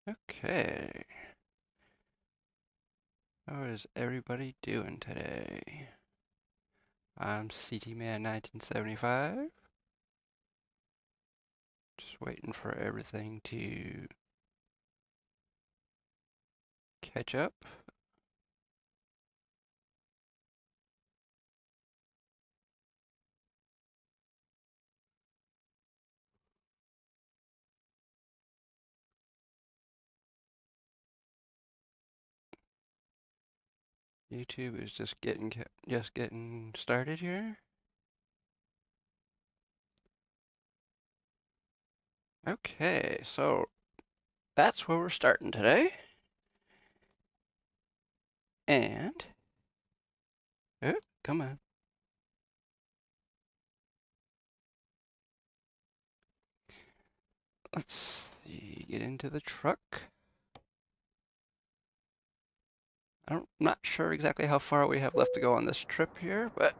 Okay. How is everybody doing today? I'm CT Man 1975. Just waiting for everything to catch up. YouTube is just getting started here. Okay, so that's where we're starting today. And oh, come on. Let's see, get into the truck. I'm not sure exactly how far we have left to go on this trip here, but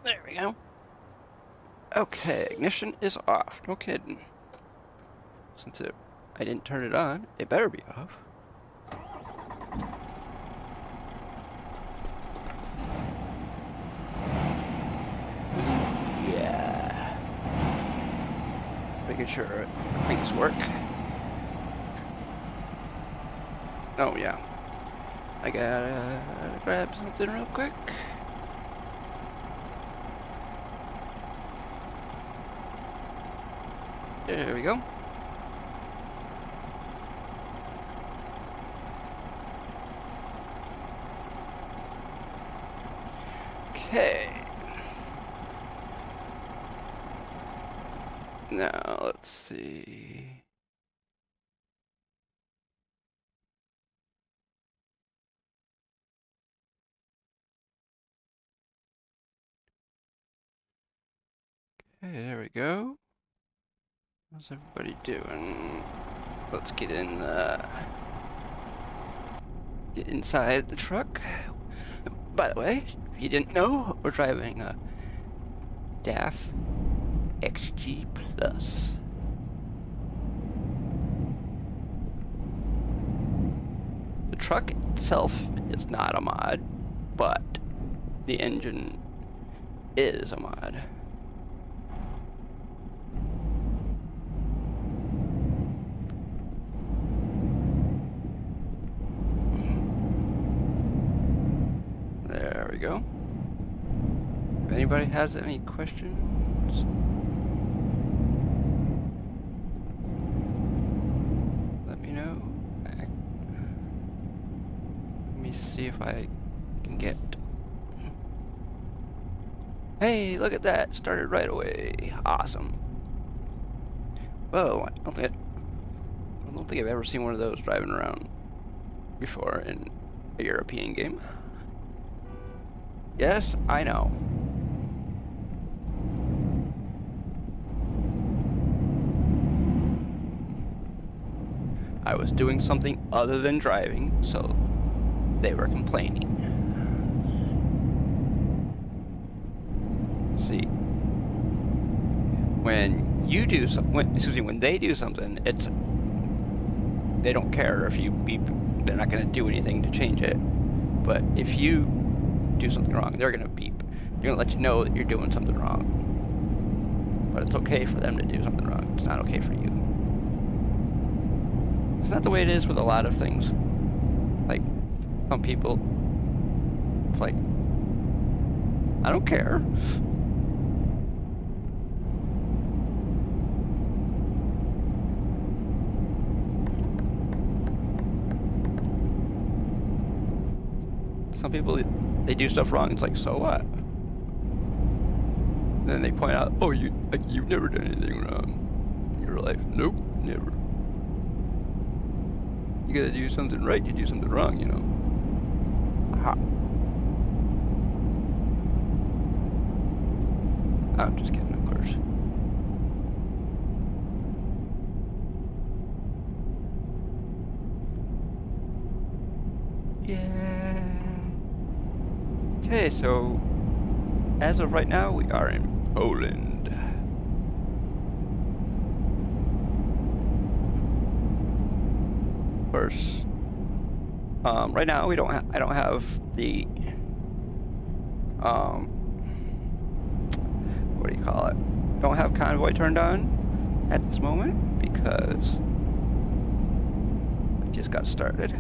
there we go. Okay, ignition is off. No kidding. Since I didn't turn it on, it better be off. Yeah. Making sure things work. Oh yeah. I gotta grab something real quick. There we go. Okay. Now let's see. Okay, there we go. How's everybody doing? Let's get inside the truck. By the way, if you didn't know, we're driving a DAF XG Plus. The truck itself is not a mod, but the engine is a mod. There we go. If anybody has any questions, let me know. Let me see if I can get... Hey, look at that! Started right away. Awesome. Whoa, I don't think I've ever seen one of those driving around before in a European game. Yes, I know. I was doing something other than driving, so they were complaining. See, when they do something, they don't care if you beep. They're not going to do anything to change it. But if you do something wrong, they're going to beep. They're going to let you know that you're doing something wrong. But it's okay for them to do something wrong. It's not okay for you. It's not the way it is with a lot of things. Like, some people, it's like, I don't care. Some people, they do stuff wrong. It's like, so what? And then they point out, oh, you've never done anything wrong in your life. Nope, never. You gotta do something right, you do something wrong, you know. Aha. I'm just kidding, of course. Yeah. Okay, so as of right now, we are in Poland. course, right now I don't have the what do you call it? Don't have Convoy turned on at this moment because I just got started.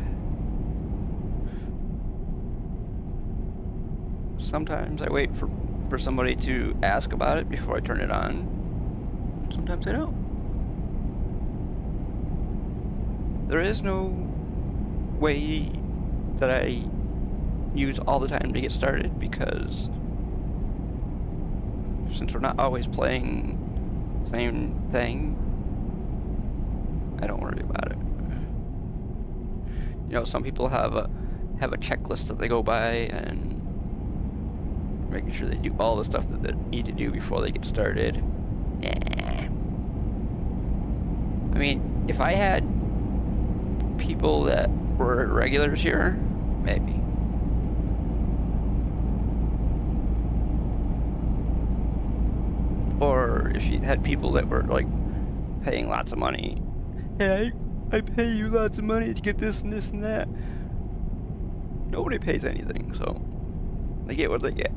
Sometimes I wait for somebody to ask about it before I turn it on. Sometimes I don't. There is no way that I use all the time to get started because since we're not always playing the same thing, I don't worry about it. You know, some people have a checklist that they go by and making sure they do all the stuff that they need to do before they get started. Nah. I mean, if I had people that were regulars here, maybe. Or if you had people that were like paying lots of money. Hey, I pay you lots of money to get this and this and that. Nobody pays anything, so they get what they get.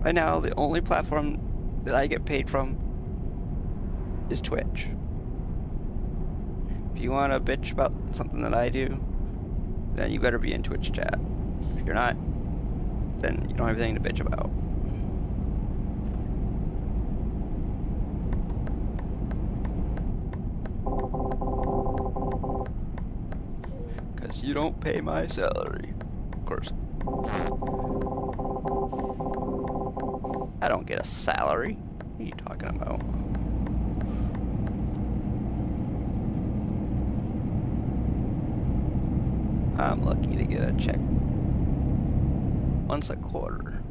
Right now, the only platform that I get paid from is Twitch. If you want to bitch about something that I do, then you better be in Twitch chat. If you're not, then you don't have anything to bitch about. Because you don't pay my salary. Of course. I don't get a salary. What are you talking about? I'm lucky to get a check once a quarter.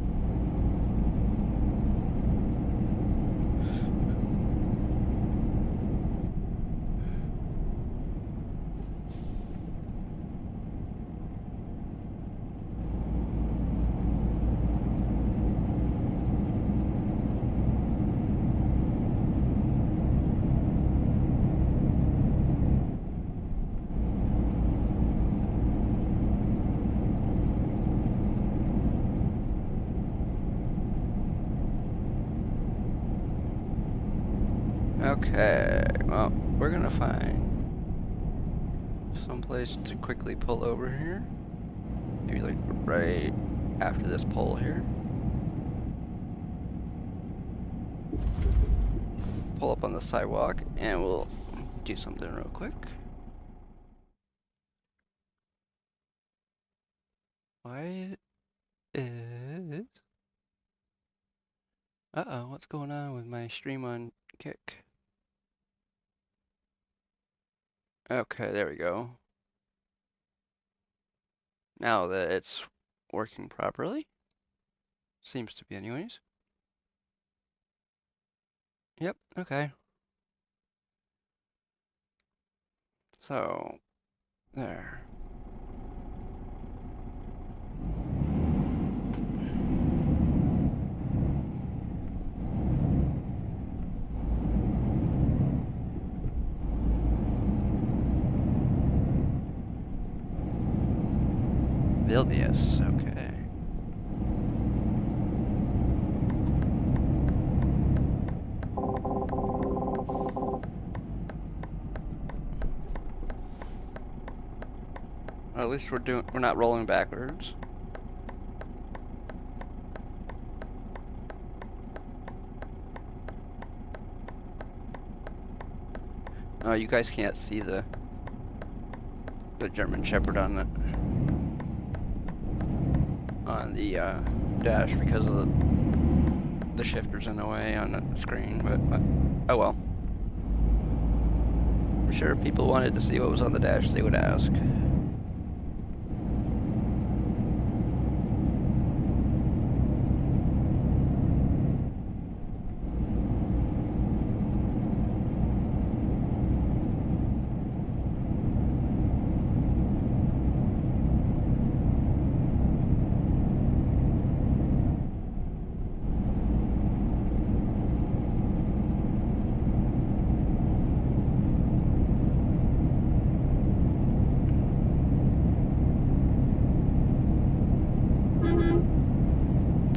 Okay, well, we're gonna find someplace to quickly pull over here. Maybe like right after this pole here. Pull up on the sidewalk and we'll do something real quick. Why is... Uh-oh, what's going on with my stream on Kick? Okay, there we go. Now that it's working properly. Seems to be anyways. Yep, okay. So, there. Vilnius, okay. Well, at least we're not rolling backwards. Oh, you guys can't see the German Shepherd on the dash because of the shifters in the way on the screen, but oh well. I'm sure if people wanted to see what was on the dash, they would ask.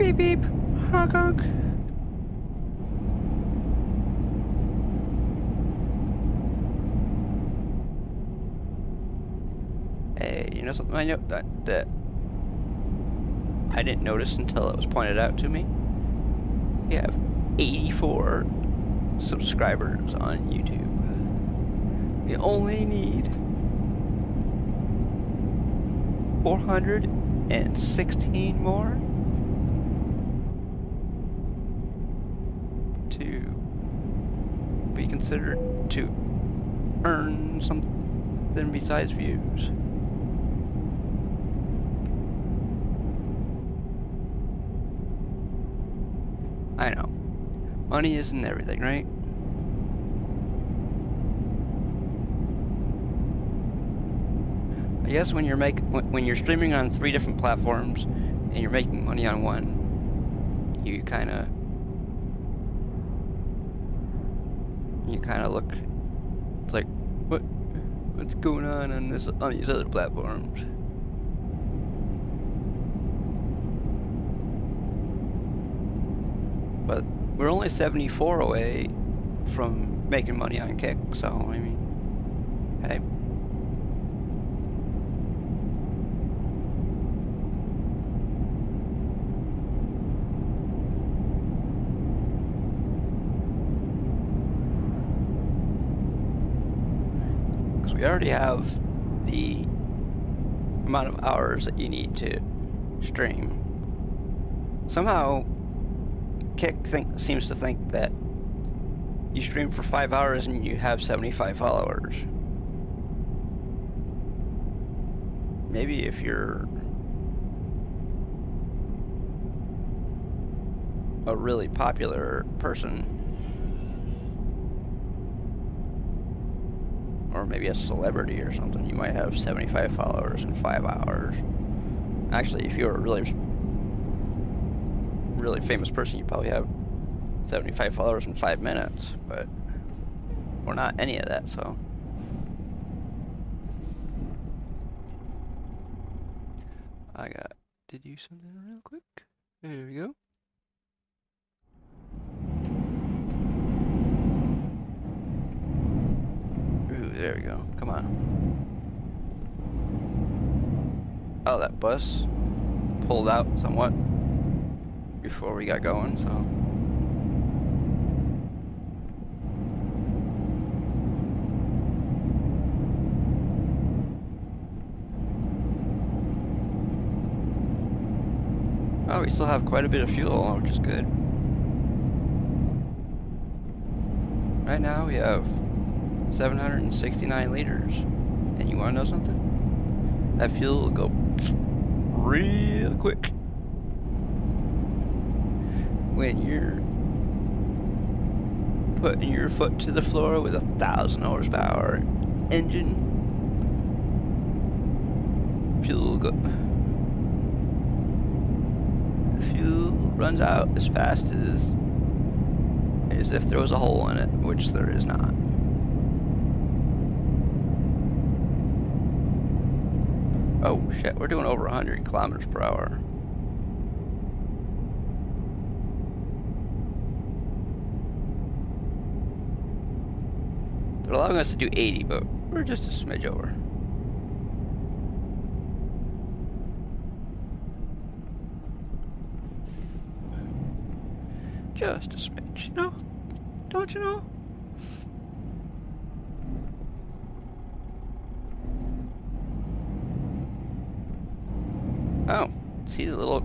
Beep beep. Honk honk. Hey, you know something I know that I didn't notice until it was pointed out to me? We have 84 subscribers on YouTube. We only need 416 more to be considered to earn something besides views. I know. Money isn't everything, right? I guess when you're streaming on 3 different platforms and you're making money on one, you kind of look. It's like, what's going on these other platforms? But we're only 74 away from making money on Kick, so I mean, hey. Because we already have the amount of hours that you need to stream. Somehow Kick seems to think that you stream for 5 hours and you have 75 followers. Maybe if you're a really popular person, or maybe a celebrity or something, you might have 75 followers in 5 hours. Actually, if you're a really famous person, you probably have 75 followers in 5 minutes, but we're not any of that, so. I got to do something real quick. There we go. Ooh, there we go. Come on. Oh, that bus pulled out somewhat before we got going, so. Oh, we still have quite a bit of fuel, which is good. Right now we have 769 liters. And you want to know something? That fuel will go real quick when you're putting your foot to the floor with a 1,000 horsepower engine. Fuel will go. The fuel runs out as fast as if there was a hole in it, which there is not. Oh shit, we're doing over 100 kilometers per hour. They're allowing us to do 80, but we're just a smidge over. Just a smidge, you know? Don't you know? Oh, see the little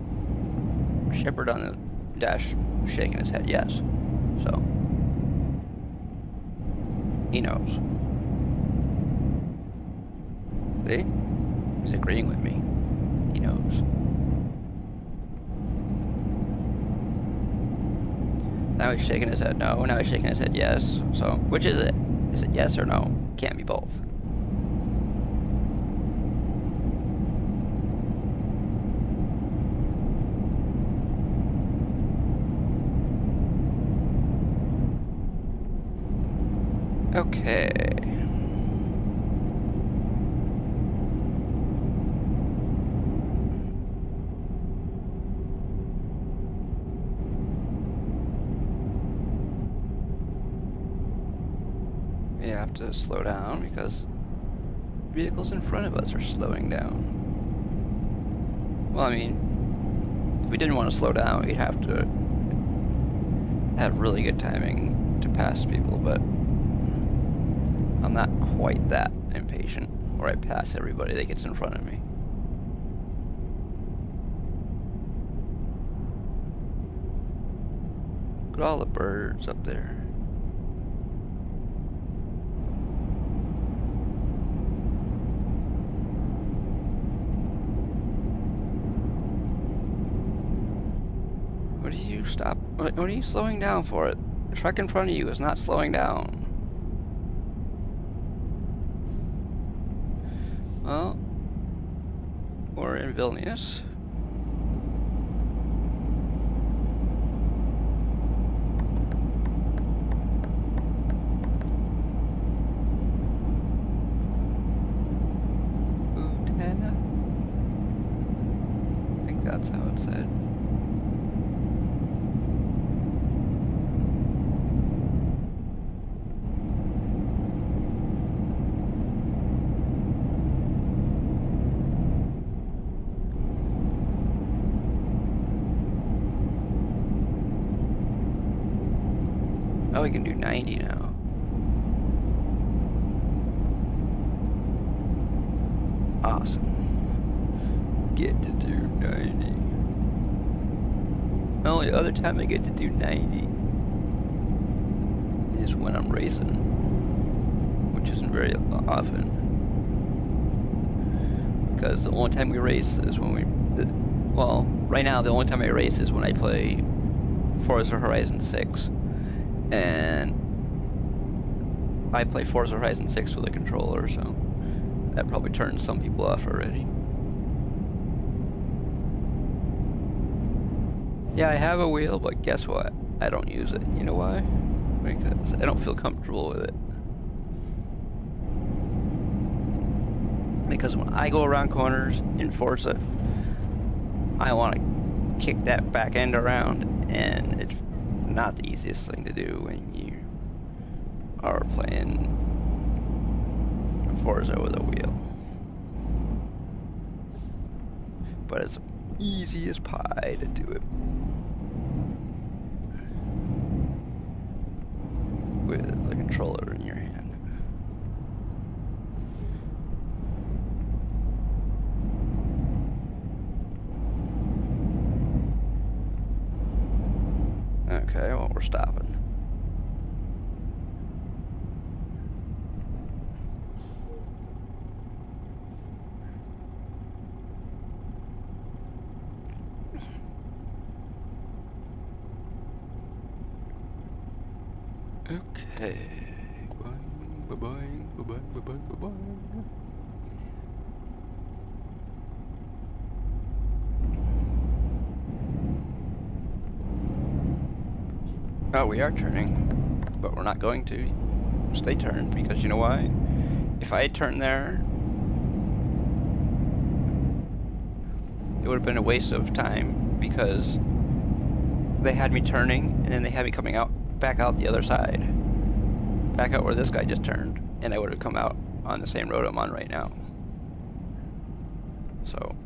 shepherd on the dash shaking his head, yes. So, he knows. See? He's agreeing with me. He knows. Now he's shaking his head no, now he's shaking his head yes. So, which is it? Is it yes or no? Can't be both. Okay. we have to slow down because vehicles in front of us are slowing down. Well, I mean, if we didn't want to slow down, we'd have to have really good timing to pass people, but I'm not quite that impatient where I pass everybody that gets in front of me. Look at all the birds up there. What are you stop? What are you slowing down for? The truck in front of you is not slowing down. Well, we're in Vilnius. Utena? I think that's how it's said. Oh, we can do 90 now. Awesome. Get to do 90. The only other time I get to do 90 is when I'm racing, which isn't very often. Because the only time we race is when well, right now the only time I race is when I play Forza Horizon 6. And I play Forza Horizon 6 with a controller, so that probably turns some people off already. Yeah, I have a wheel, but guess what? I don't use it. You know why? Because I don't feel comfortable with it. Because when I go around corners in Forza, I want to kick that back end around, and it's not the easiest thing to do when you are playing Forza with a wheel. But it's easy as pie to do it with the controller in your hand. Okay, well, we're stopping. Okay. Bye bye, bye bye, bye bye, bye bye. Oh, we are turning, but we're not going to stay turned because you know why? If I had turned there, it would have been a waste of time because they had me turning and then they had me coming out, back out the other side, back out where this guy just turned, and I would have come out on the same road I'm on right now. So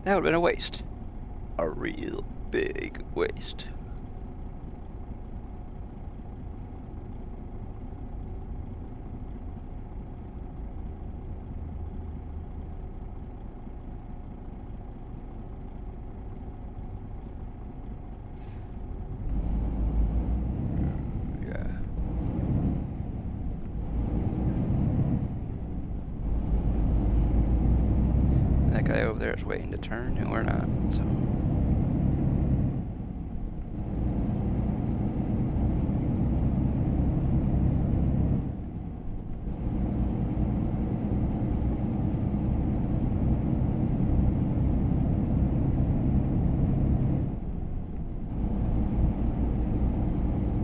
that would have been a waste, a real big waste. That guy over there is waiting to turn, and we're not, so.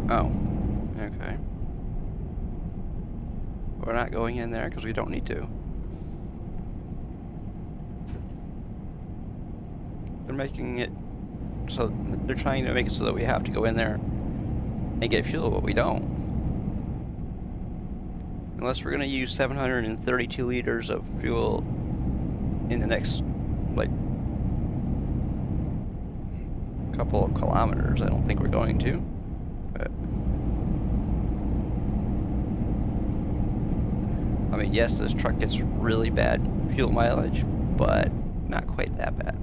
Oh, okay. We're not going in there because we don't need to. They're making it so they're trying to make it so that we have to go in there and get fuel, but we don't. Unless we're gonna use 732 liters of fuel in the next, like, couple of kilometers. I don't think we're going to. But I mean, yes, this truck gets really bad fuel mileage, but not quite that bad.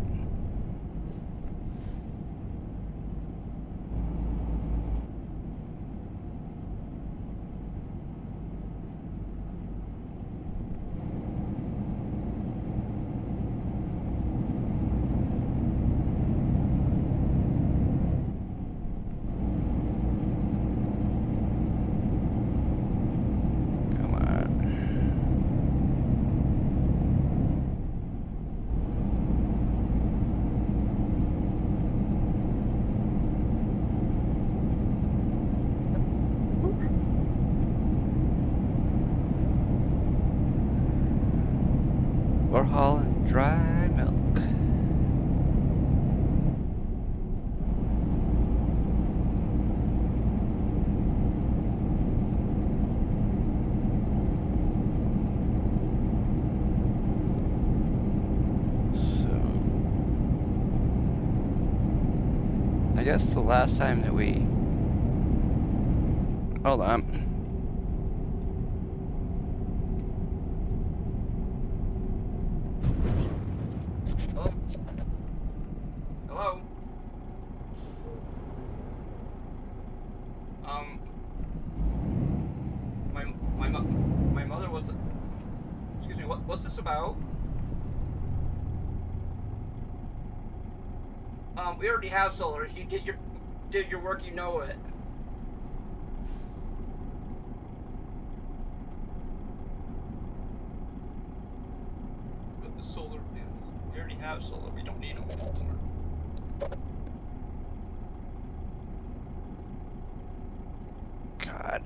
We're hauling dry milk. So, I guess the last time that we... Hold on. Hello? My mother was... Excuse me, what's this about? We already have solar. If you did your work, you know it. But the solar panels, we already have solar. We don't need them anymore. God.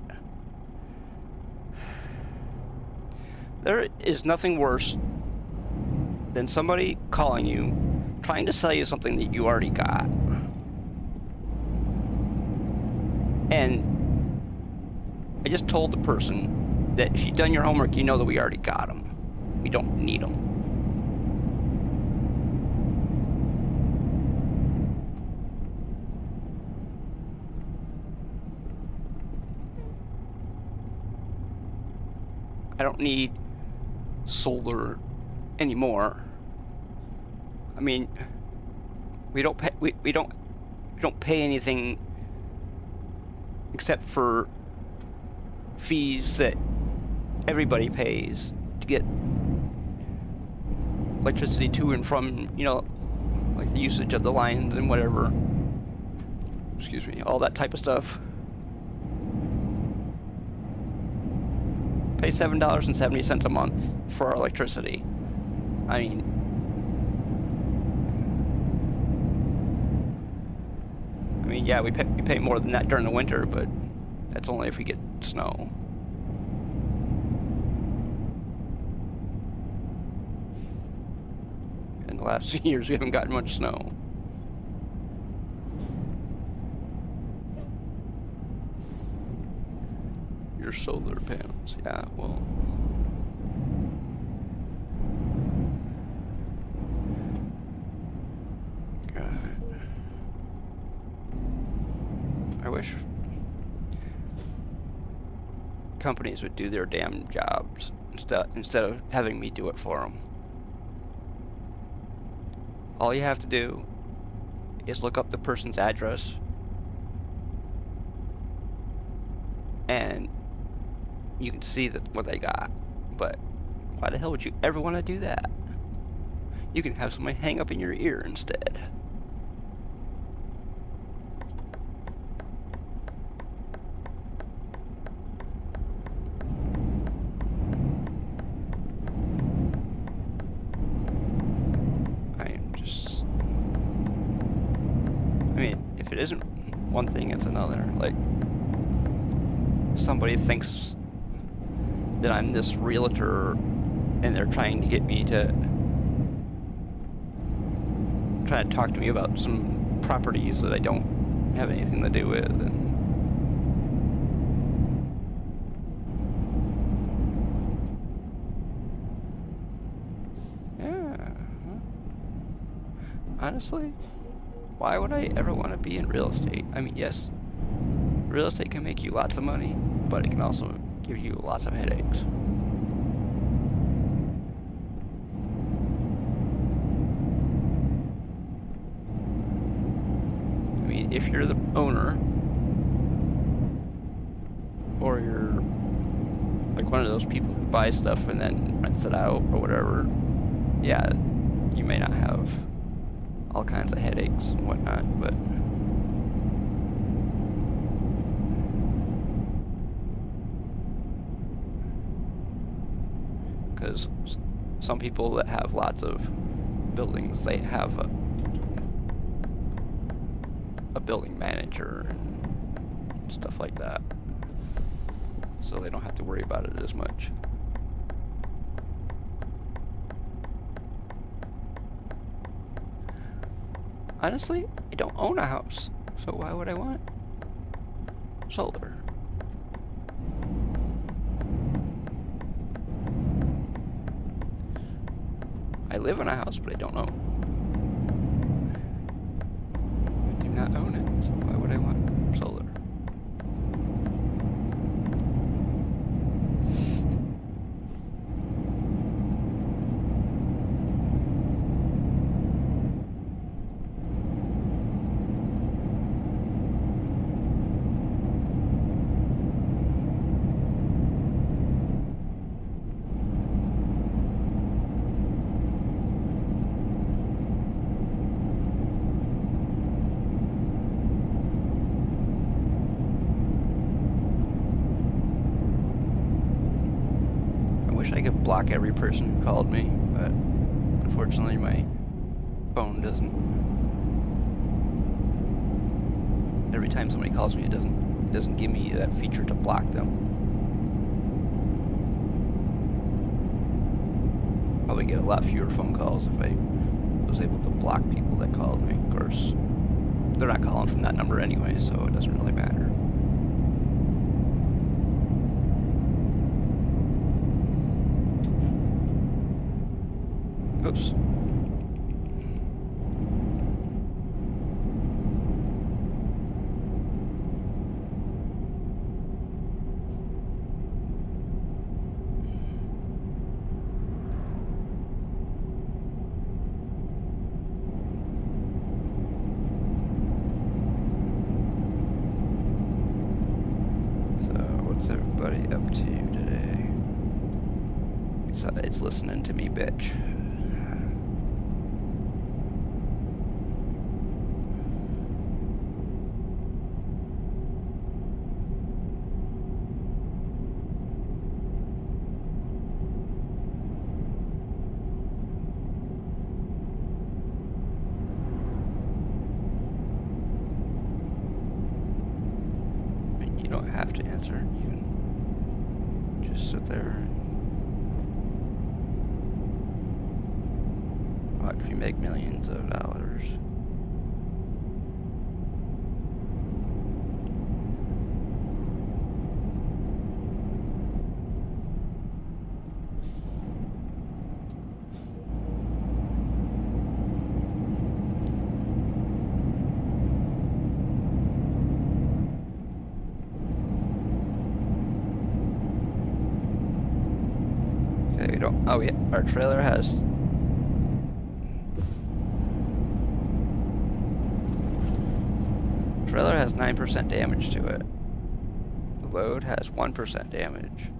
There is nothing worse than somebody calling you, trying to sell you something that you already got. And I just told the person that if you've done your homework, you know that we already got them. We don't need them. I don't need solar anymore. I mean, we don't pay anything except for fees that everybody pays to get electricity to and from, you know, like the usage of the lines and whatever. Excuse me, all that type of stuff. Pay $7.70 a month for our electricity. I mean, yeah, we pay more than that during the winter, but that's only if we get snow. In the last few years, we haven't gotten much snow. Your solar panels, yeah, well. I wish companies would do their damn jobs instead of having me do it for them. All you have to do is look up the person's address and you can see what they got. But why the hell would you ever want to do that? You can have somebody hang up in your ear instead. If it isn't one thing, it's another. Like, somebody thinks that I'm this realtor and they're trying to get me to try to talk to me about some properties that I don't have anything to do with. And honestly, why would I ever want to be in real estate? I mean, yes, real estate can make you lots of money, but it can also give you lots of headaches. I mean, if you're the owner, or you're like one of those people who buys stuff and then rents it out or whatever, yeah, you may not have all kinds of headaches and whatnot, but because some people that have lots of buildings, they have a building manager and stuff like that, so they don't have to worry about it as much. Honestly, I don't own a house, so why would I want solar? I live in a house, but I don't own. I do not own it, so why would I want solar? I could block every person who called me, but unfortunately my phone doesn't. Every time somebody calls me, it doesn't give me that feature to block them. Probably get a lot fewer phone calls if I was able to block people that called me. Of course, they're not calling from that number anyway, so it doesn't really matter. Oops. So, what's everybody up to today? Besides listening to me bitch. You don't have to answer. You can just sit there and watch you make millions of dollars. Okay, we don't. Oh yeah, our trailer has. Trailer has 9% damage to it. The load has 1% damage.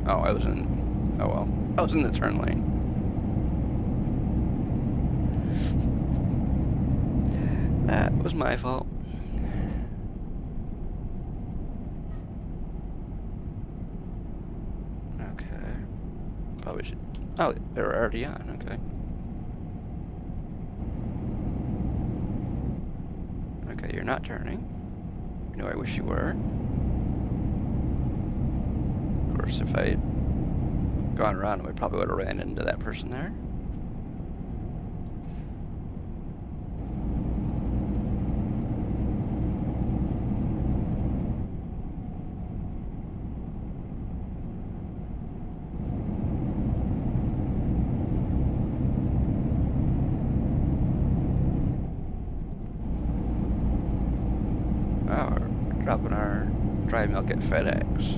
Oh, I was in. Oh well, I was in the turn lane. That was my fault. Okay. Probably should. Oh, they were already on. Okay. Okay, you're not turning. I know I wish you were. Of course, if I had gone around, we probably would have ran into that person there. Oh, we're dropping our dry milk at FedEx.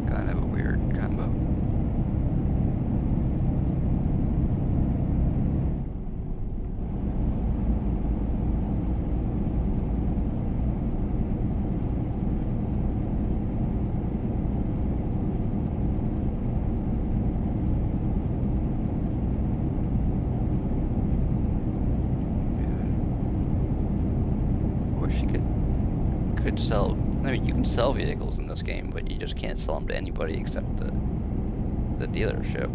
Kind of a weird combo. Could sell. I mean, you can sell vehicles in this game, but you just can't sell them to anybody except the dealership.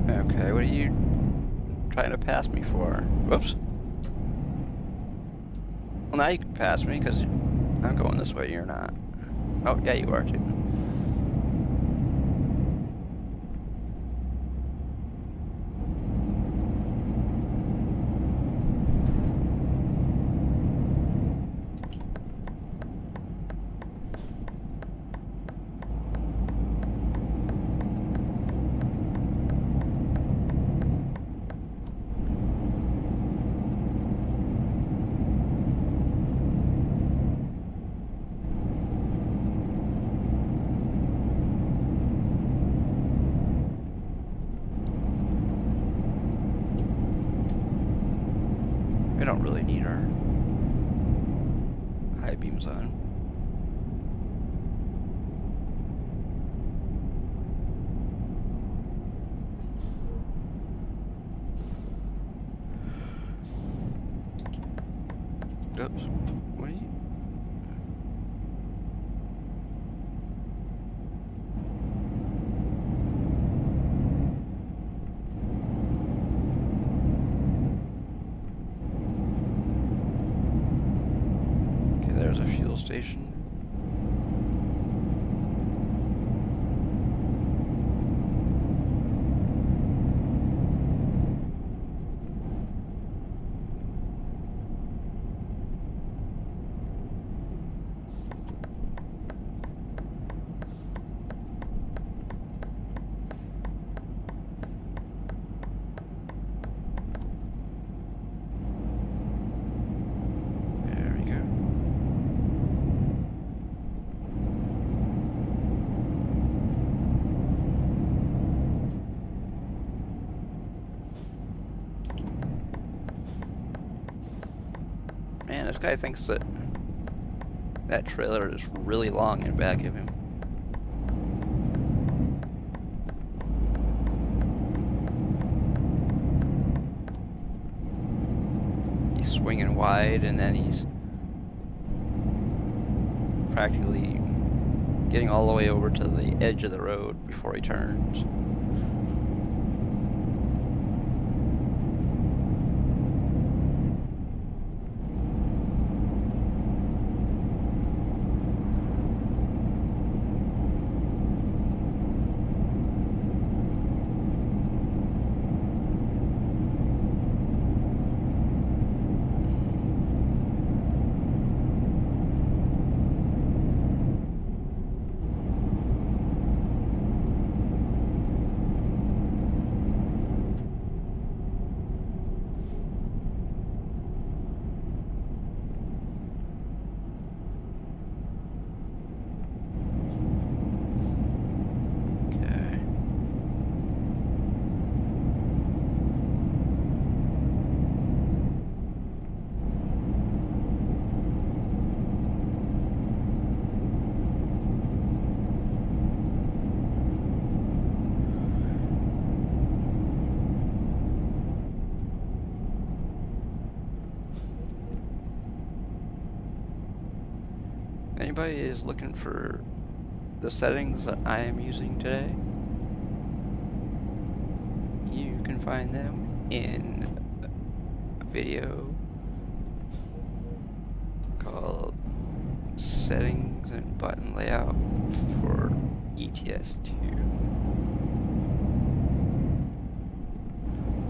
Okay, what are you trying to pass me for? Whoops. Well, now you can pass me because I'm going this way, you're not. Oh, yeah, you are too. We don't really need our high beams on. Oops. What are you? There's a fuel station. Man, this guy thinks that that trailer is really long in back of him. He's swinging wide, and then he's practically getting all the way over to the edge of the road before he turns. Anybody is looking for the settings that I am using today, you can find them in a video called Settings and Button Layout for ETS2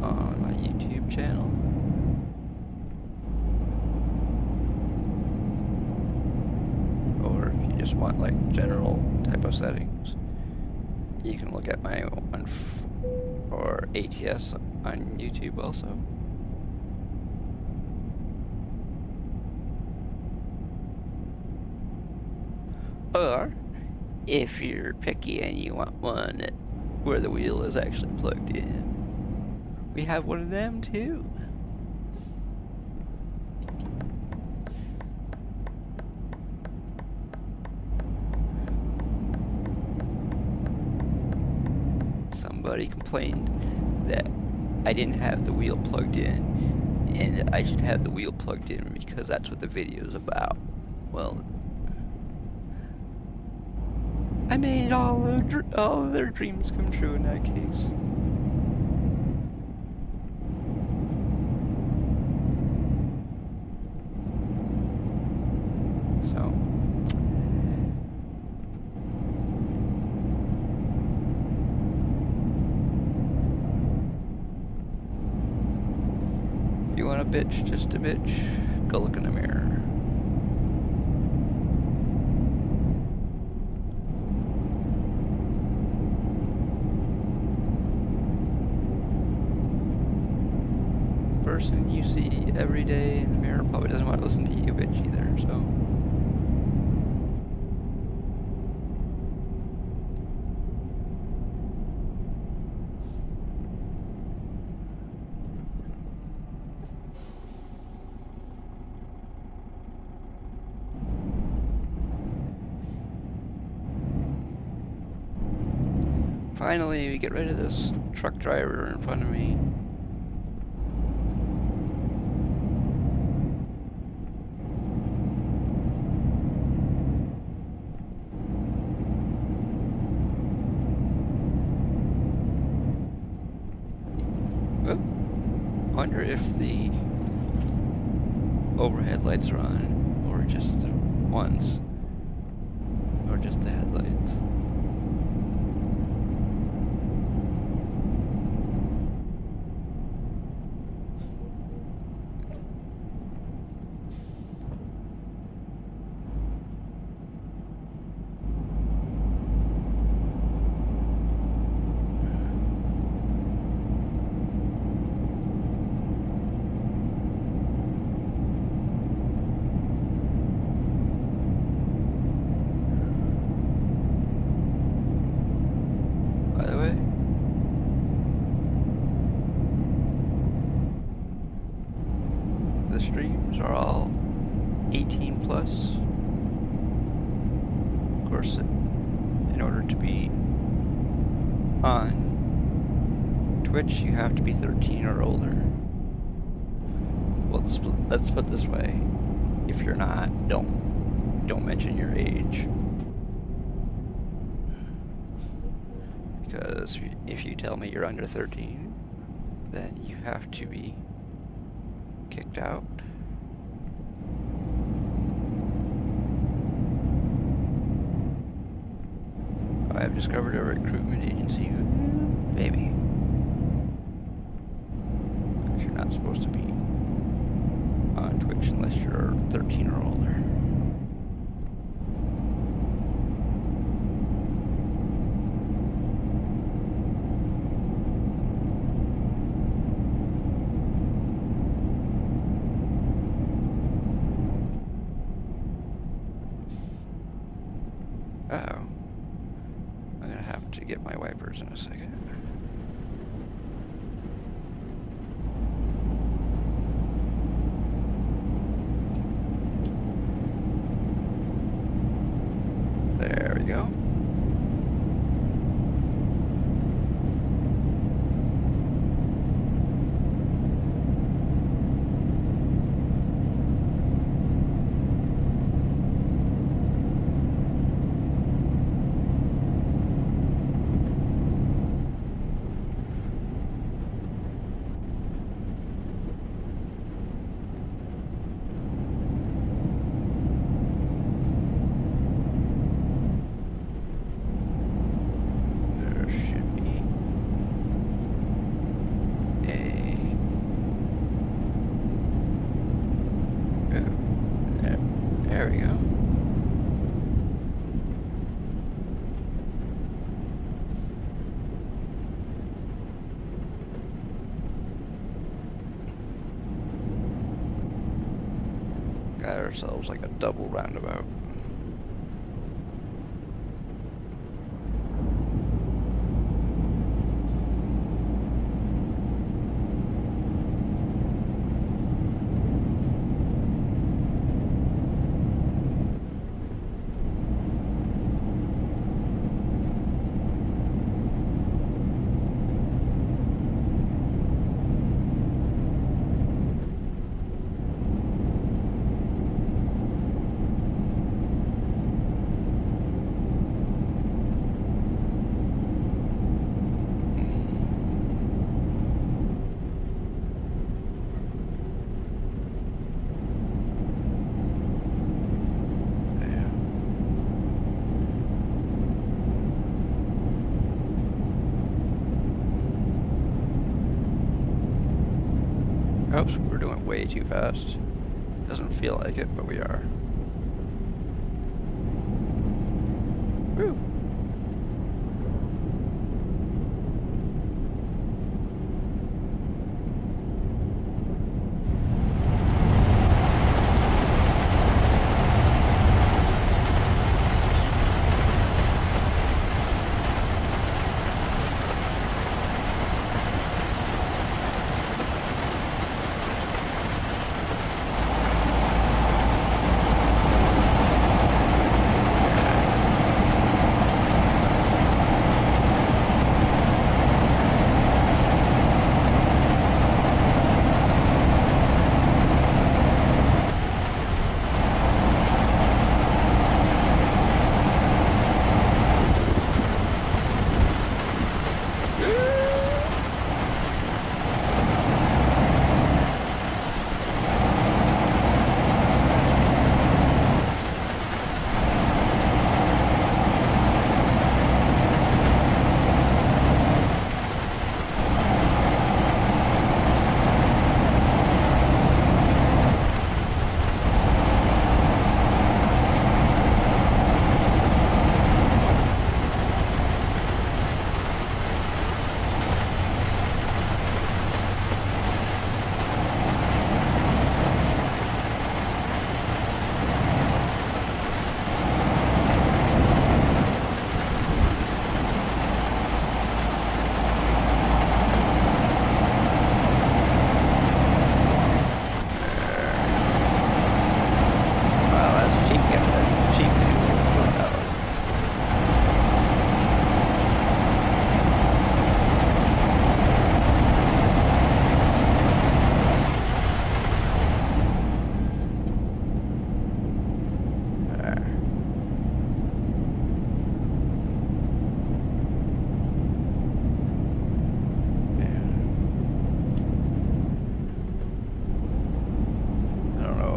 on my YouTube channel. Or if you just want like general type of settings, you can look at my one for ATS on YouTube also. Or if you're picky and you want one where the wheel is actually plugged in, we have one of them too. Somebody complained that I didn't have the wheel plugged in, and I should have the wheel plugged in because that's what the video is about. Well, I made all of their dreams come true in that case. So, if you want a bitch, just a bitch, go look in the mirror. Person you see every day in the mirror probably doesn't want to listen to you bitch either, so. Finally, we get rid of this truck driver in front of me. I wonder if the overhead lights are on, or just the ones, or just the headlights. The streams are all 18 plus. Of course, in order to be on Twitch, you have to be 13 or older. Well, let's put it this way: if you're not, don't mention your age, because if you tell me you're under 13, then you have to be kicked out. I've discovered a recruitment agency. Baby. Because you're not supposed to be on Twitch unless you're 13 or older. Uh-oh. I'm gonna have to get my wipers in a second. There we go. ourselves like a double roundabout. Oops, we're doing way too fast. Doesn't feel like it, but we are. Woo!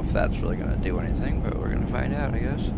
If that's really going to do anything, but we're going to find out, I guess.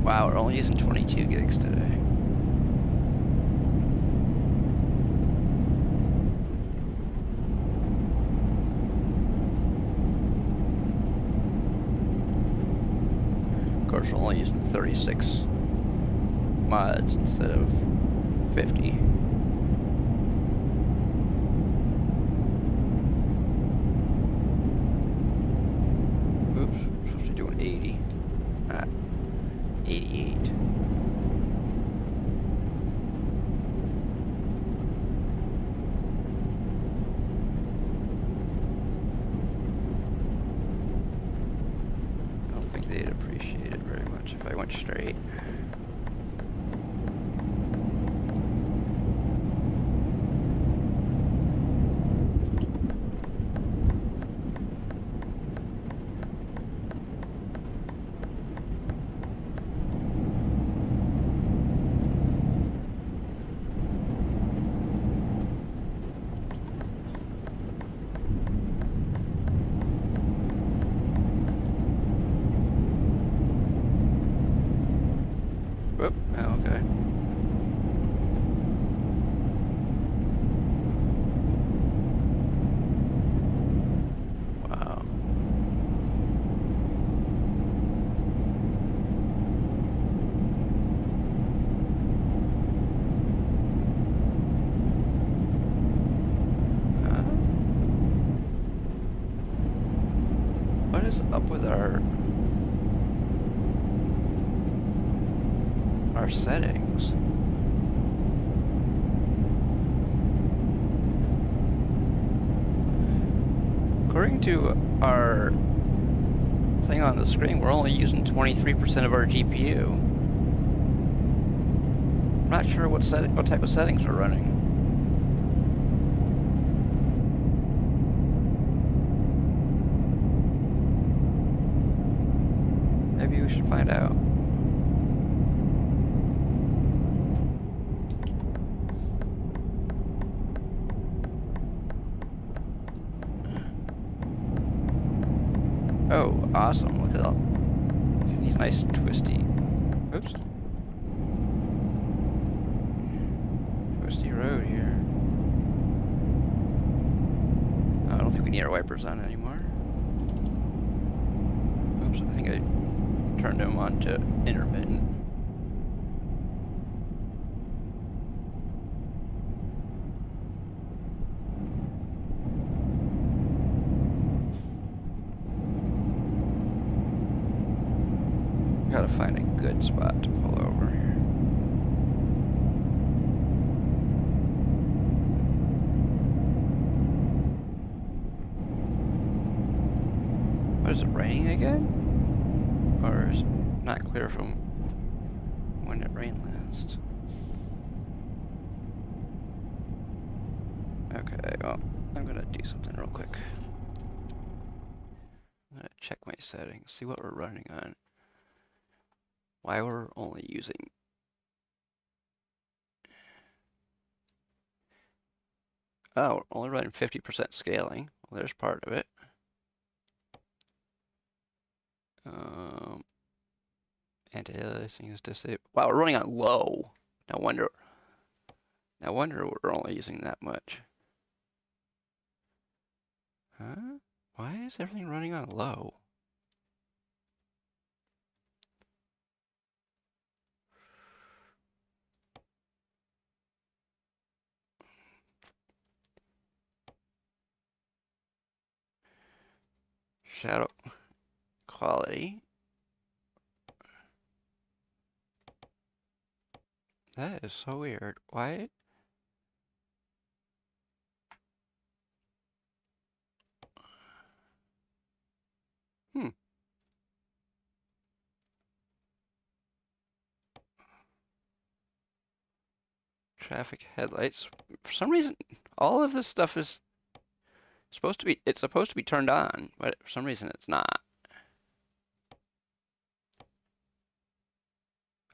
Wow, we're only using 22 gigs today. Of course, we're only using 36 mods instead of 50. Oops, we're supposed to be doing 80. 88. I don't think they'd appreciate it very much if I went straight. Whoop. Oh, okay. Wow. What is up with our settings? According to our thing on the screen, we're only using 23% of our GPU. I'm not sure what type of settings we're running. Maybe we should find out. Oh, awesome. Look at all these nice twisty. Oops. Twisty road here. I don't think we need our wipers on anymore. Oops, I think I turned them on to intermittent. Gotta find a good spot to pull over here. What is it, raining again? Or is it not clear from when it rained last? Okay, well, I'm gonna do something real quick. I'm gonna check my settings, see what we're running on. Why we're only using we're only running 50% scaling. Well, there's part of it. Anti-aliasing is disabled. Wow, we're running on low. No wonder we're only using that much. Huh? Why is everything running on low? Shadow quality. That is so weird. Why? Traffic headlights. For some reason, all of this stuff is supposed to be turned on, but for some reason it's not.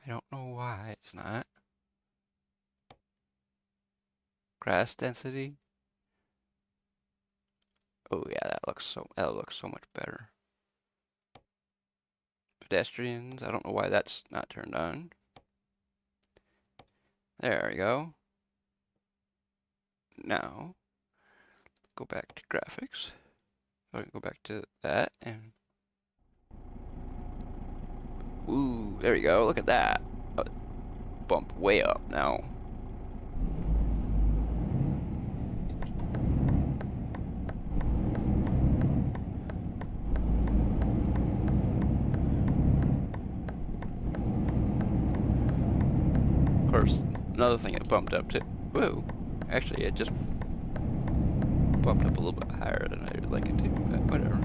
I don't know why it's not. Grass density. Oh yeah, that looks so much better. Pedestrians, I don't know why that's not turned on. There we go. Now, go back to graphics. Go back to that and ooh, there we go. Look at that. Bump way up now. Of course, another thing it bumped up to. Whoa. Actually, it just bumped up a little bit higher than I would like it to, but whatever.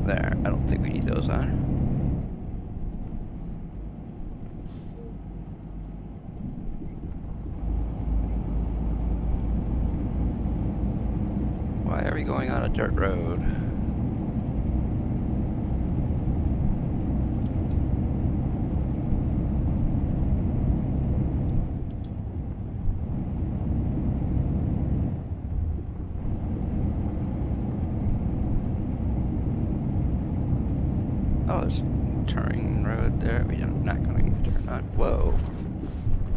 There, I don't think we need those on. Why are we going on a dirt road? Oh, there's a turning road there. We're not going to turn on. Whoa.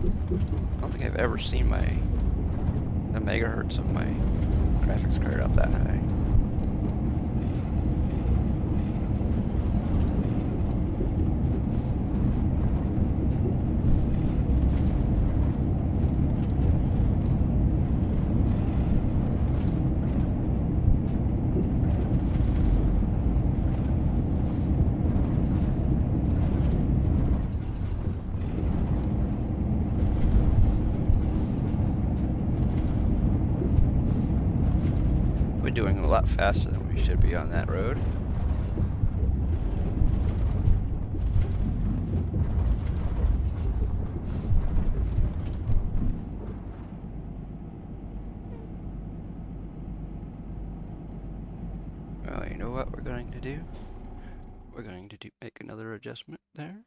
I don't think I've ever seen the megahertz of my graphics card up that high. We're doing a lot faster than we should be on that road. Well, you know what we're going to do? We're going to make another adjustment there.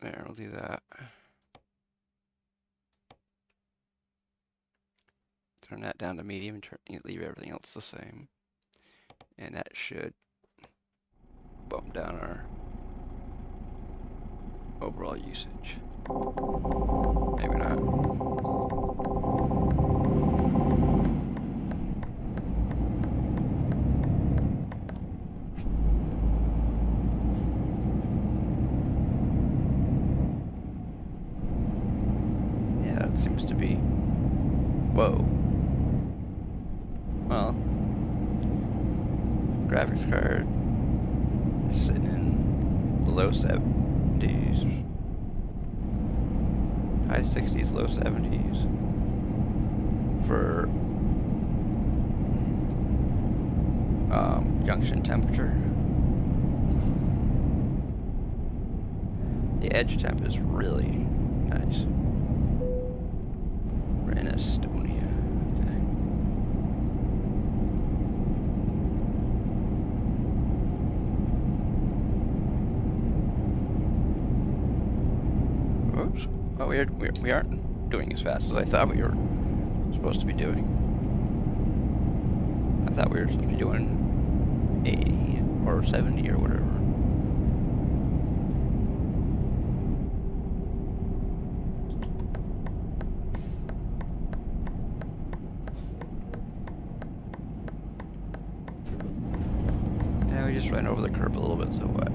There, we'll do that. Turn that down to medium and leave everything else the same. And that should bump down our overall usage. Maybe not. Yeah, it seems to be. Whoa. Well, graphics card is sitting in the low 70s, high 60s, low 70s for junction temperature. The edge temp is really nice. We're in Estonia. Oh, we aren't doing as fast as I thought we were supposed to be doing. I thought we were supposed to be doing 80 or 70 or whatever. Yeah, we just ran over the curb a little bit, so what?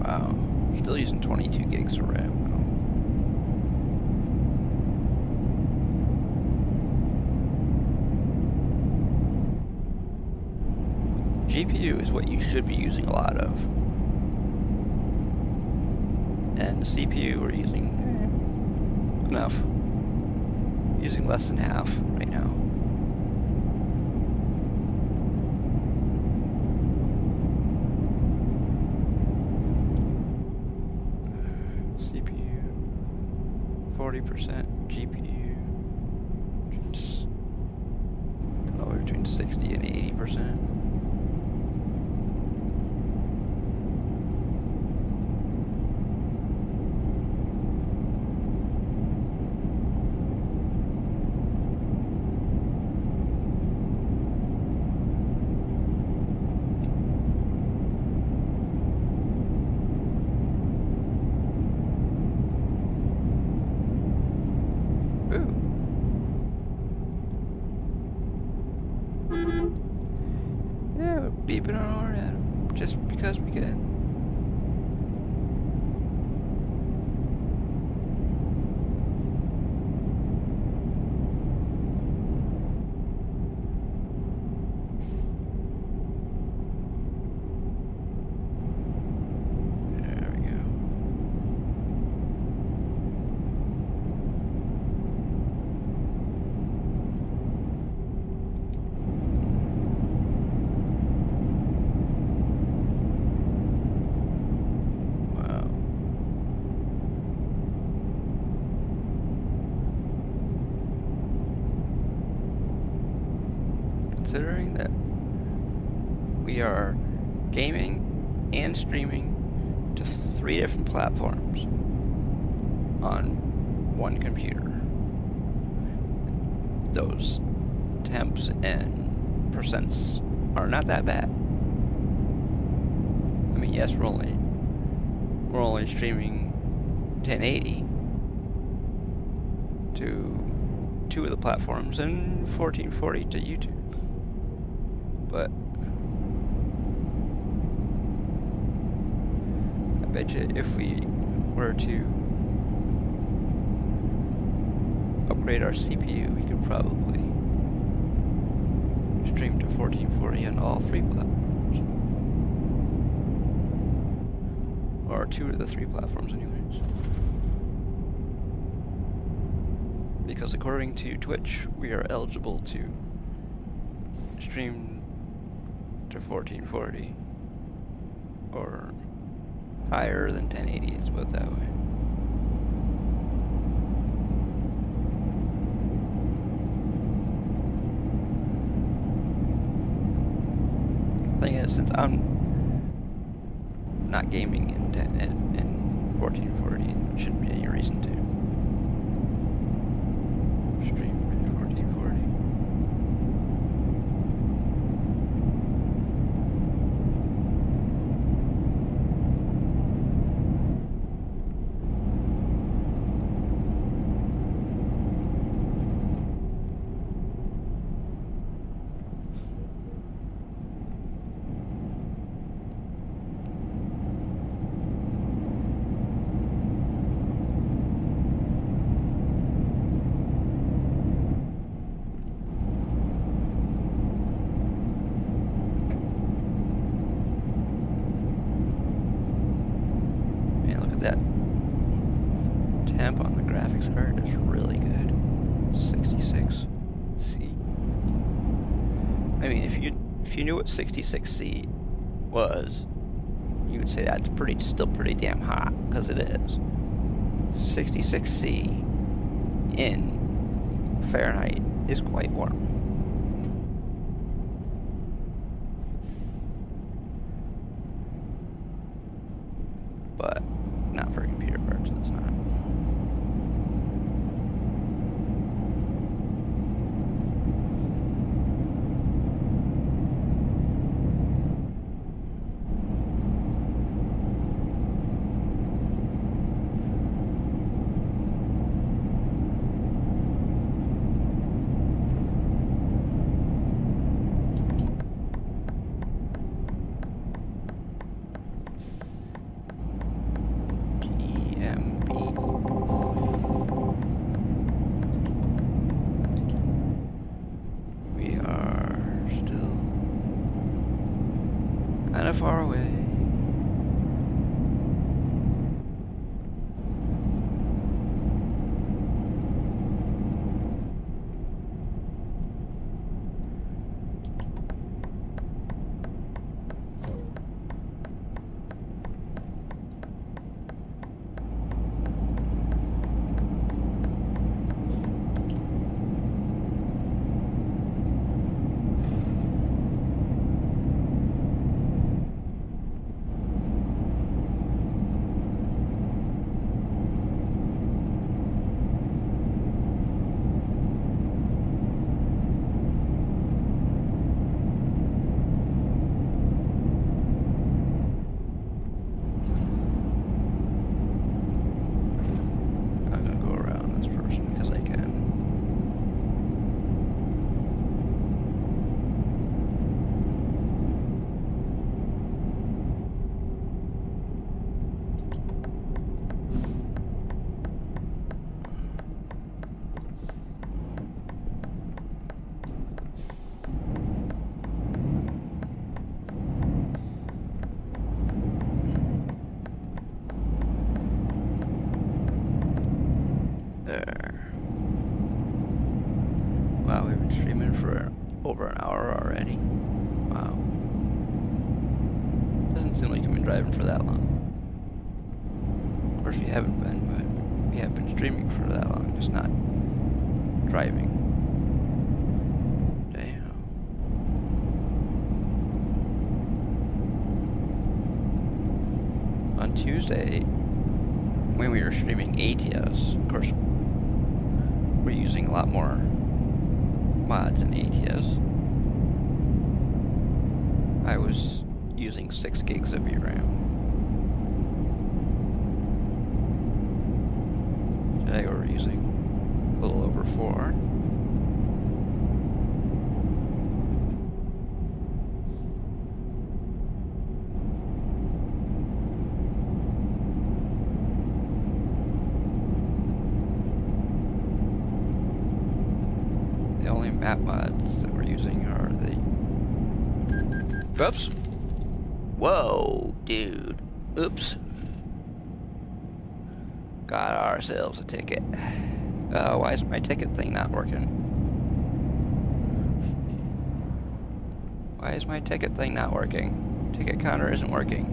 Wow, still using 22 gigs of RAM. GPU is what you should be using a lot of. And the CPU we're using enough. Using less than half right now. CPU 40%, GPU probably between 60 and 80%. Yeah, we're beeping on our head just because we can. considering that we are gaming and streaming to 3 different platforms on one computer. Those temps and percents are not that bad. I mean, yes, we're only streaming 1080 to 2 of the platforms and 1440 to YouTube. But I bet you if we were to upgrade our CPU, we could probably stream to 1440 on all 3 platforms. Or 2 of the 3 platforms anyways. Because according to Twitch, we are eligible to stream to 1440 or higher than 1080, let's put it that way. Thing is, since I'm not gaming in 1440, there shouldn't be any reason to stream in 1440. That temp on the graphics card is really good. 66C. I mean, if you knew what 66C was, you would say that's still pretty damn hot, because it is. 66C in Fahrenheit is quite warm. But not for computer parts, it's not. Kind of far away. Wow, we've been streaming for over an hour already. Wow. Doesn't seem like we've been driving for that long. Of course we haven't been, but we have been streaming for that long, just not driving. Damn. on Tuesday when we were streaming ATS. Of course, we're using a lot more mods in ATS. I was using 6 gigs of VRAM. Today we're using a little over 4. The only map mods that we're using are the... Oops. Whoa, dude. Oops. Got ourselves a ticket. Oh, why is my ticket thing not working? Why is my ticket thing not working? Ticket counter isn't working.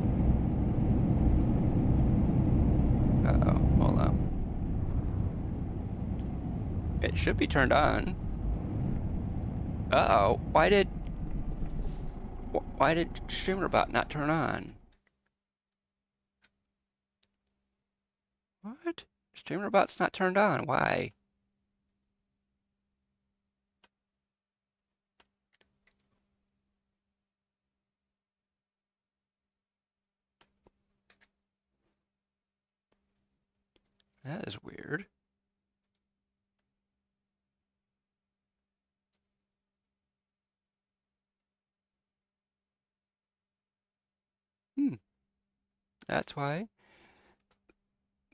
Uh-oh, hold on. It should be turned on. Uh-oh, why did StreamerBot not turn on? What? StreamerBot's not turned on. Why? That is weird. That's why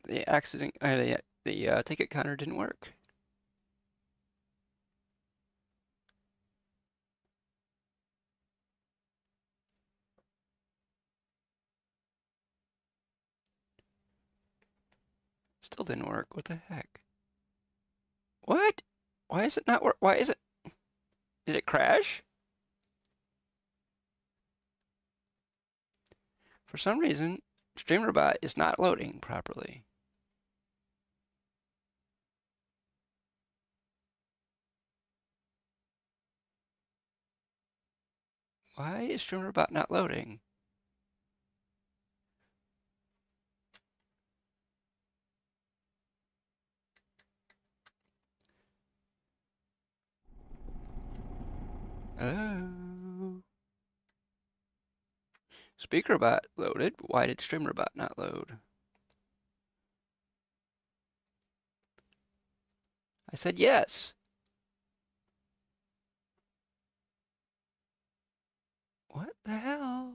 the ticket counter didn't work. Still didn't work. What the heck? What? Why is it not work? Why is it? Did it crash? For some reason, StreamerBot is not loading properly. Why is StreamerBot not loading? Oh. SpeakerBot loaded. Why did StreamerBot not load? I said yes. What the hell?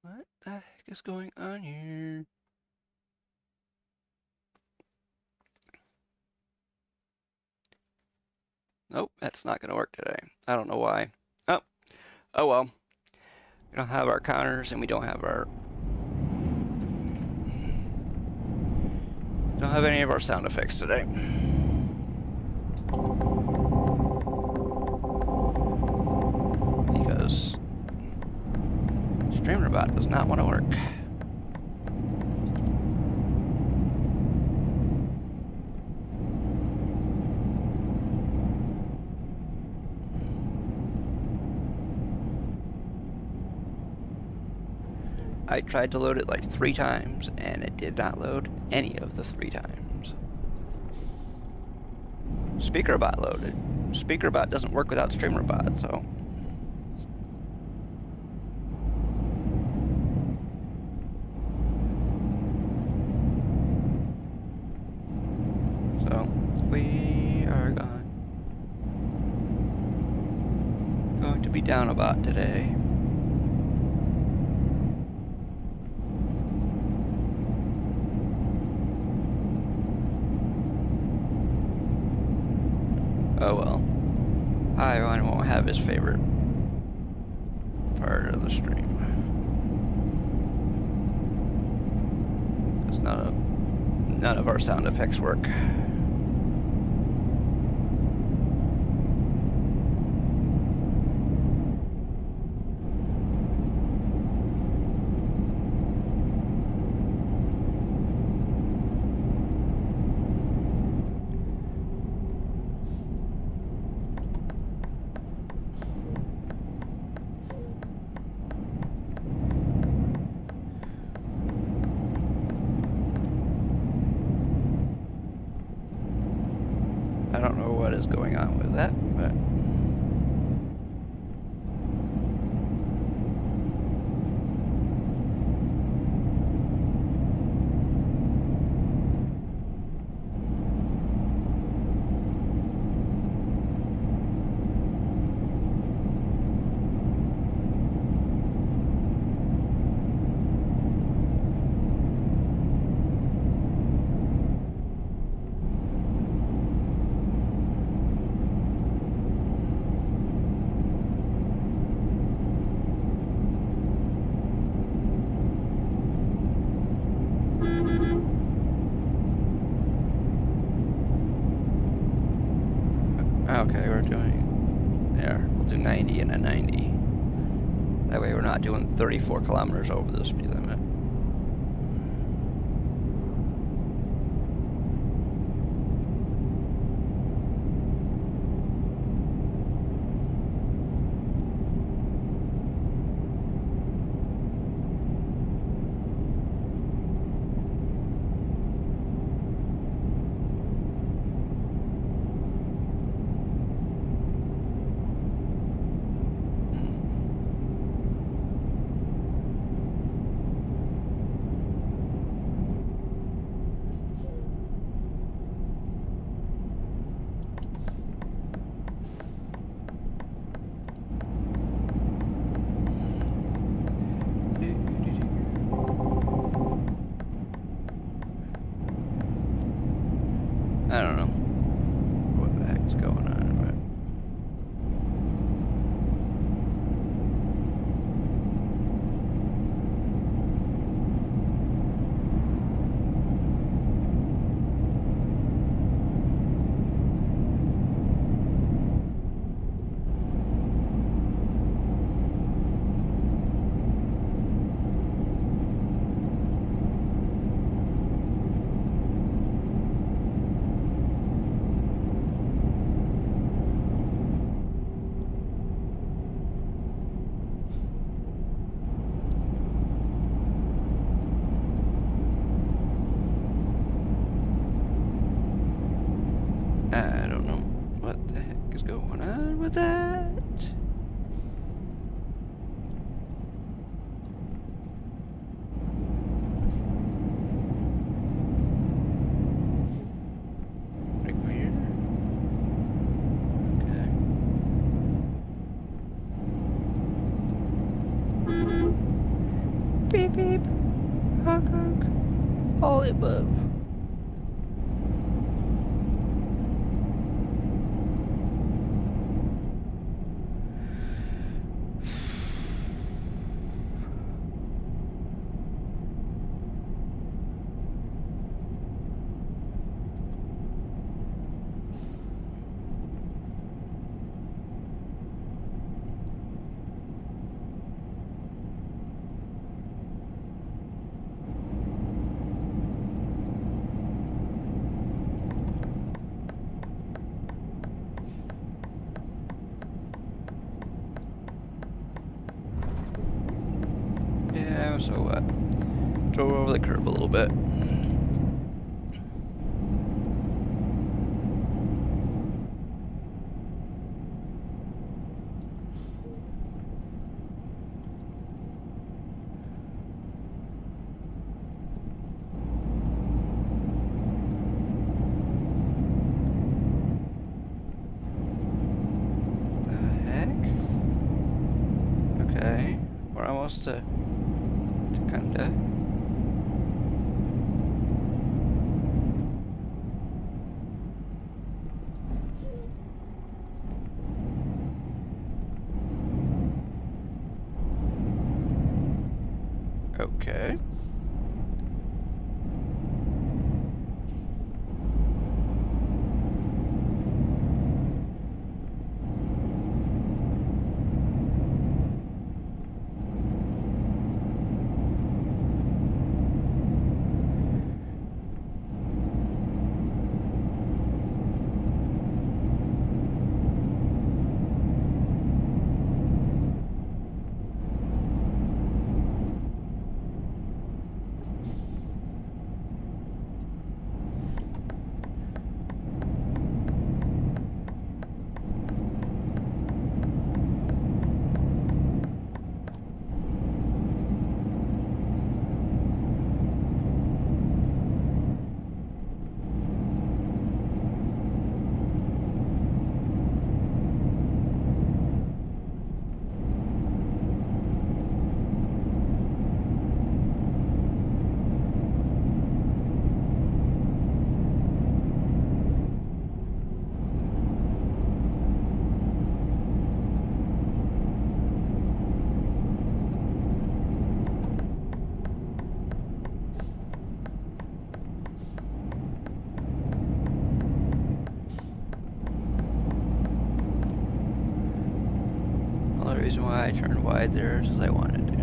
What the heck is going on here? Nope, that's not going to work today. I don't know why. Oh well. We don't have our counters and we don't have any of our sound effects today. Because StreamerBot does not want to work. I tried to load it like 3 times and it did not load any of the 3 times. SpeakerBot loaded. SpeakerBot doesn't work without StreamerBot, so. So, we are going to be down a bot today. Oh well. I won't have his favorite part of the stream. Because none of our sound effects work. what is going on with that, but... Okay, we're doing there. We'll do 90 and a 90. That way we're not doing 34 kilometers over the speed limit. I don't know what the heck's going on, but... I don't know what the heck is going on with that. Right here. Okay. Beep beep. Honk honk. All the above. Yeah, so what? Drove over the curb a little bit. The heck? Okay, we're almost to Kunda. Okay. reason why I turned wide there is because I wanted to.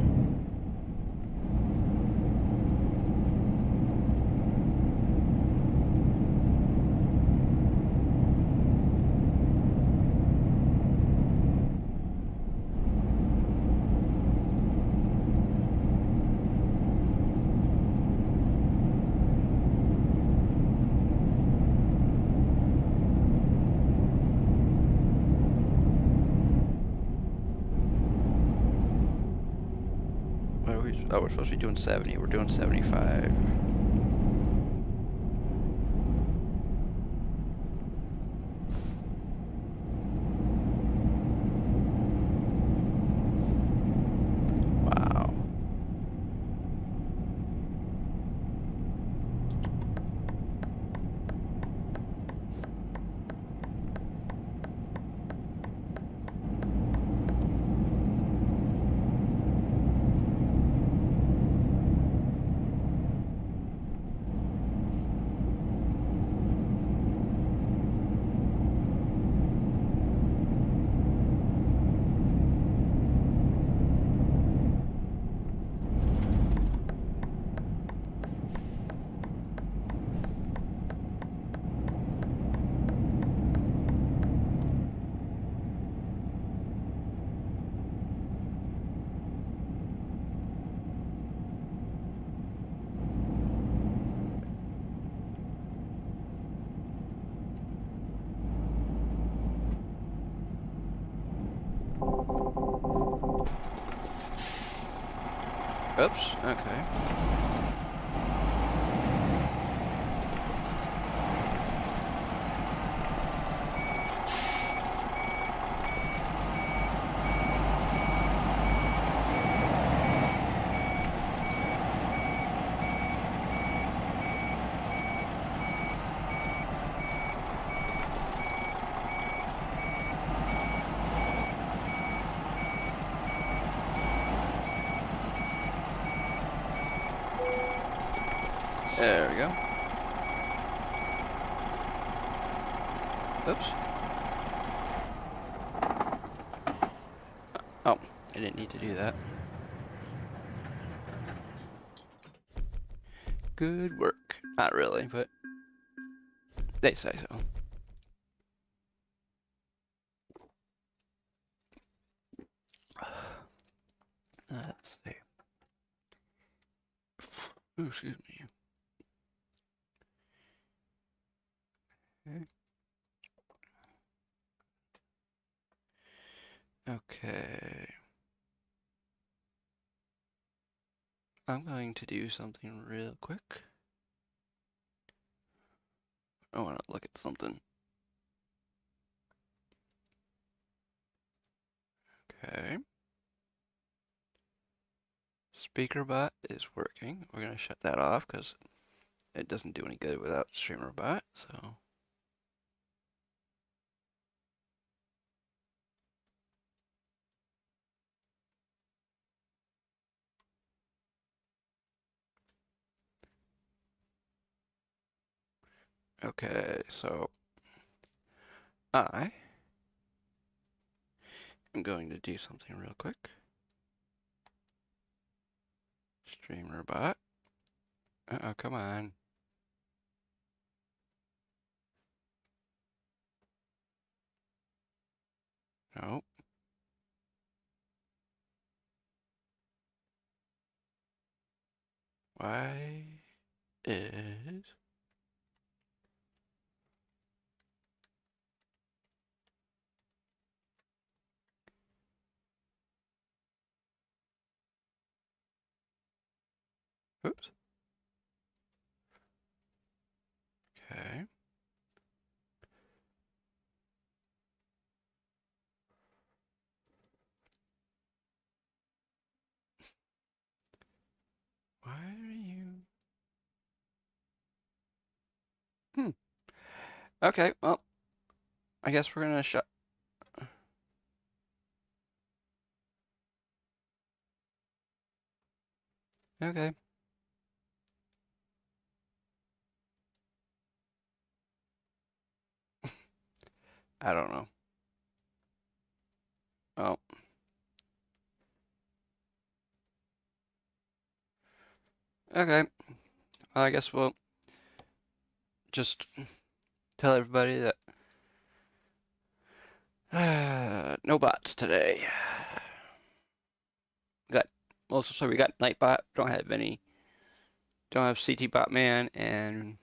Oh, we're supposed to be doing 70. We're doing 75. Wow. Oops, okay. There we go. Oops. Oh, I didn't need to do that. Good work. Not really, but they say so. Let's see. Ooh, excuse me. Okay. I'm going to do something real quick. I want to look at something. Okay. Speaker bot is working. We're going to shut that off because it doesn't do any good without streamer bot, so. Okay, so I am going to do something real quick. Streamer bot. Uh-oh, come on. Nope. Why is... Oops. Okay. Why are you... Okay, well, I guess we're gonna shut... Okay. I don't know. Oh. Okay. Well, I guess we'll just tell everybody that no bots today. Got also, so we got Nightbot. Don't have any. Don't have CT Bot Man, and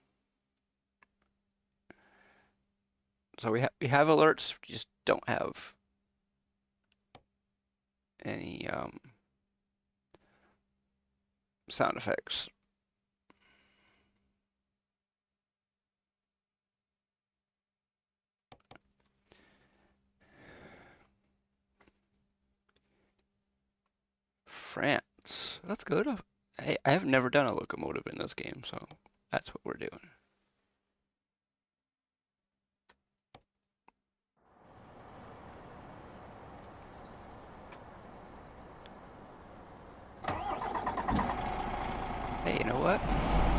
so we have alerts. We just don't have any sound effects. France. That's good. I have never done a locomotive in this game, so that's what we're doing. Hey, you know what?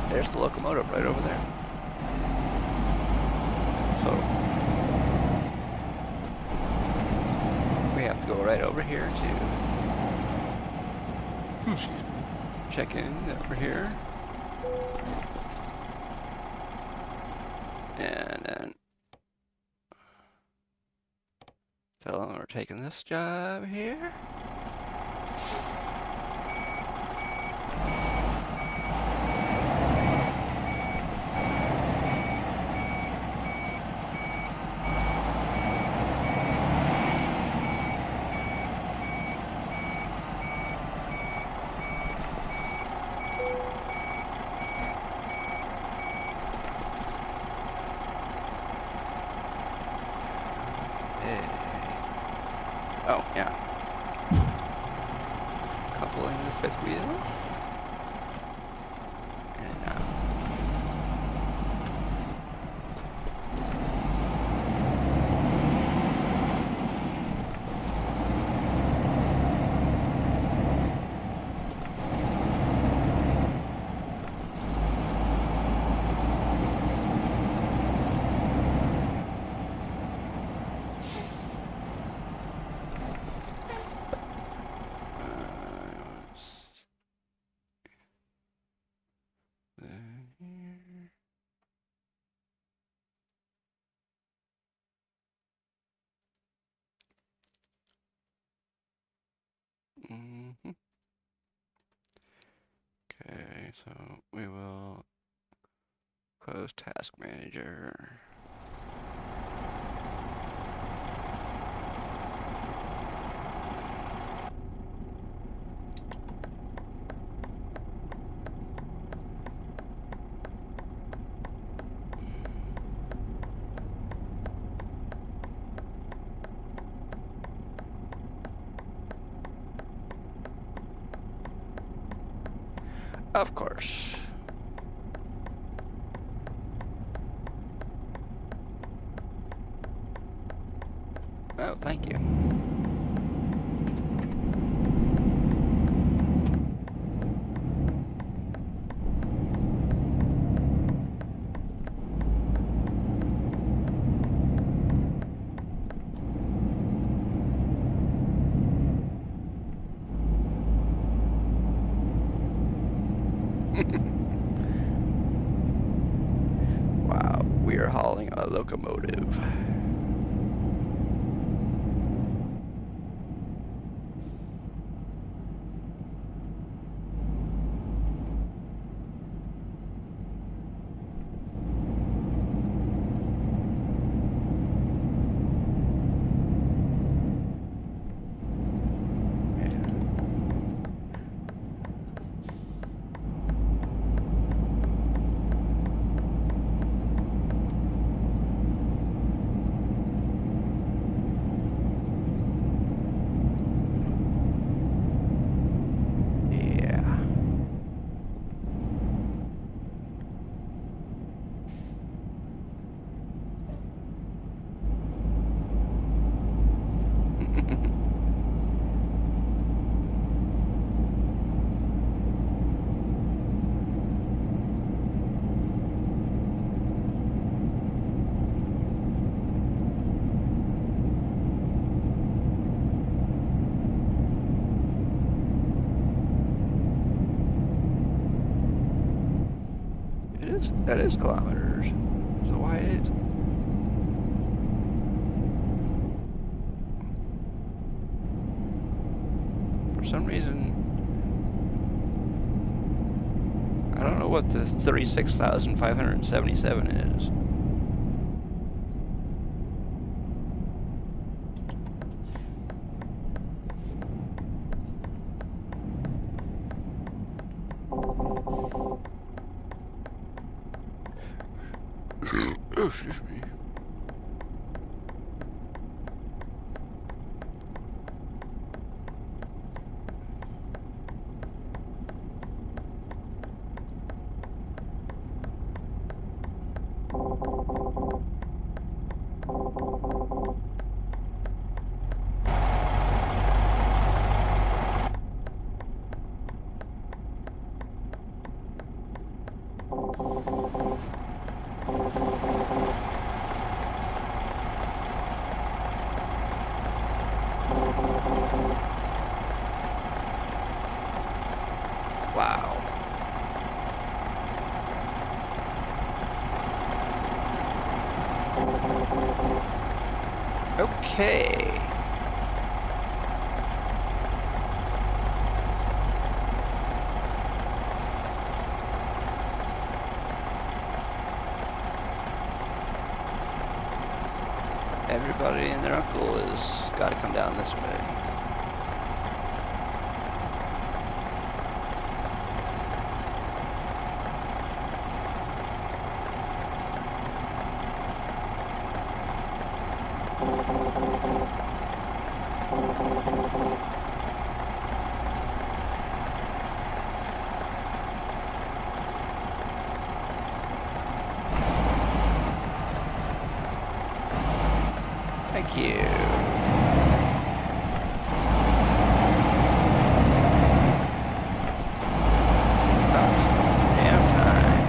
There's the locomotive right over there. So we have to go right over here to check in over here. And then tell them we're taking this job here. Oh, yeah. Coupling the fifth wheel. And now. Mm-hmm. Okay, so we will close task manager. Of course. Oh, thank you. Wow, we are hauling a locomotive. That is kilometers. So why is... For some reason... I don't know what the 36,577 is. Oh, excuse me. Wow. Okay. Everybody and their uncle has got to come down this way. Thank you. Damn time.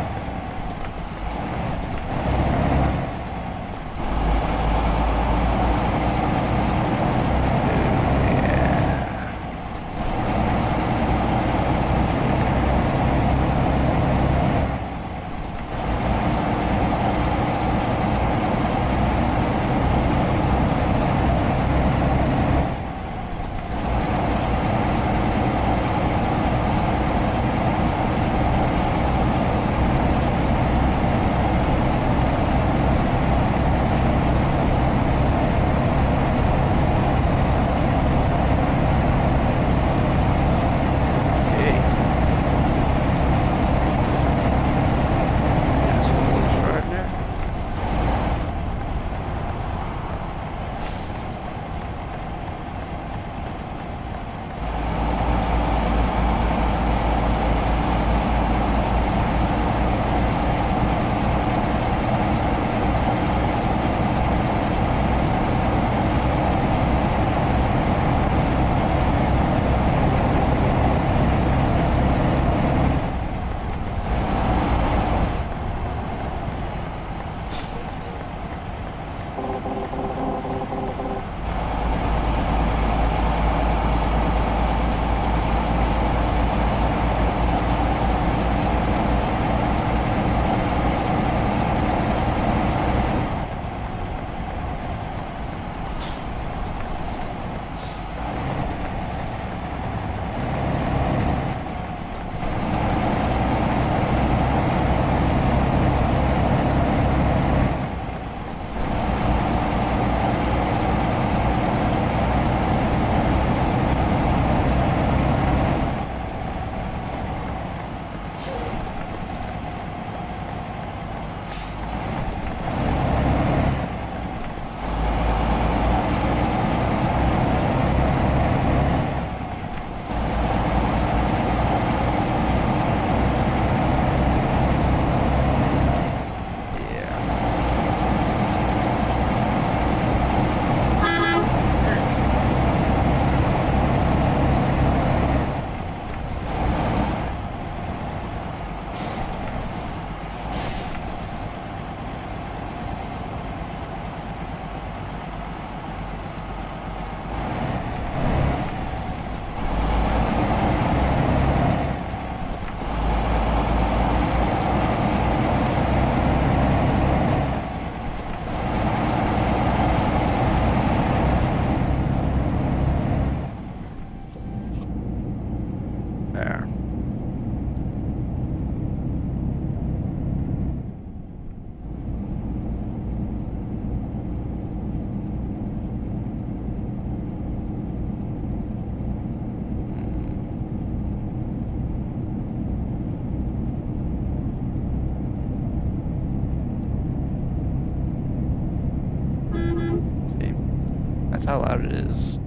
That's how loud it is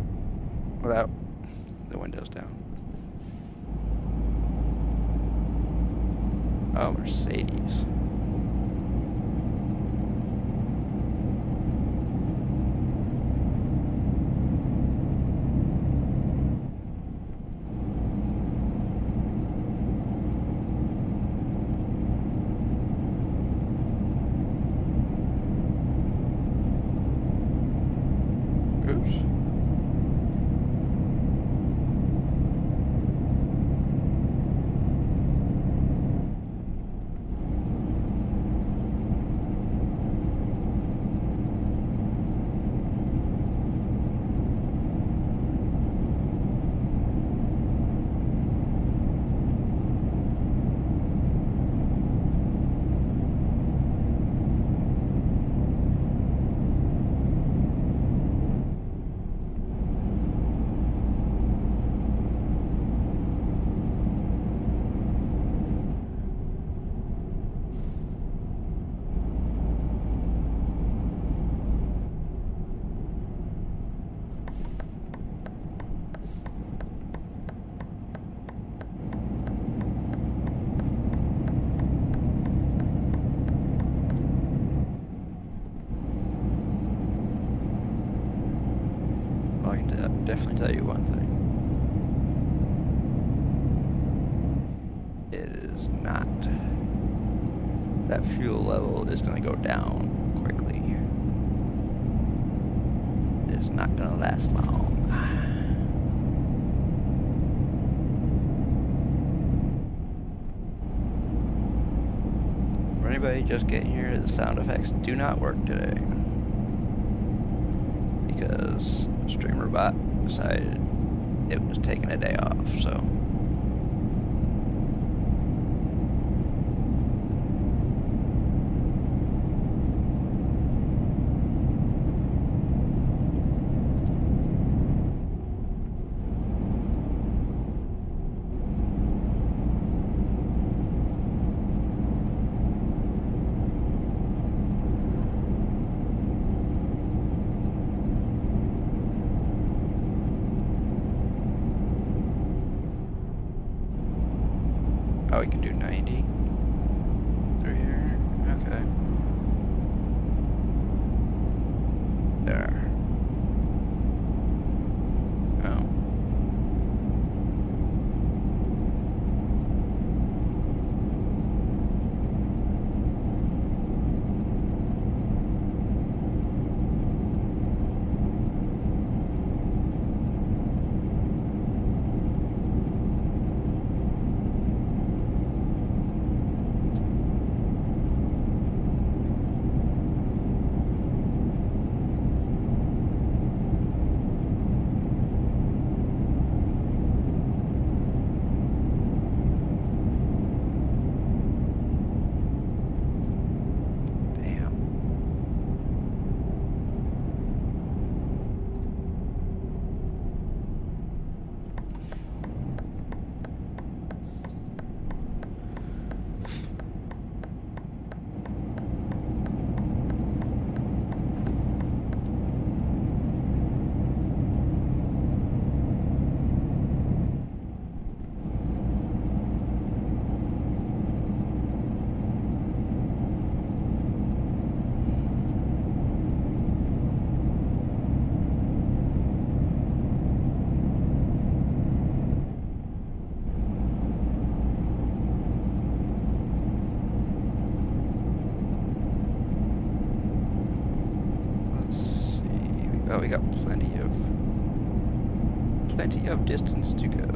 without the windows down. Oh, Mercedes. Oops. I can definitely tell you one thing. It is not. That fuel level is going to go down quickly. It is not going to last long. For anybody just getting here, the sound effects do not work today. Because StreamerBot decided it was taking a day off, so. Oh, we can do 90 through here. Okay. There. Oh. Oh, we got plenty of distance to go.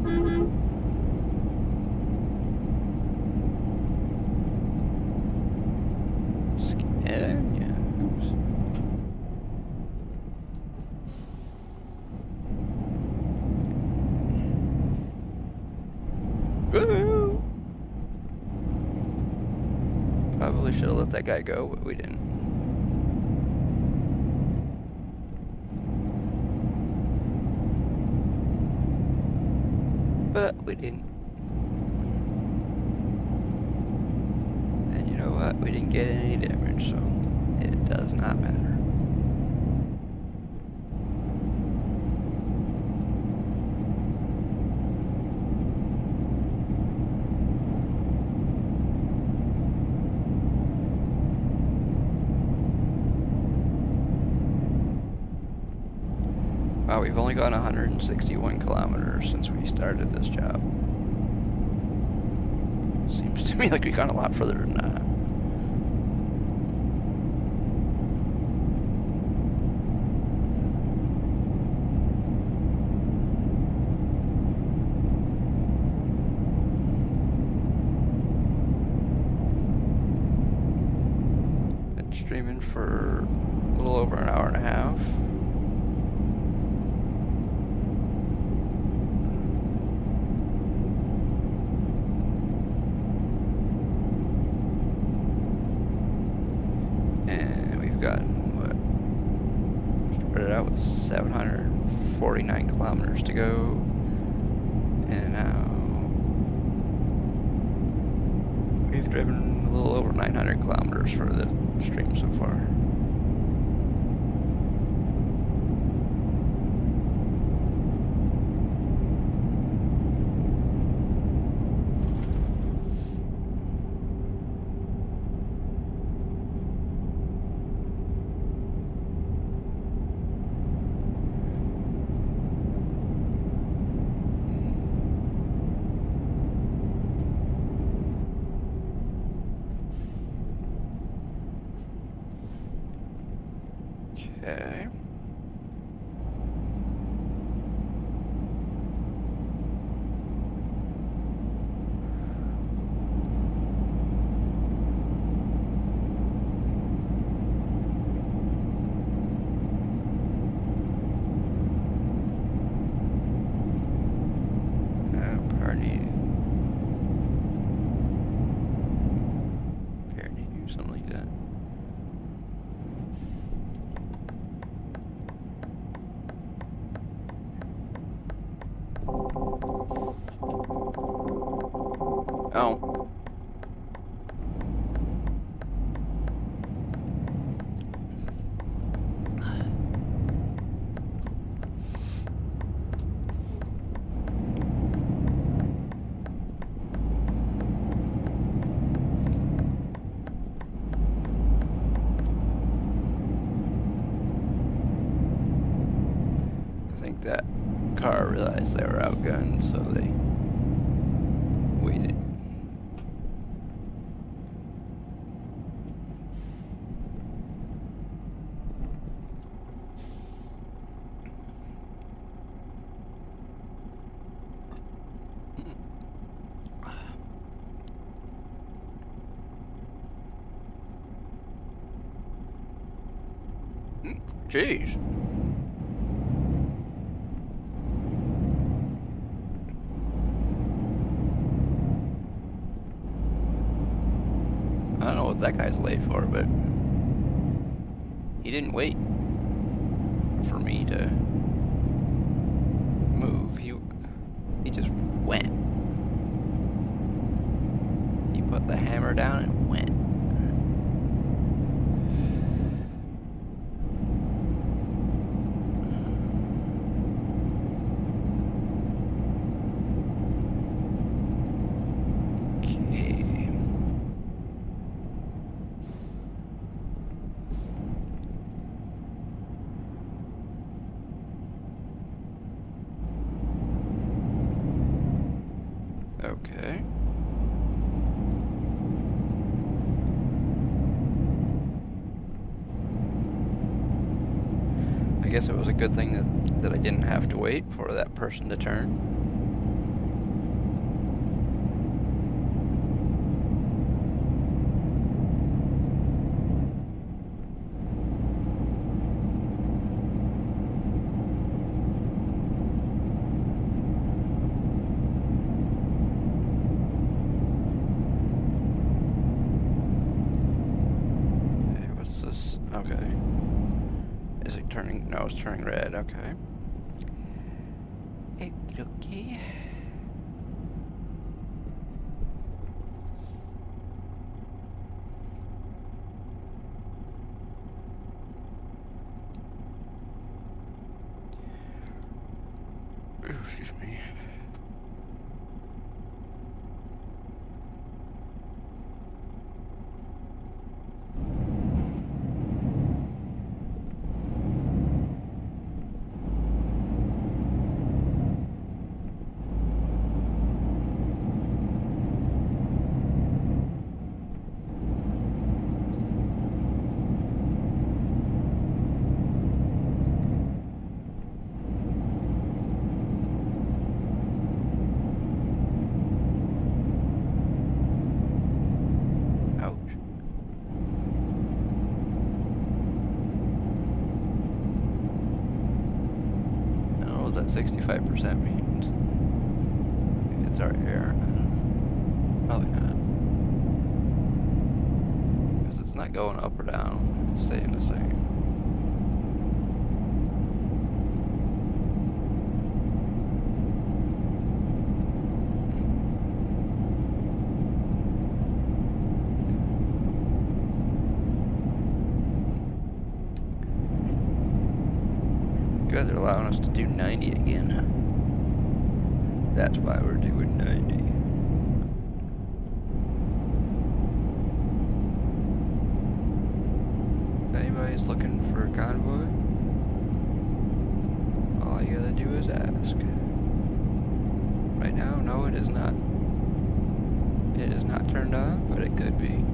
Yeah. Oops. Woo! Probably should have let that guy go, but we didn't. But we didn't. And you know what? We didn't get any damage, so it does not matter. Wow, we've only gone 161 kilometers since we started this job. Seems to me like we've gone a lot further than that. Been streaming for a little over an hour and a half. Started out with 749 kilometers to go, and now we've driven a little over 900 kilometers for the stream so far. Okay. Apparently do something like that. Oh. I think that car realized they were outgunned, so they waited. Jeez. I don't know what that guy's late for, but he didn't wait for me to move. He just went. He put the hammer down and went. Okay. I guess it was a good thing that I didn't have to wait for that person to turn. turning? No, it's turning red. Okay. Okay. Excuse me. That 65% means it's our air. Probably not, because it's not going up or down, it's staying the same. Good, they're allowing us to do 90 again. That's why we're doing 90. If anybody's looking for a convoy, all you gotta do is ask. Right now, no, it is not. It is not turned on, but it could be.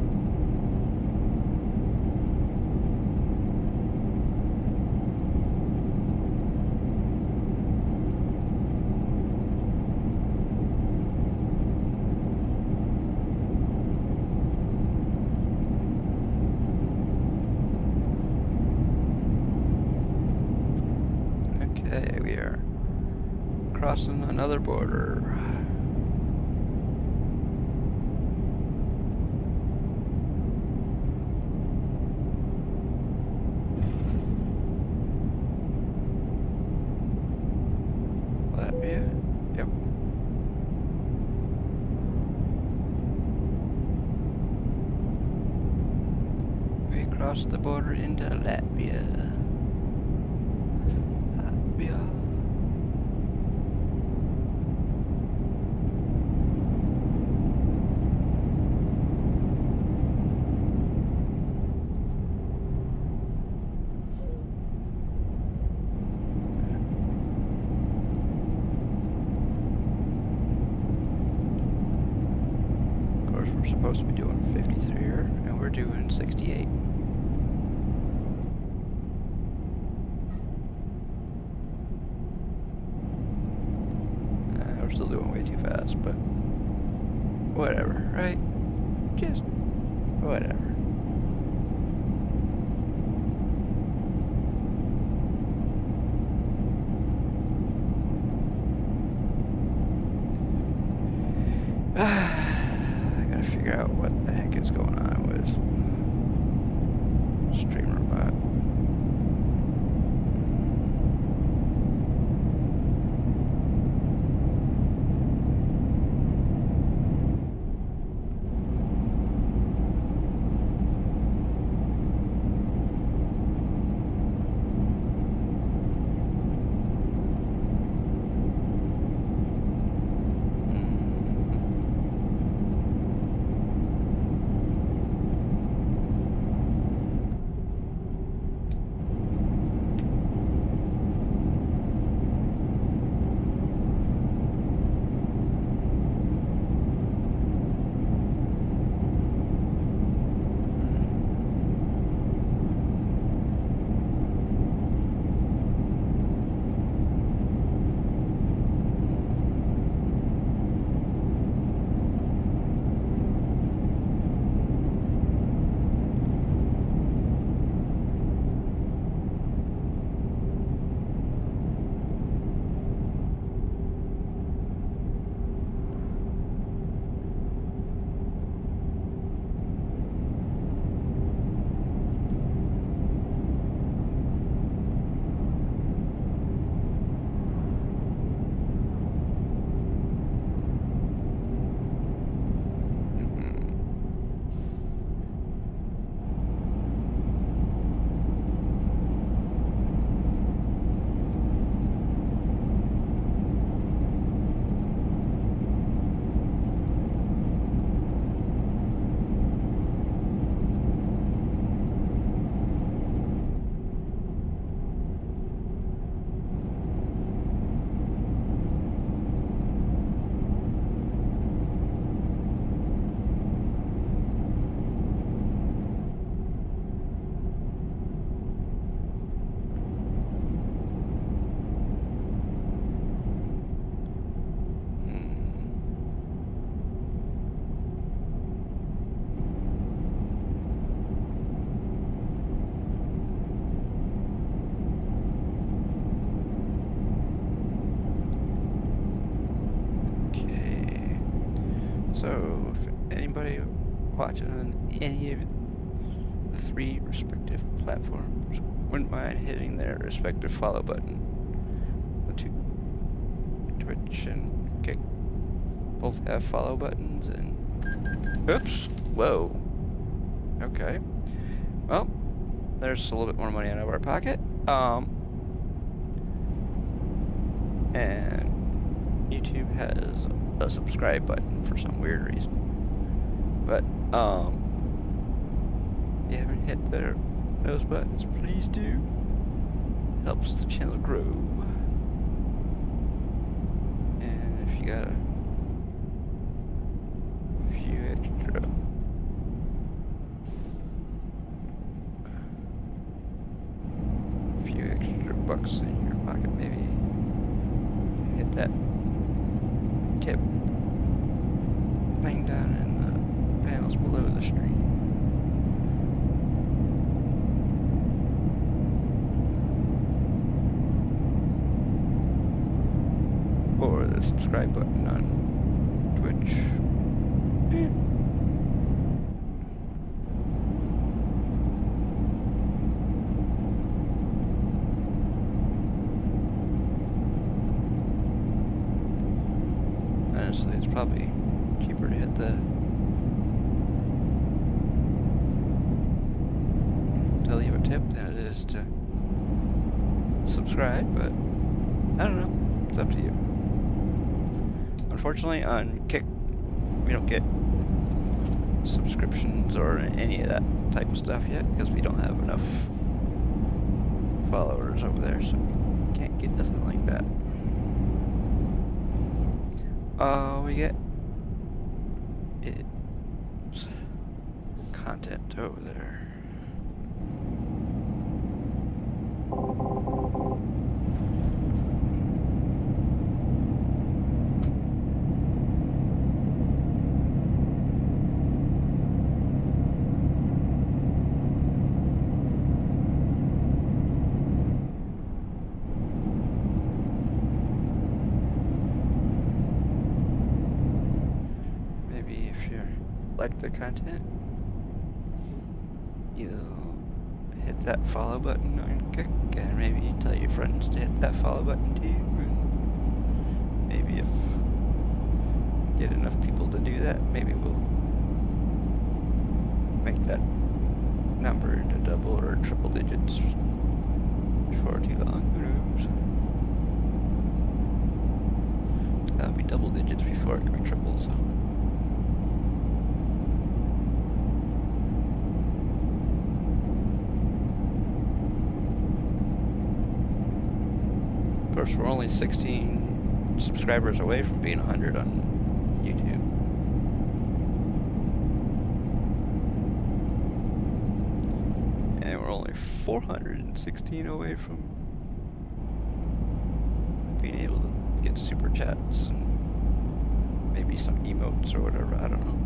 Okay, we are crossing another border. Latvia? Yep. We crossed the border into Latvia. We're supposed to be doing 53 here, and we're doing 68. We're still doing way too fast, but whatever, right? Just whatever. Figure out what the heck is going on with streamer bot. So, if anybody watching on any of the 3 respective platforms wouldn't mind hitting their respective follow button, Twitch and Kick both have follow buttons, and oops, whoa, okay, well, there's a little bit more money out of our pocket, and YouTube has a subscribe button for some weird reason, but if you haven't hit those buttons, please do. Helps the channel grow. And if you got a few extra bucks in your pocket, maybe hit that tip thing down in the panels below the stream. Or the subscribe button on Twitch. Honestly, it's probably cheaper to hit to leave a tip than it is to subscribe, but I don't know. It's up to you. Unfortunately, on Kick, we don't get subscriptions or any of that type of stuff yet because we don't have enough followers over there, so we can't get nothing like that. All we get is content over there. Like the content, you'll hit that follow button on Kick, and maybe tell your friends to hit that follow button too. And maybe if we get enough people to do that, maybe we'll make that number into double or triple digits before too long. Who knows? It's gotta be double digits before it can be triple, so. Of course, we're only 16 subscribers away from being 100 on YouTube. And we're only 416 away from being able to get super chats and maybe some emotes or whatever, I don't know.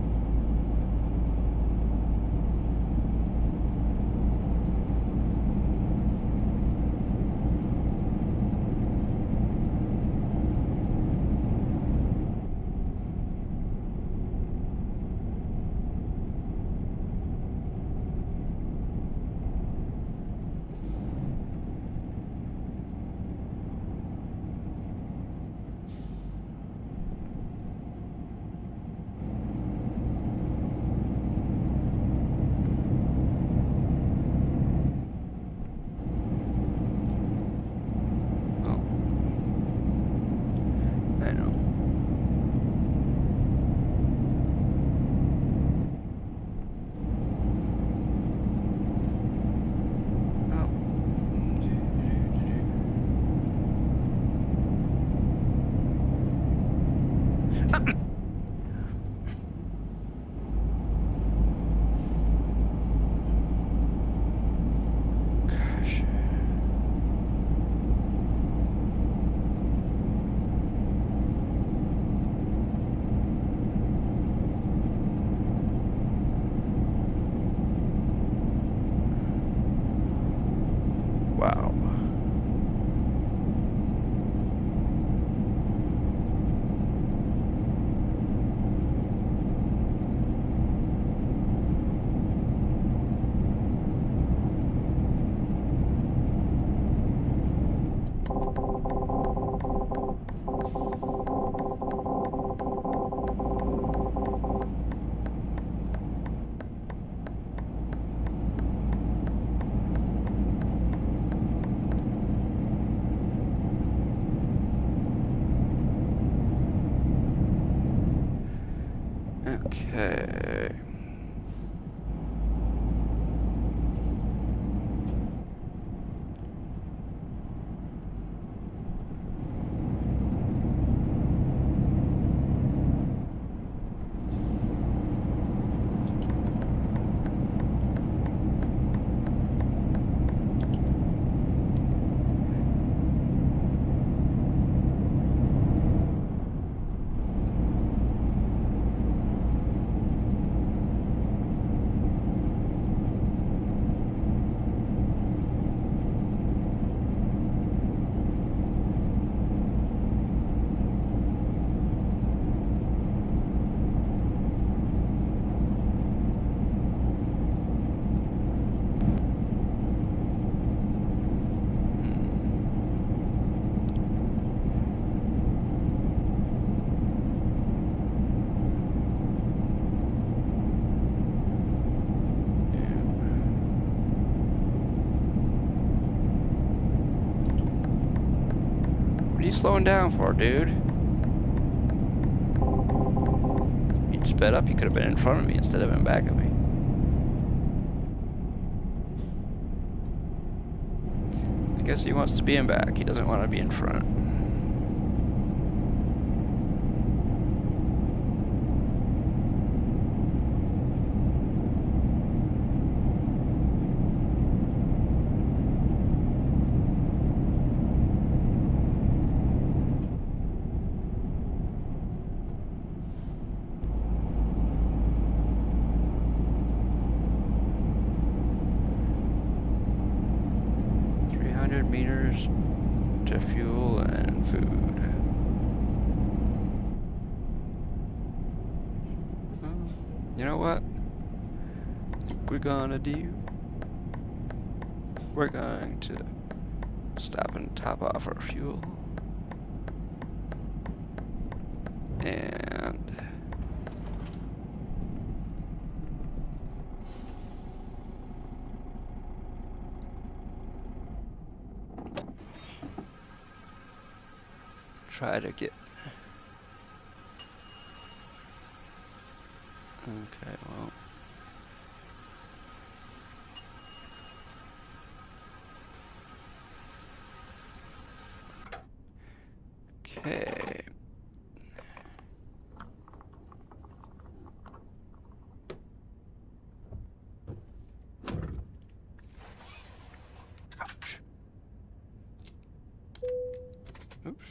Okay. What are you slowing down for, dude? You'd sped up, you could have been in front of me instead of in back of me. I guess he wants to be in back, he doesn't want to be in front. Meters to fuel and food. You know what? We're gonna do. We're going to stop and top off our fuel. And try to get. Okay, well. Okay. Ouch. Oops.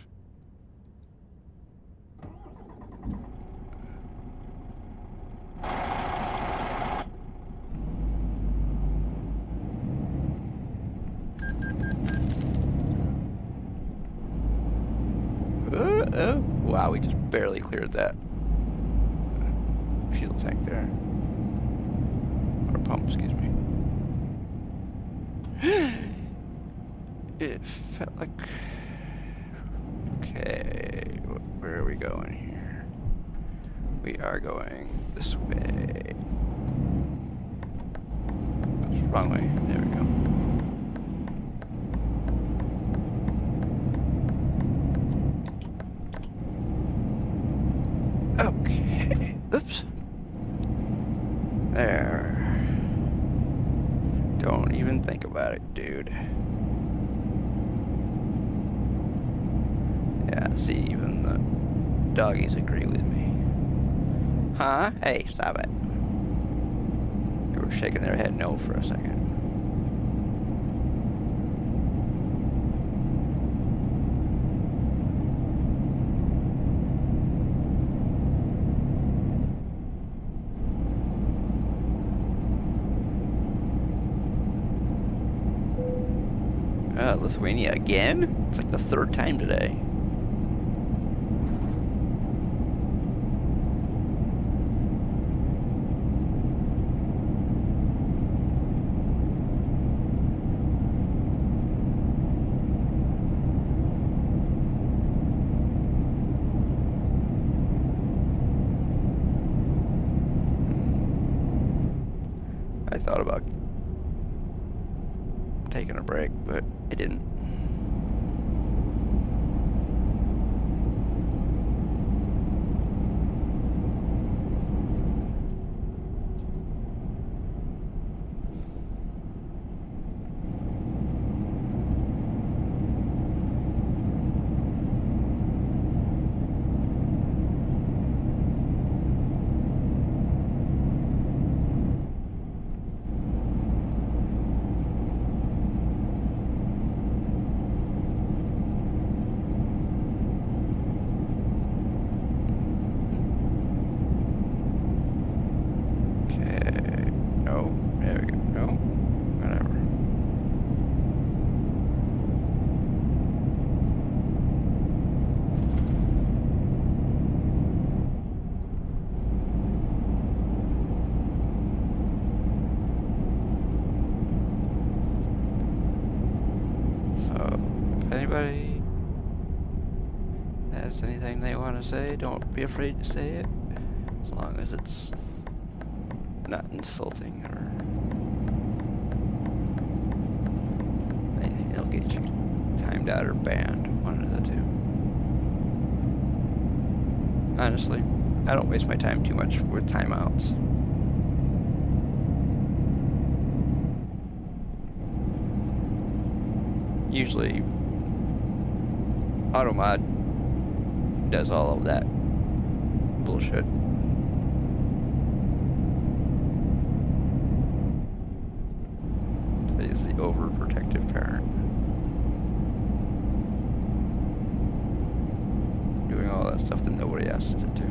Wow, we just barely cleared that fuel tank there. Or pump, excuse me. It felt like... Okay, where are we going here? We are going this way. That's the wrong way. There we go. Okay, oops. There. Don't even think about it, dude. Yeah, see, even the doggies agree with me. Huh? Hey, stop it. They were shaking their head no for a second. Lithuania again? It's like the third time today. I thought about taking a break, but I didn't. want to say, don't be afraid to say it. As long as it's not insulting or anything that'll get you timed out or banned. One of the two. Honestly, I don't waste my time too much with timeouts. Usually, AutoMod does all of that bullshit. Plays the overprotective parent. Doing all that stuff that nobody asks it to.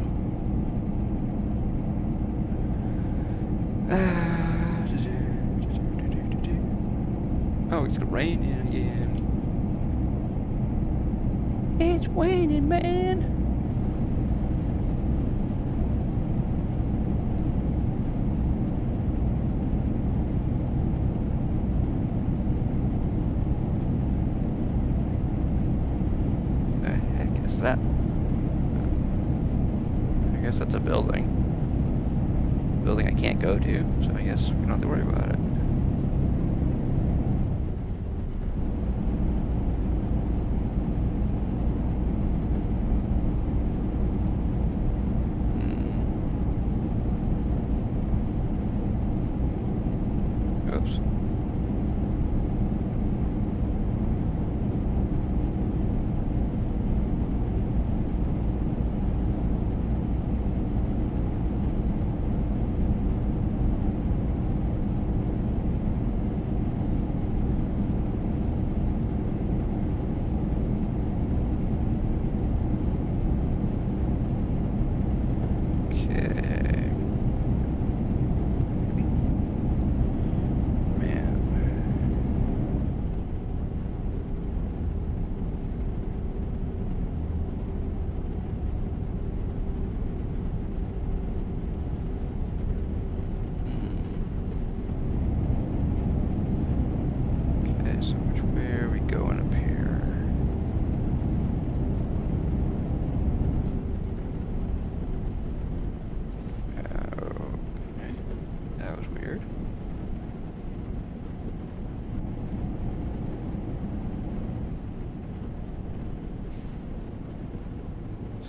Oh, it's raining again. It's raining, man. The heck is that? I guess that's a building. Building I can't go to, so I guess we don't have to worry about it. Oops.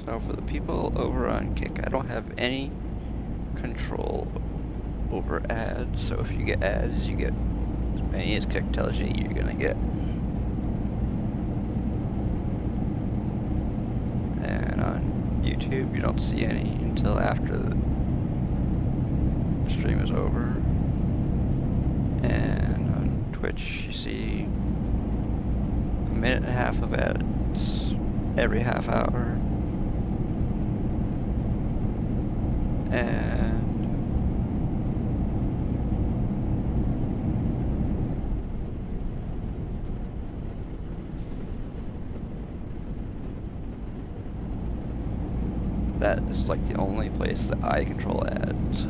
So for the people over on Kick, I don't have any control over ads. So if you get ads, you get as many as Kick tells you you're gonna get. And on YouTube, you don't see any until after the stream is over. And on Twitch, you see a minute and a half of ads every half hour. And that is like the only place that I control ads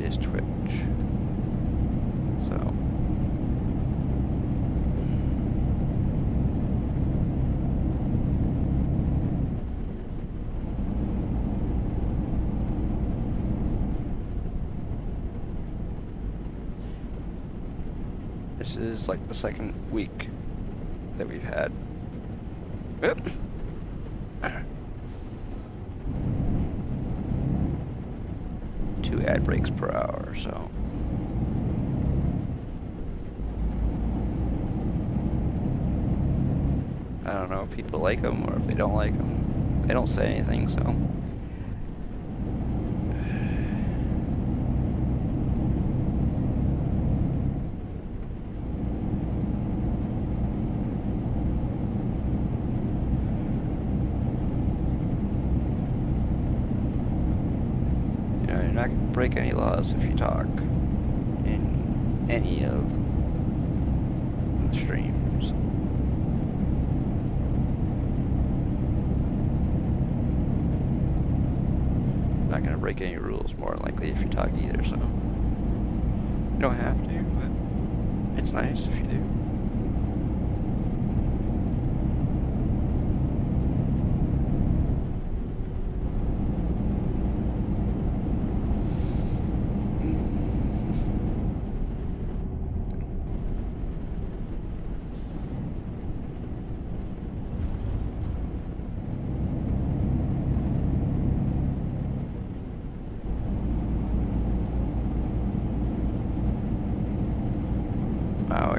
is Twitch. So this is like the second week that we've had. Oop. 2 ad breaks per hour, so. I don't know if people like them or if they don't like them. They don't say anything, so. Not gonna break any laws if you talk in any of the streams. Not gonna break any rules more than likely if you talk either, so you don't have to, but it's nice if you do.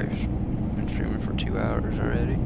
been streaming for 2 hours already.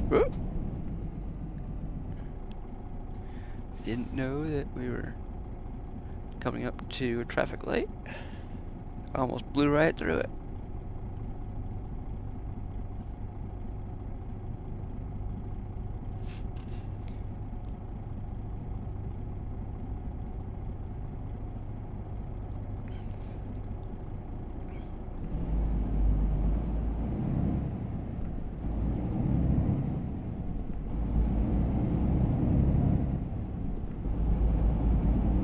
Whoop. Didn't know that we were coming up to a traffic light. Almost blew right through it.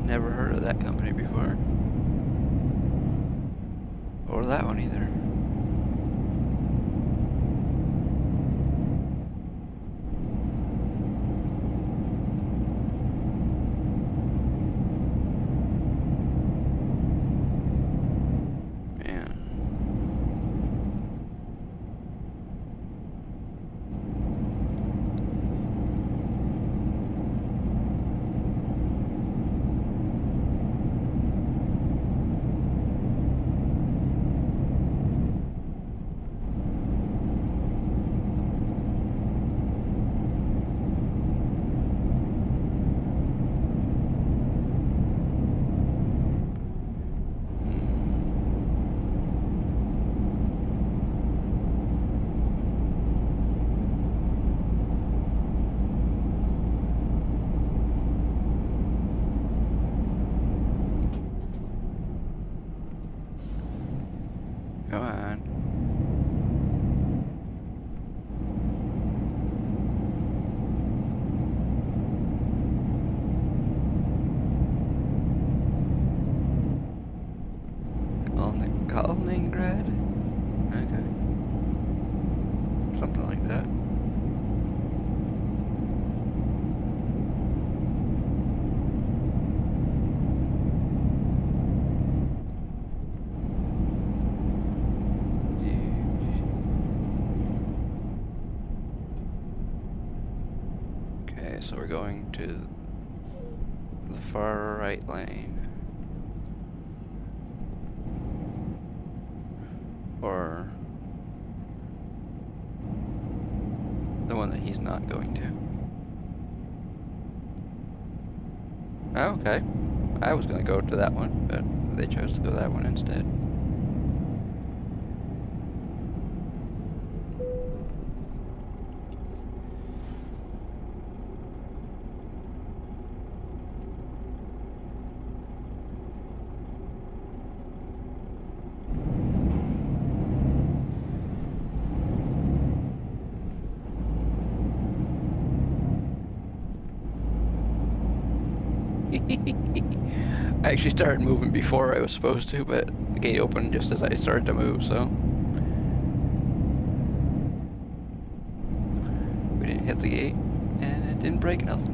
Never heard of that company before. Or that one either. Come on. On the Kaliningrad? Okay. Something like that. So we're going to the far right lane. Or the one that he's not going to. Oh, okay. I was going to go to that one, but they chose to go that one instead. I actually started moving before I was supposed to, but the gate opened just as I started to move, so we didn't hit the gate, and it didn't break nothing.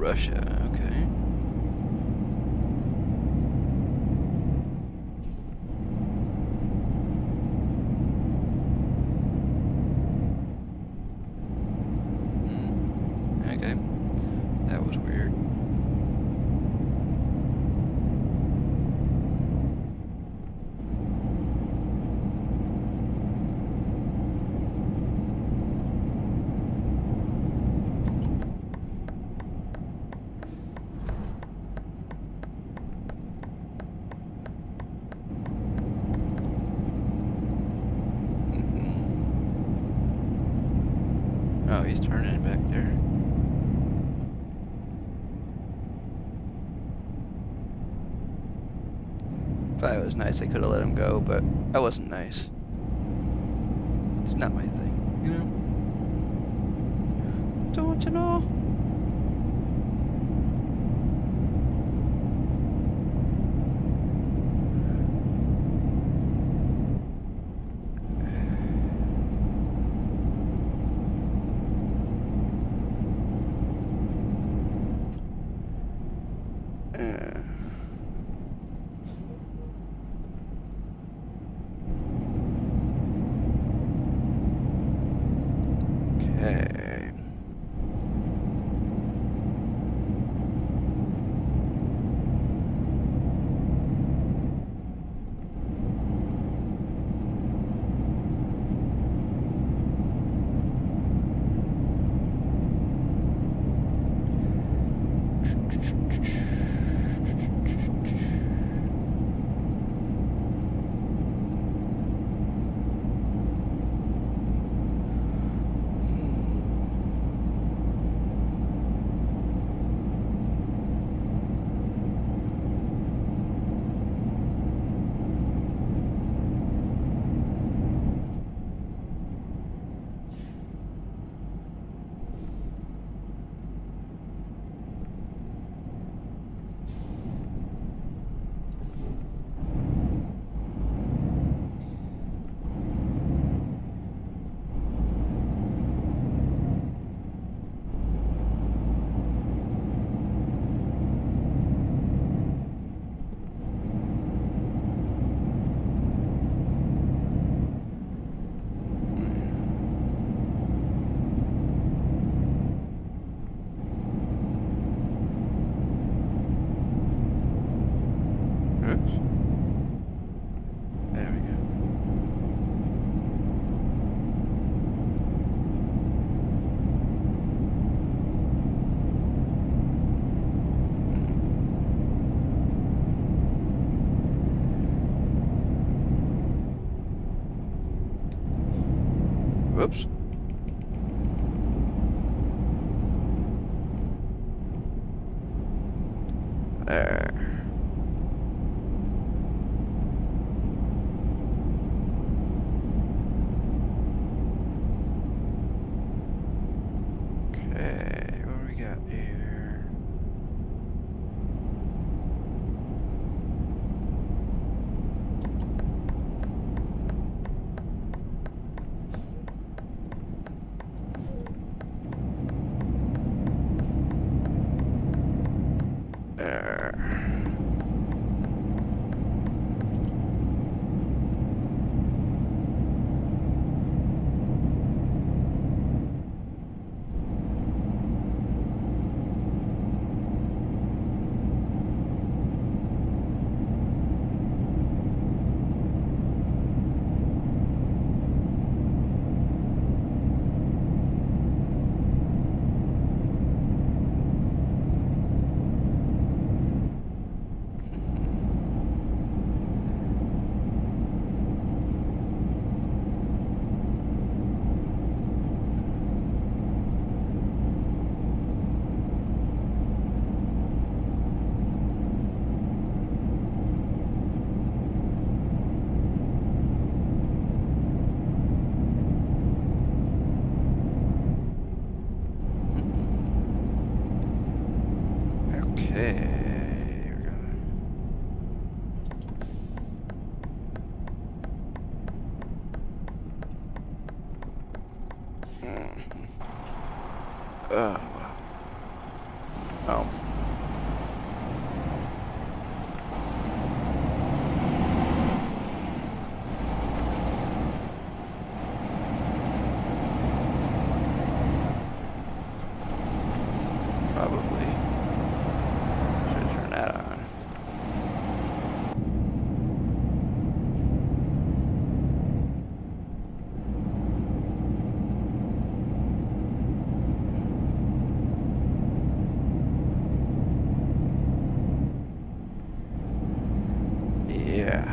Russia, okay. Okay. That was weird. Oh, he's turning back there. If I was nice, I could have let him go, but I wasn't nice. It's not my thing, you know? Don't you know? Okay. Oops. There we go. Whoops. There. Okay, what do we got here? There. Okay, here we go. Oh, wow. Oh. Probably should turn that on. Yeah.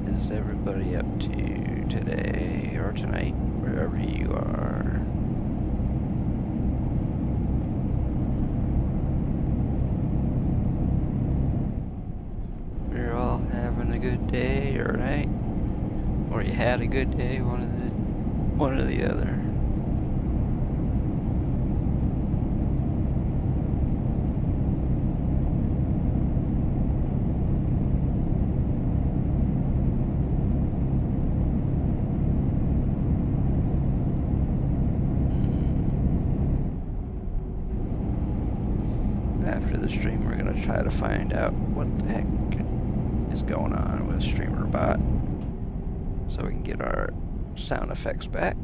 Is everybody up to today or tonight, wherever you are? We're all having a good day or night, or you had a good day, one or the other. After the stream, we're gonna try to find out what the heck is going on with StreamerBot, so we can get our sound effects back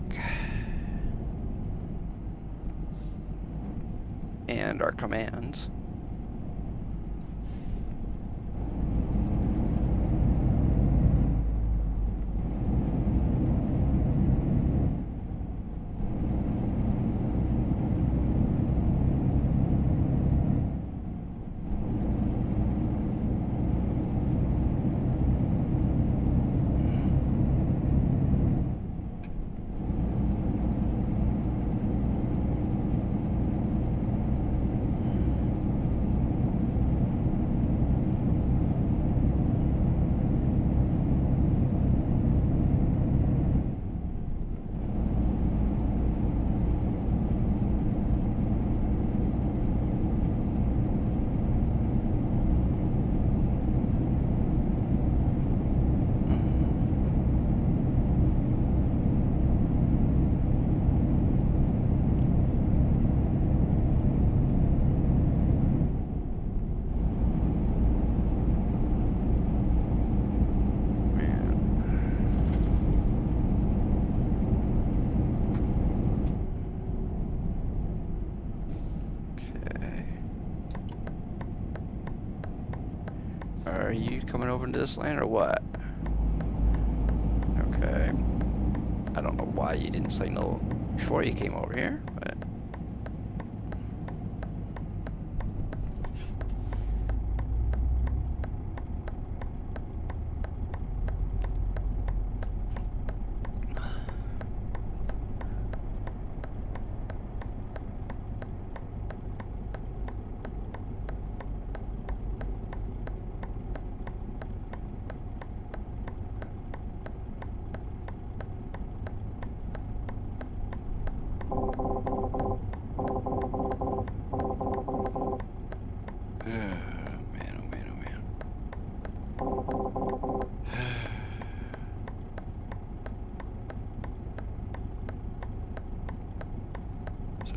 and our commands. Are you coming over into this lane or what? Okay. I don't know why you didn't signal before you came over here, but...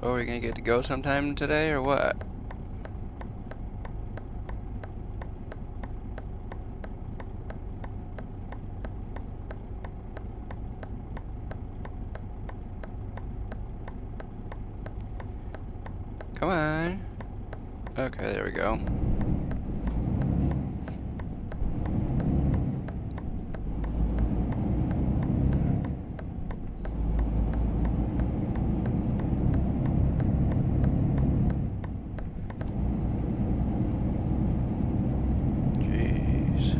Oh, are we gonna get to go sometime today or what? Come on. Okay, there we go. Jeez.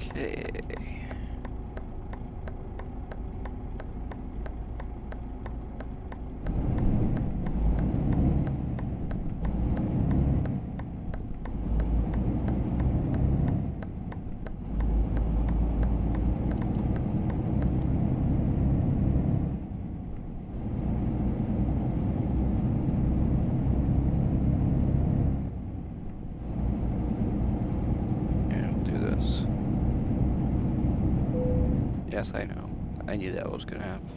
Okay. Yes, I know. I knew that was gonna happen.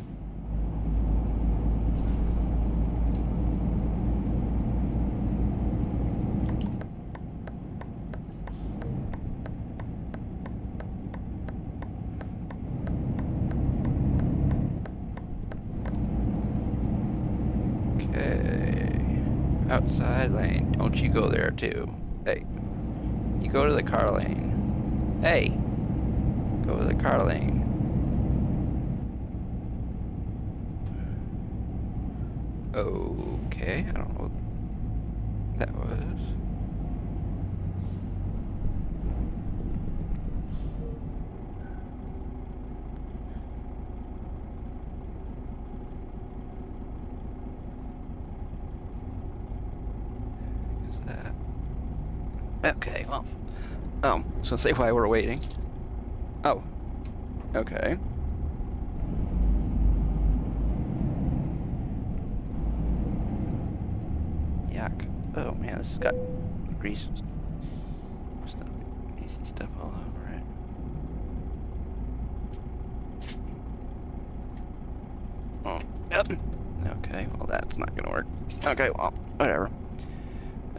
Okay. Outside lane. Don't you go there too. Hey. You go to the car lane. Hey. Go to the car lane. Okay, I don't know what that was. Is that? Okay, well. So say why we're waiting. Oh. Okay. Yuck. Oh man, this has got grease stuff, greasy stuff all over it. Oh, yep. Okay, well that's not gonna work. Okay, well, whatever.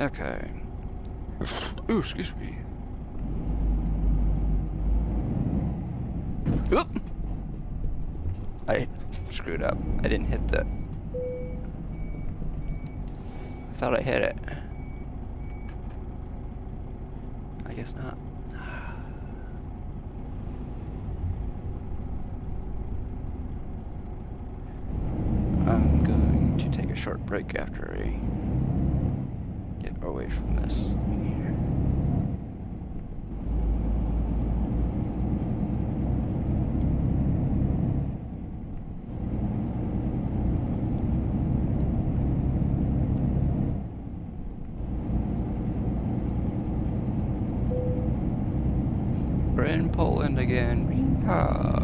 Okay. Ooh, excuse me. Oop! I screwed up. I didn't hit the... I thought I hit it. I guess not. I'm going to take a short break after I get away from this thing here. We're in Poland again. Ah.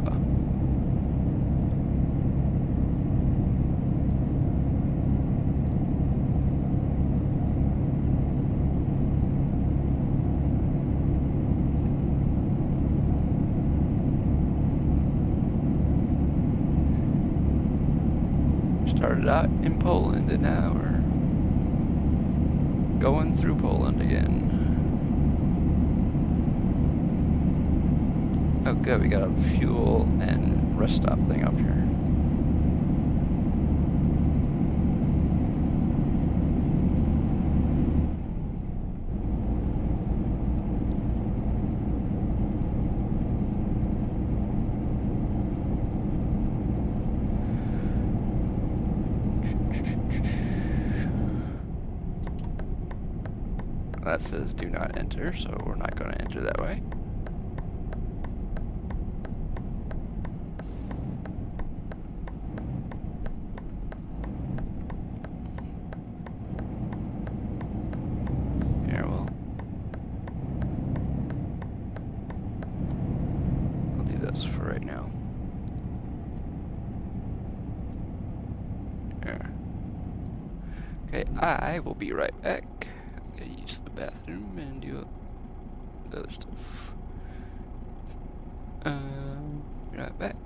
Started out in Poland and now we're going through Poland again. Oh, good. We got a fuel and rest stop thing up here. That says do not enter, so we're not going to enter that way. Here, we'll do this for right now. There. Okay, I will be right back. I'm gonna use the bathroom and do the other stuff. Right back.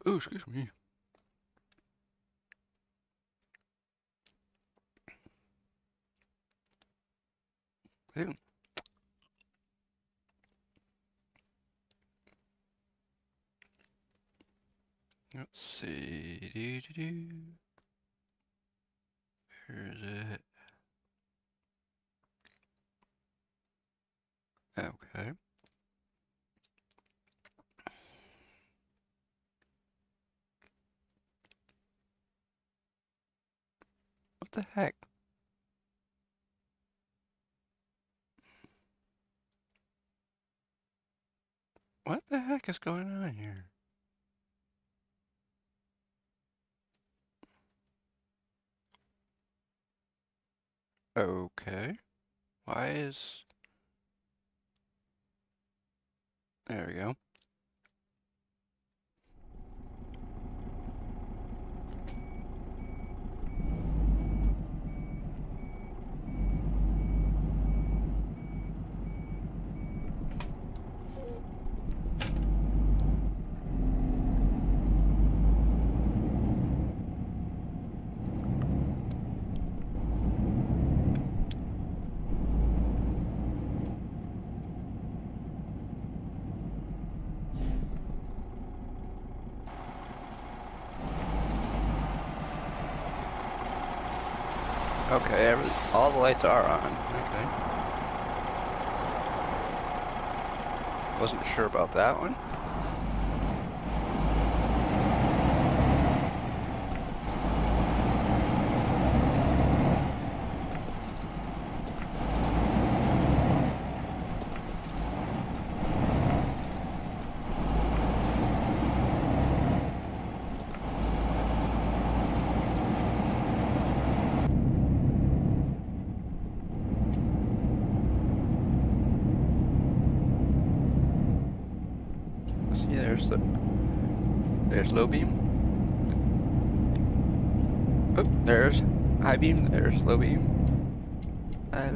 Oh, excuse me. Ew. Let's see. Where is it? Okay. What the heck? What the heck is going on here? Okay. Why is... There we go. Okay, all the lights are on. Okay. Wasn't sure about that one. See, there's low beam. Oh, there's high beam. There's low beam. Hello.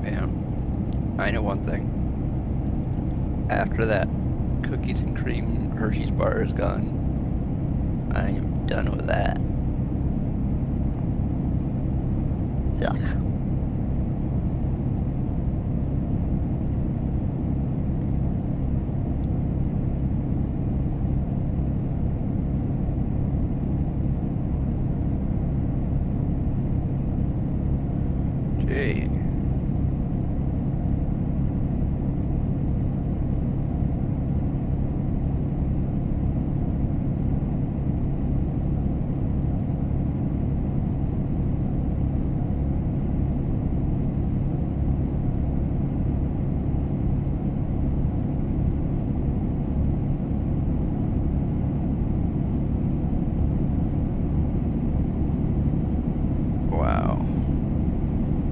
Man, I know one thing. After that cookies and cream Hershey's bar is gone, I am done with that. Yuck. Gee. Wow.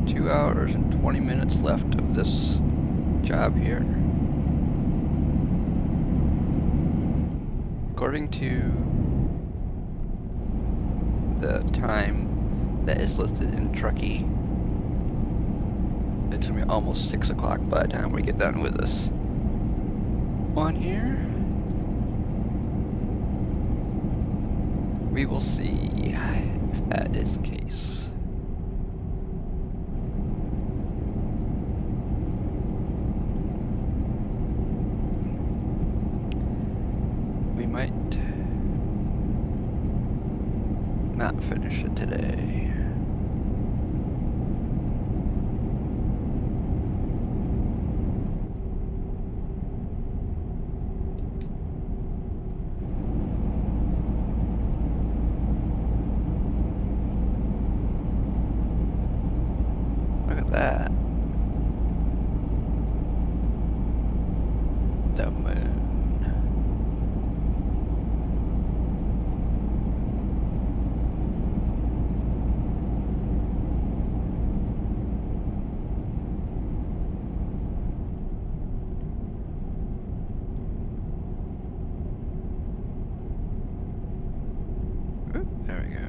2 hours and 20 minutes left of this job here. According to the time that is listed in Truckee, it's gonna be almost 6 o'clock by the time we get done with this one here. We will see if that is the case. We might not finish it today. Look at that. The moon. Oop, there we go.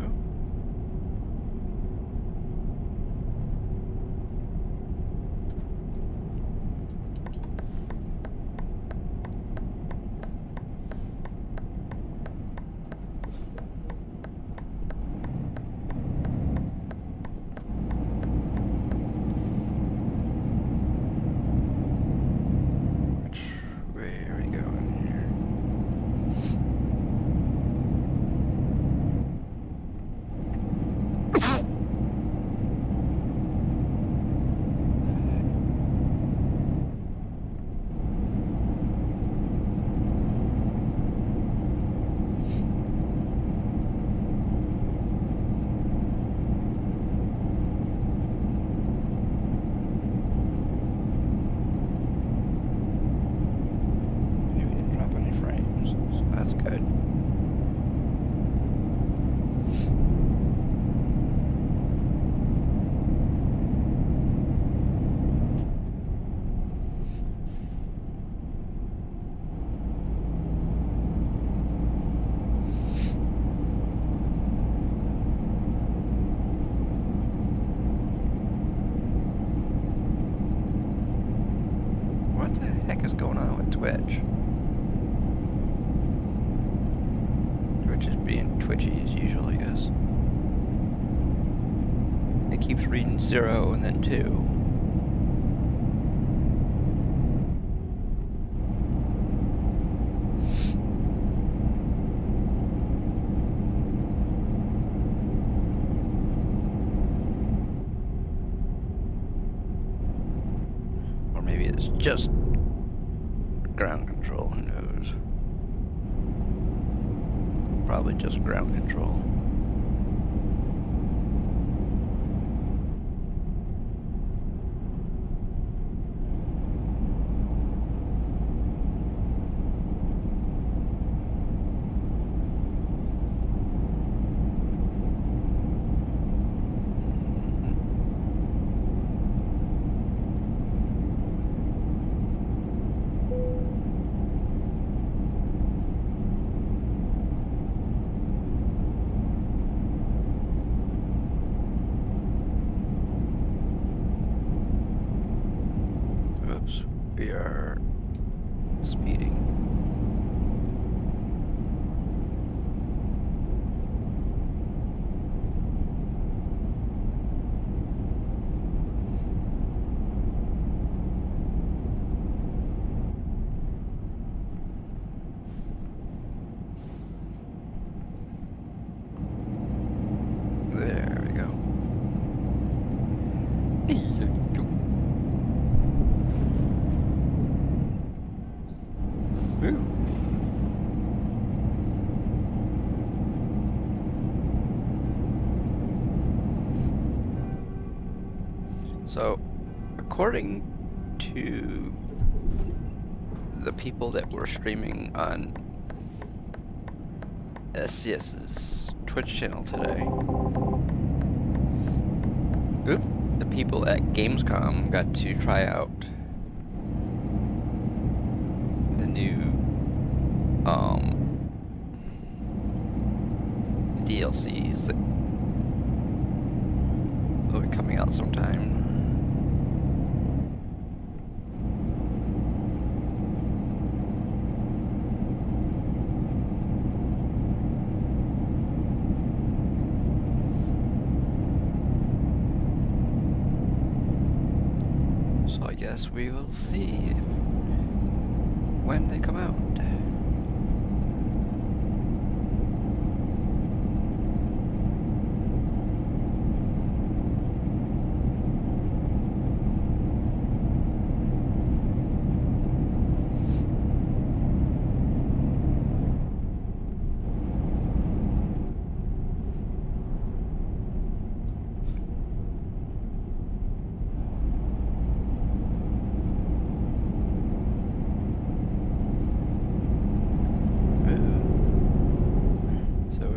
twitchy as usual, I guess. It keeps reading 0 and then 2. Or maybe it's just ground control, who knows? Probably just ground control. We are speeding. There we go. Woo. So, according to the people that were streaming on SCS's Twitch channel today, the people at Gamescom got to try out the new DLCs that will be coming out sometime. So I guess we will see when they come out.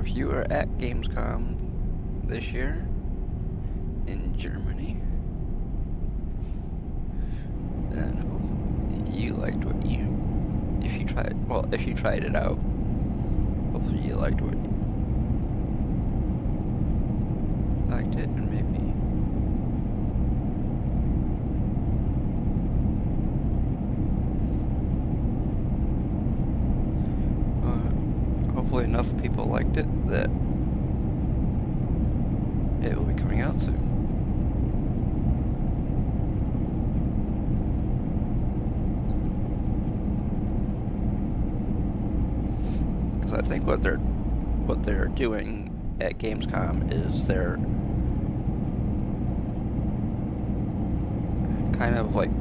If you were at Gamescom this year in Germany, then hopefully you liked what if you tried it out, hopefully you liked it and maybe hopefully enough people liked it that it will be coming out soon. Because I think what they're doing at Gamescom is they're kind of like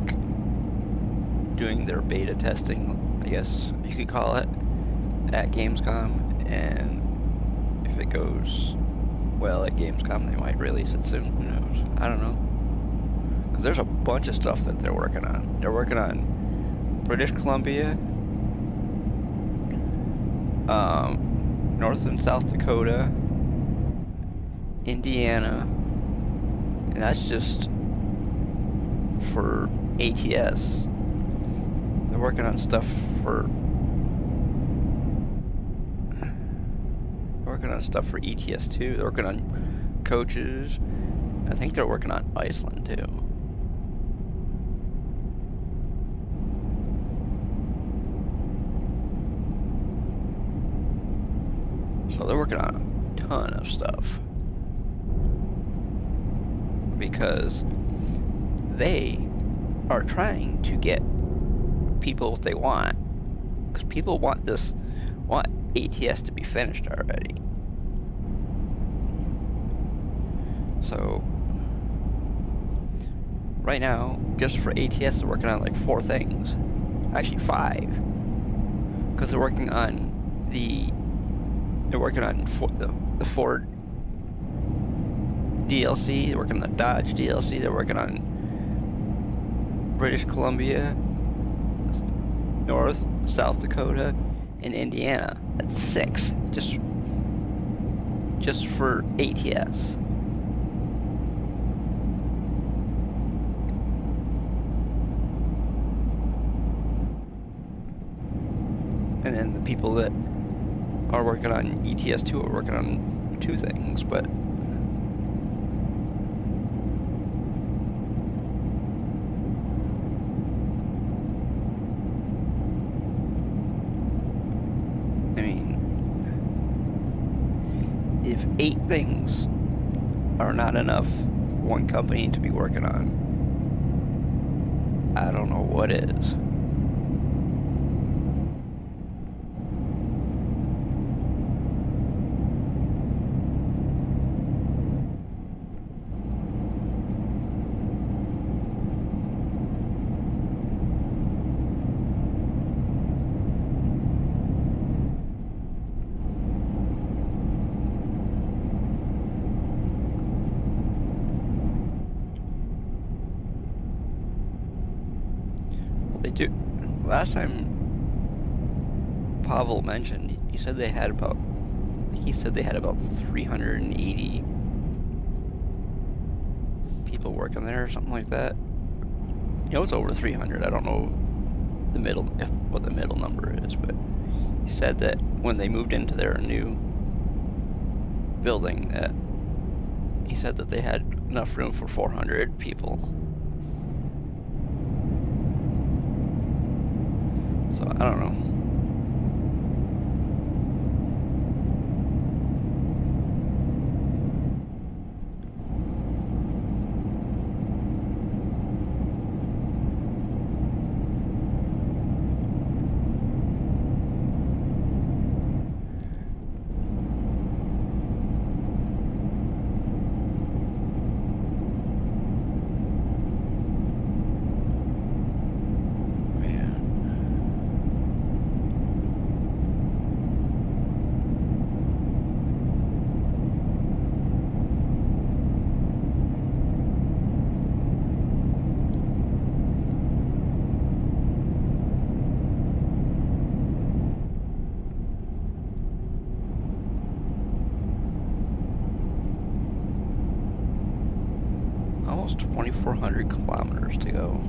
doing their beta testing, I guess you could call it, at Gamescom, and if it goes well at Gamescom, they might release it soon. Who knows? I don't know. Because there's a bunch of stuff that they're working on. They're working on British Columbia, North and South Dakota, Indiana, and that's just for ATS. They're working on stuff for ETS too. They're working on coaches. I think they're working on Iceland too. So they're working on a ton of stuff. Because they are trying to get people what they want. Because people want ATS to be finished already. So right now, just for ATS, they're working on like 4 things. Actually 5. Because they're working on the Ford DLC, they're working on the Dodge DLC, they're working on British Columbia, North, South Dakota, and Indiana. That's 6, just for ATS. And then the people that are working on ETS2 are working on 2 things, but I mean, if 8 things are not enough for one company to be working on, I don't know what is. They do. Last time Pavel mentioned, he said they had about 380 people working there or something like that. You know, it's over 300. I don't know what the middle number is, but he said that when they moved into their new building, that he said that they had enough room for 400 people. So I don't know. Almost 2,400 kilometers to go.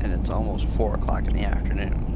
And it's almost 4 o'clock in the afternoon.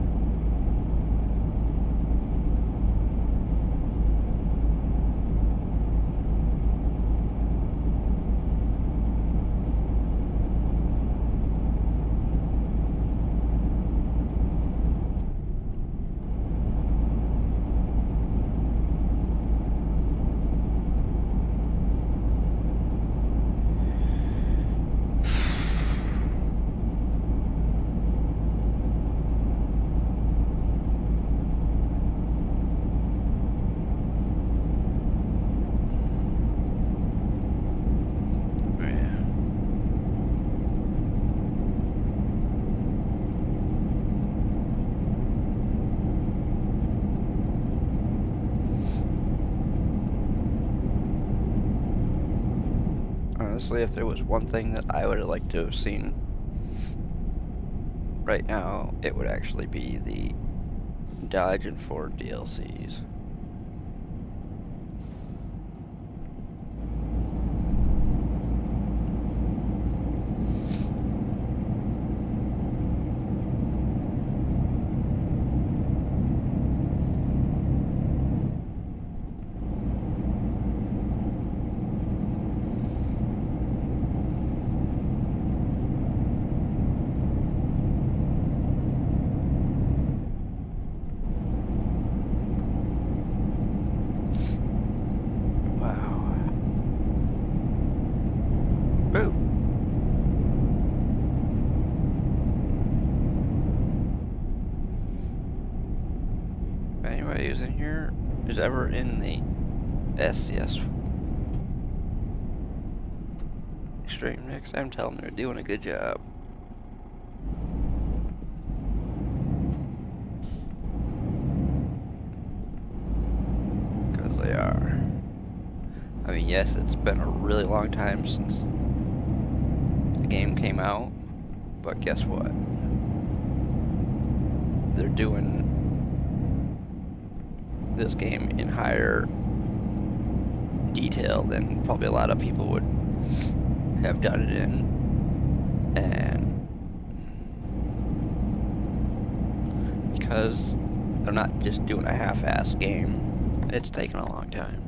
Honestly, if there was one thing that I would have liked to have seen right now, it would actually be the Dodge and Ford DLCs. is in here is ever in the SCS Extreme Mix, I'm telling them they're doing a good job. Because they are. I mean, yes, it's been a really long time since the game came out, but guess what? They're doing this game in higher detail than probably a lot of people would have done it in, and because they're not just doing a half-assed game, it's taken a long time.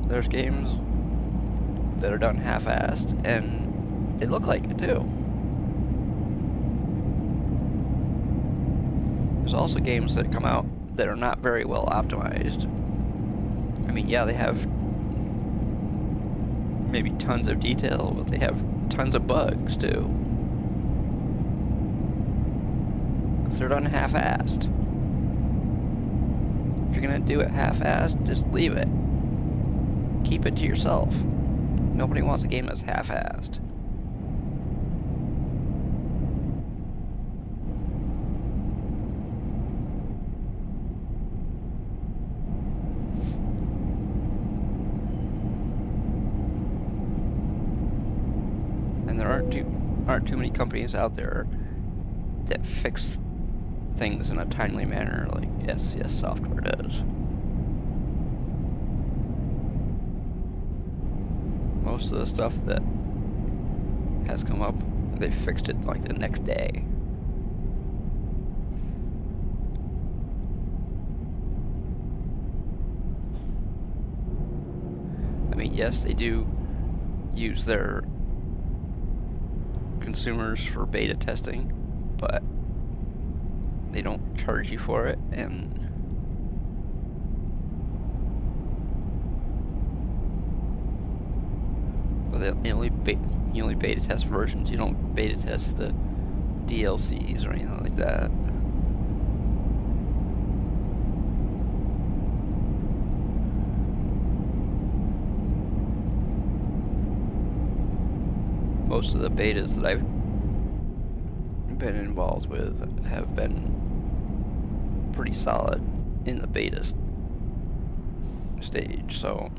There's games that are done half-assed, and they look like it too. There's also games that come out that are not very well optimized. I mean, yeah, they have maybe tons of detail, but they have tons of bugs too. Because they're done half-assed. If you're gonna do it half-assed, just leave it. Keep it to yourself. Nobody wants a game that's half-assed. And there aren't too many companies out there that fix things in a timely manner like SCS Software does. Most of the stuff that has come up, they fixed it like the next day. I mean, yes, they do use their consumers for beta testing, but they don't charge you for it, and you only beta test versions. You don't beta test the DLCs or anything like that. Most of the betas that I've been involved with have been pretty solid in the beta stage, so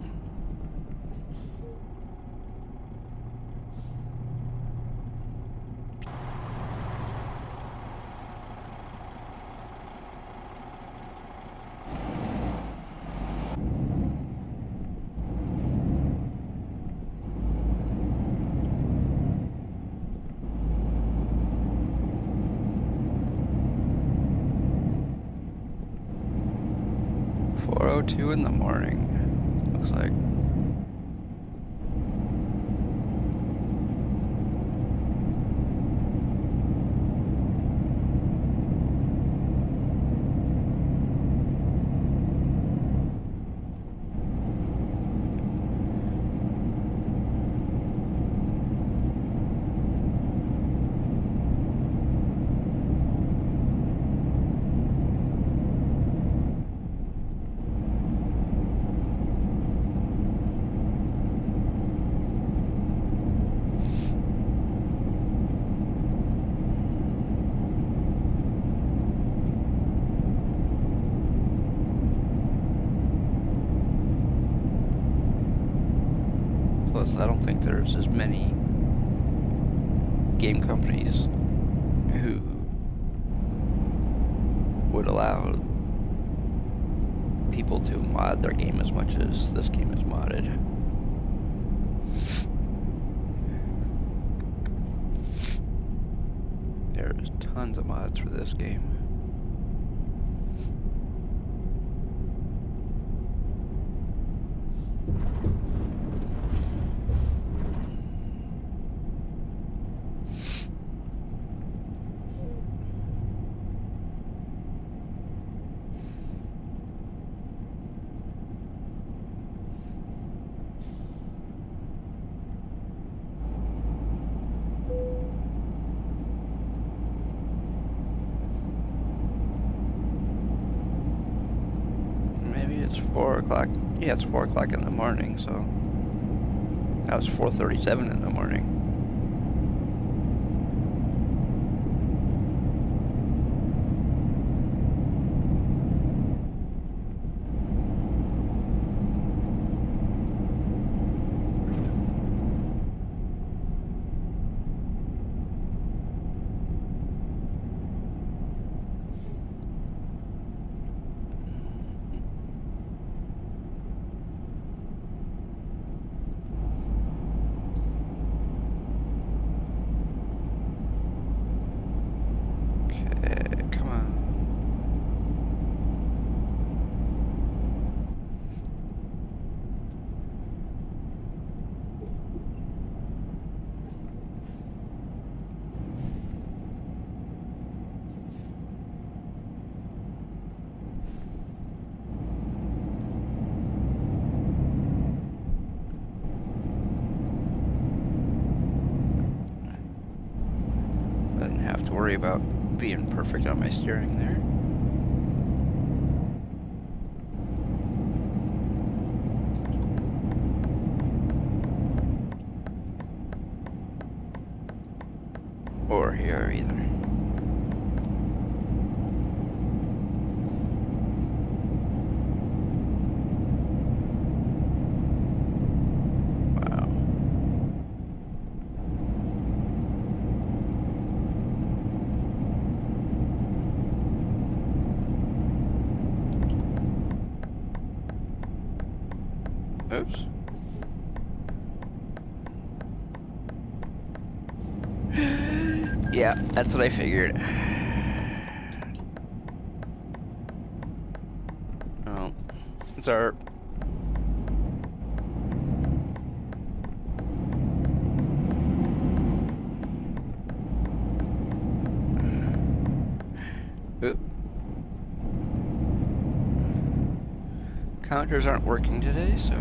.02 in the morning, looks like. Plus, I don't think there's as many game companies who would allow people to mod their game as much as this game is modded. There's tons of mods for this game. It's 4 o'clock. Yeah, it's 4 o'clock in the morning, so that was 4:37 in the morning. Come on. I didn't have to worry about being perfect on my steering there. Or here either. Wow. Oops. Yeah, that's what I figured. Oh, it's our... Oop. Counters aren't working today, so...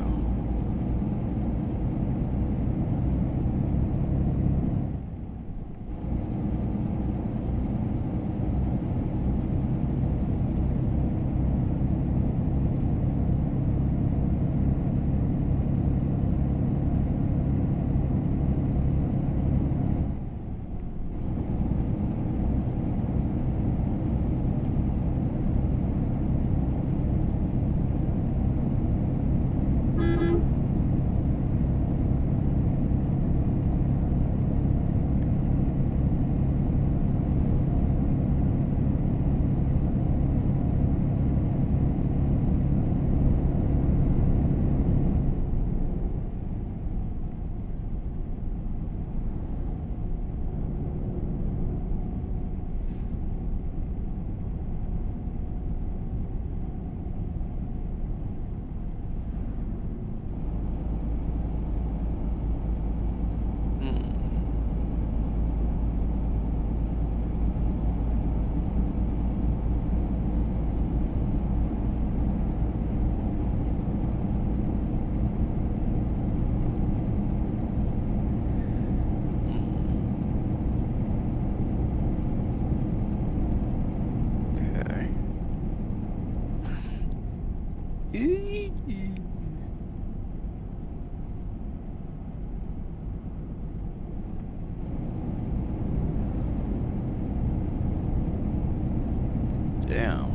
Damn.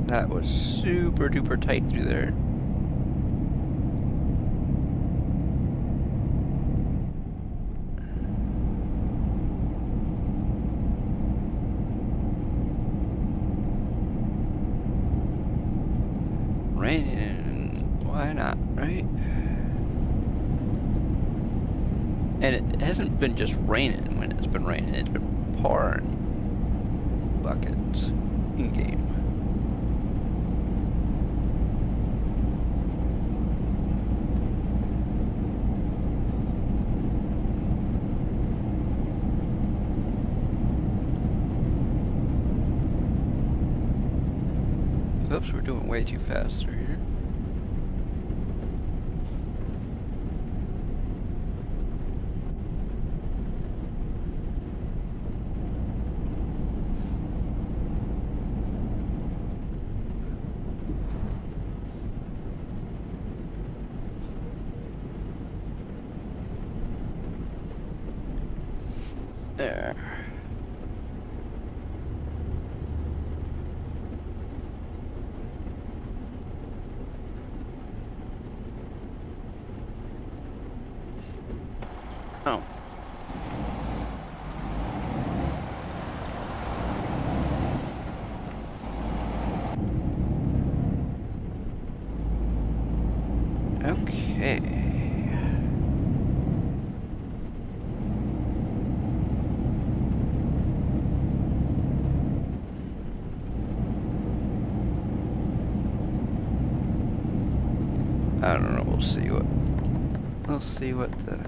That was super duper tight through there. Raining, why not, right? And it hasn't been just raining when it's been raining, it's been pouring buckets in game. Oops, we're doing way too fast through here. There. Oh. Okay. I don't know, we'll see what the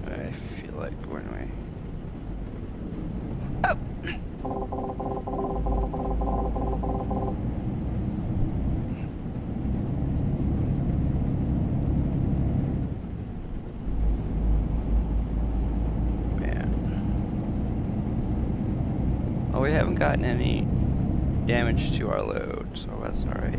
I feel like when we we haven't gotten any damage to our load, so that's all right.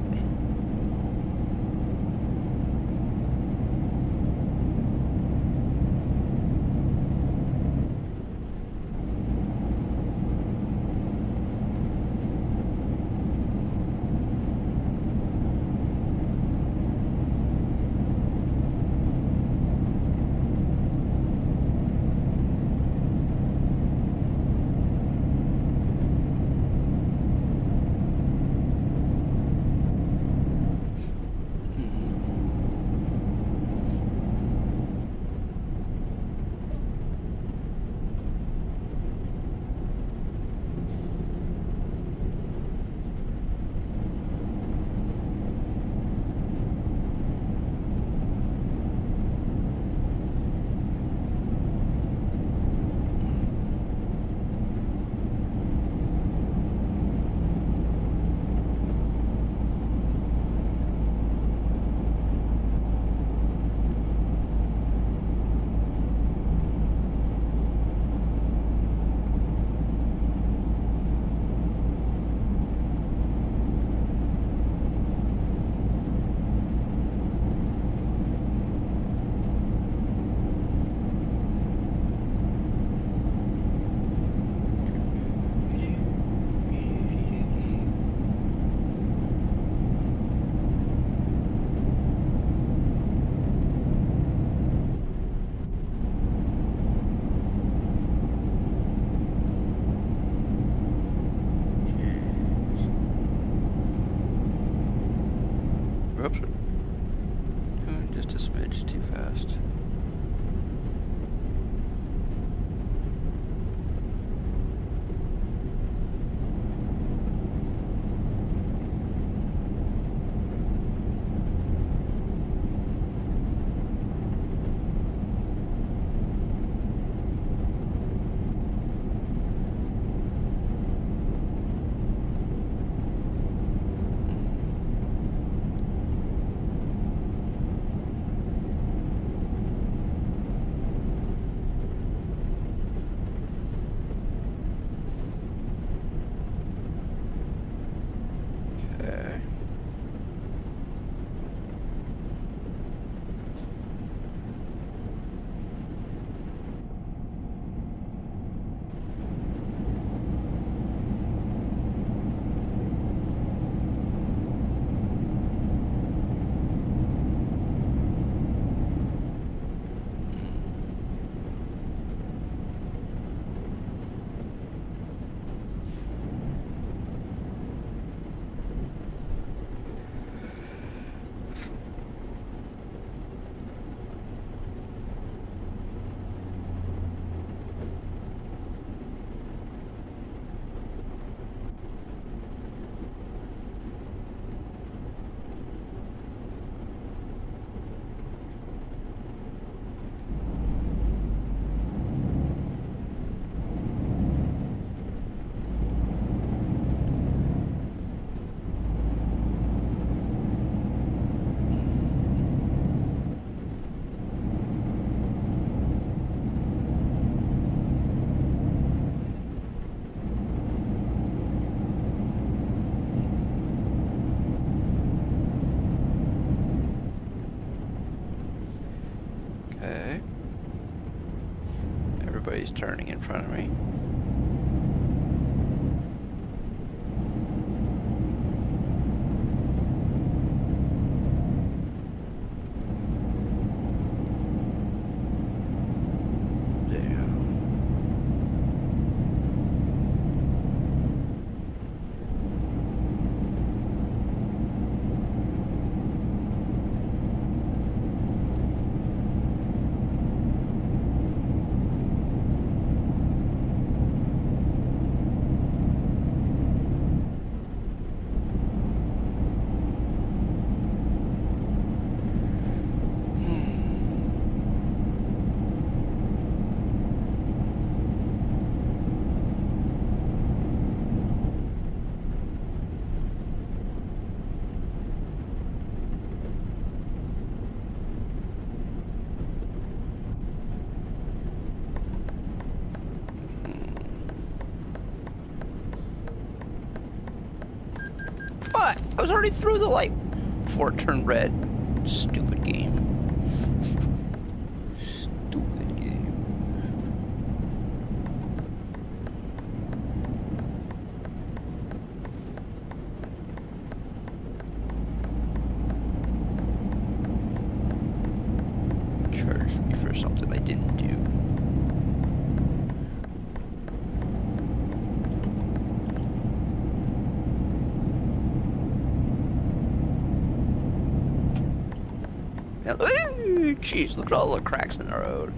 Oops. Doing just a smidge too fast. somebody's turning in front of me. What? I was already through the light before it turned red. Stupid game. Stupid game. Charged me for something I didn't do. Ooh, jeez, look at all the cracks in the road.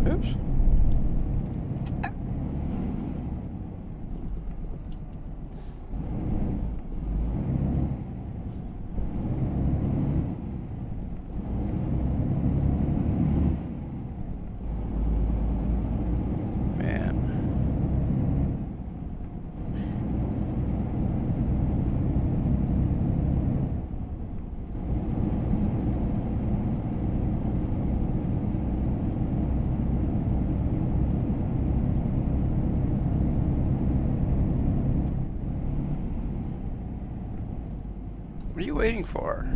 Oops. What are you waiting for?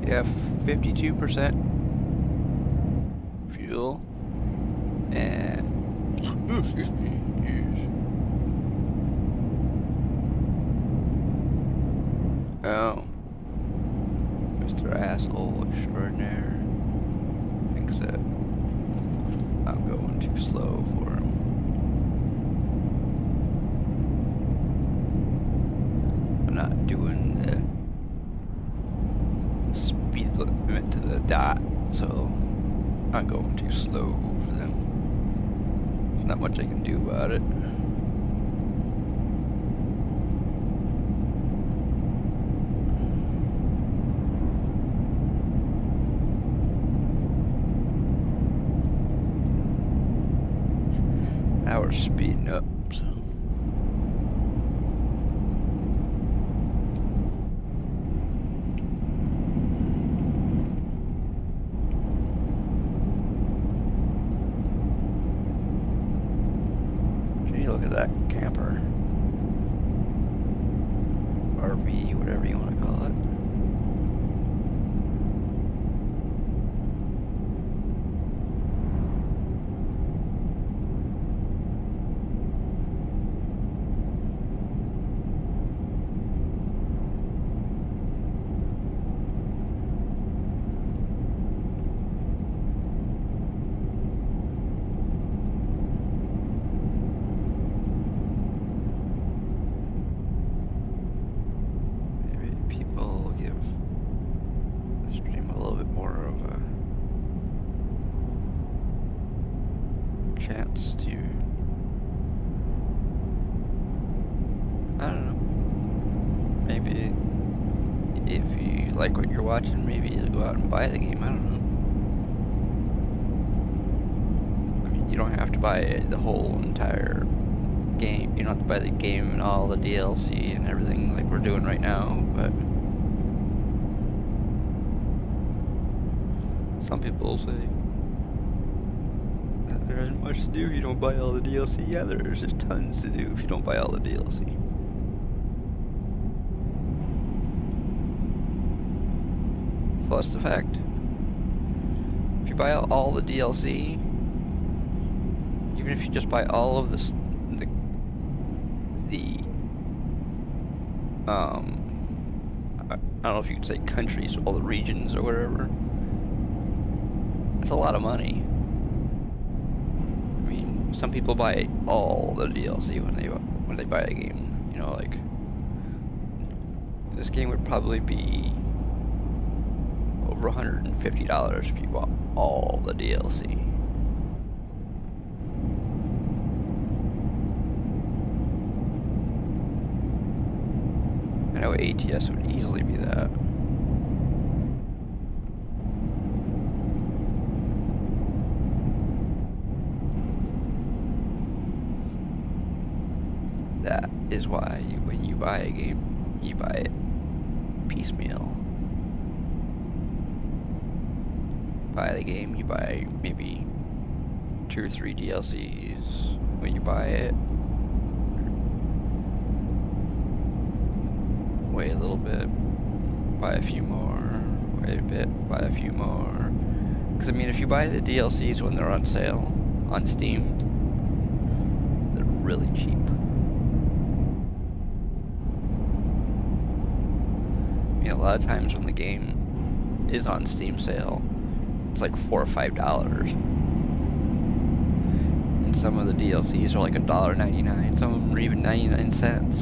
Yeah, 52% fuel and ooh, excuse me, jeez. Oh. Mr. Asshole Extraordinaire thinks that I'm going too slow for him. I'm not doing the speed limit to the dot, so I'm going too slow for them. There's not much I can do about it. Now we're speeding up, so. Gee, look at that camper. RV, whatever you want to call it. Chance to, I don't know, maybe if you like what you're watching, maybe you'll go out and buy the game. I don't know. I mean, you don't have to buy the whole entire game. You don't have to buy the game and all the DLC and everything like we're doing right now, but some people say there isn't much to do if you don't buy all the DLC. Yeah, there's just tons to do if you don't buy all the DLC. Plus the fact, if you buy all the DLC, even if you just buy all of the I don't know if you could say countries, all the regions or whatever, it's a lot of money. Some people buy all the DLC when they buy a game. You know, like this game would probably be over $150 if you bought all the DLC. I know ATS would easily be that. That is why when you buy a game, you buy it piecemeal. Buy the game, you buy maybe 2 or 3 DLCs when you buy it. Wait a little bit, buy a few more, wait a bit, buy a few more. Because I mean, if you buy the DLCs when they're on sale on Steam, they're really cheap. I mean, a lot of times when the game is on Steam sale, it's like $4 or $5. And some of the DLCs are like $1.99. Some of them are even 99 cents,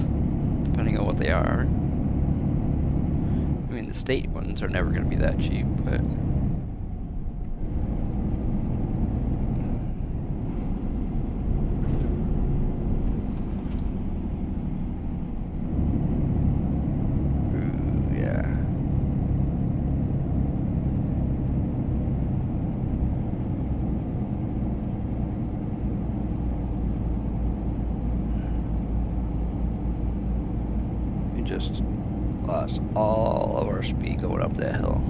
depending on what they are. I mean, the state ones are never going to be that cheap, but just lost all of our speed going up that hill.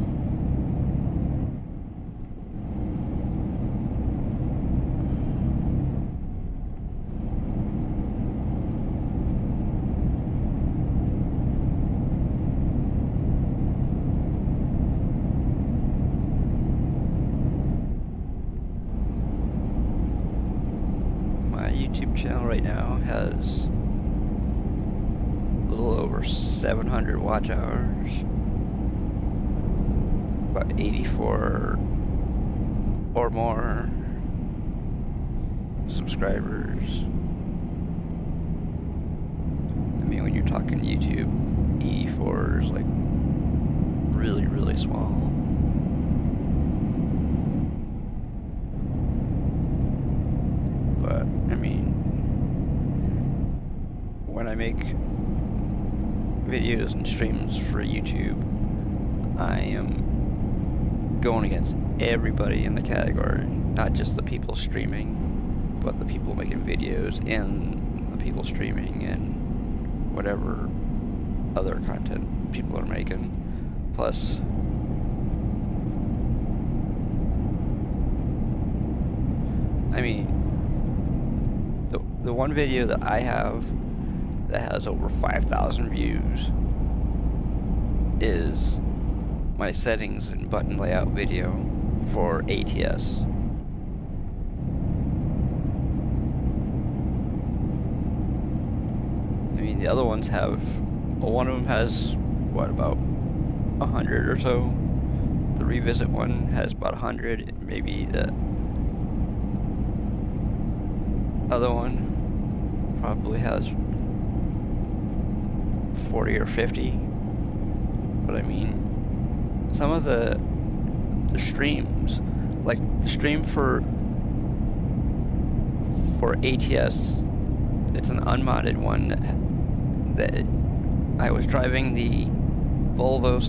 My YouTube channel right now has over 700 watch hours, about 84 or more subscribers. I mean, when you're talking YouTube, 84 is like really, really small. But I mean, when I make videos and streams for YouTube, I am going against everybody in the category, not just the people streaming, but the people making videos and the people streaming and whatever other content people are making. Plus, I mean, the the one video that I have that has over 5,000 views is my settings and button layout video for ATS. I mean, the other ones have, well, one of them has, what, about 100 or so. The revisit one has about 100, maybe the other one probably has 40 or 50. But I mean, some of the streams, like the stream for ATS, it's an unmodded one that I was driving the Volvo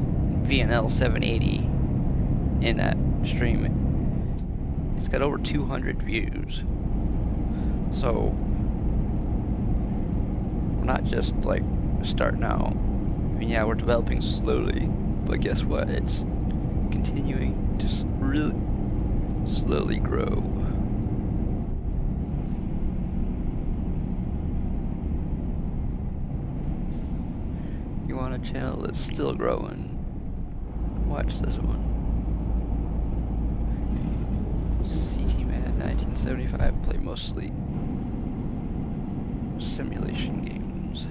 VNL 780 in that stream. It's got over 200 views. So we're not just like starting out. I mean, yeah, we're developing slowly, but guess what? It's continuing to really slowly grow. You want a channel that's still growing? Watch this one. CT-Man 1975, play mostly simulation games.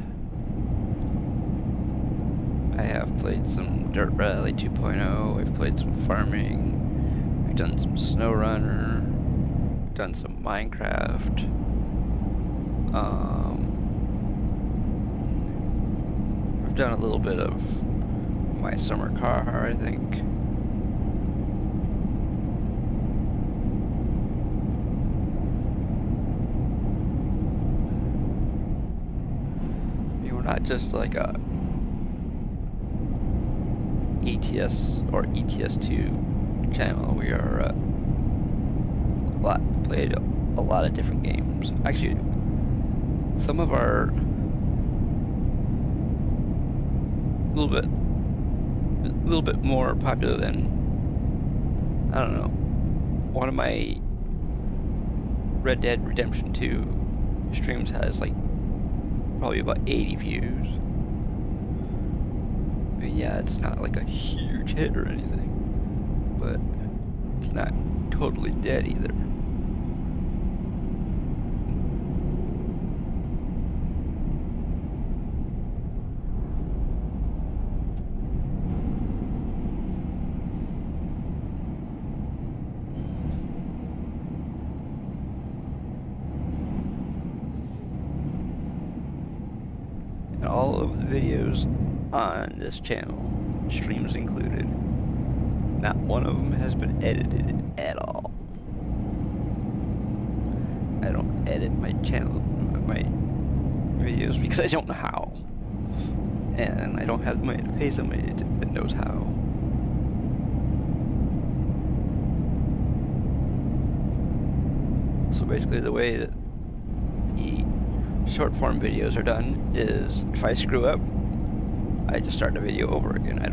I have played some Dirt Rally 2.0, I've played some farming, we've done some SnowRunner, we've done some Minecraft, we've done a little bit of my summer car, I think. I mean, we're not just like a ETS or ETS2 channel. We are played a lot of different games. Actually, some of our a little bit more popular than, I don't know, one of my Red Dead Redemption 2 streams has like probably about 80 views. I mean, yeah, it's not like a huge hit or anything, but it's not totally dead either. And all of the videos on this channel, streams included, not one of them has been edited at all. I don't edit my channel, my videos, because I don't know how. And I don't have the money to pay somebody that knows how. So basically the way that the short form videos are done is, if I screw up, I just start the video over again. I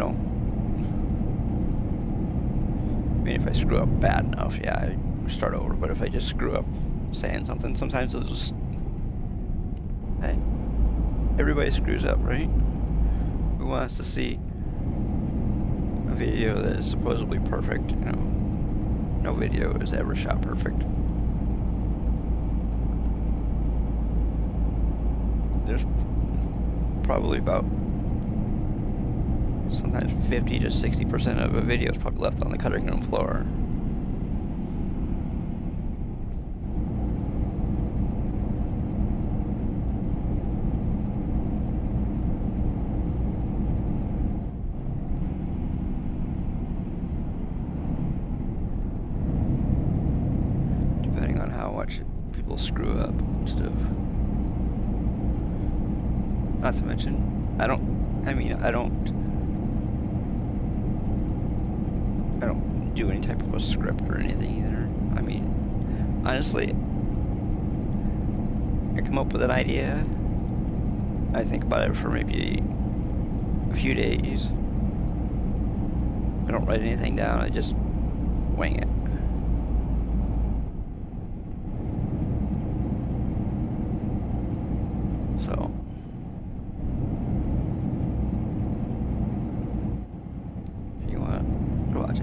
mean, if I screw up bad enough, yeah, I start over. But if I just screw up saying something, sometimes it'll just, hey, everybody screws up, right? Who wants to see a video that is supposedly perfect? You know, no video is ever shot perfect. There's probably about sometimes 50 to 60% of a video is probably left on the cutting room floor. Depending on how much people screw up and stuff. Not to mention, I don't do any type of a script or anything either. I mean, honestly, I come up with an idea, I think about it for maybe a few days. I don't write anything down, I just wing it.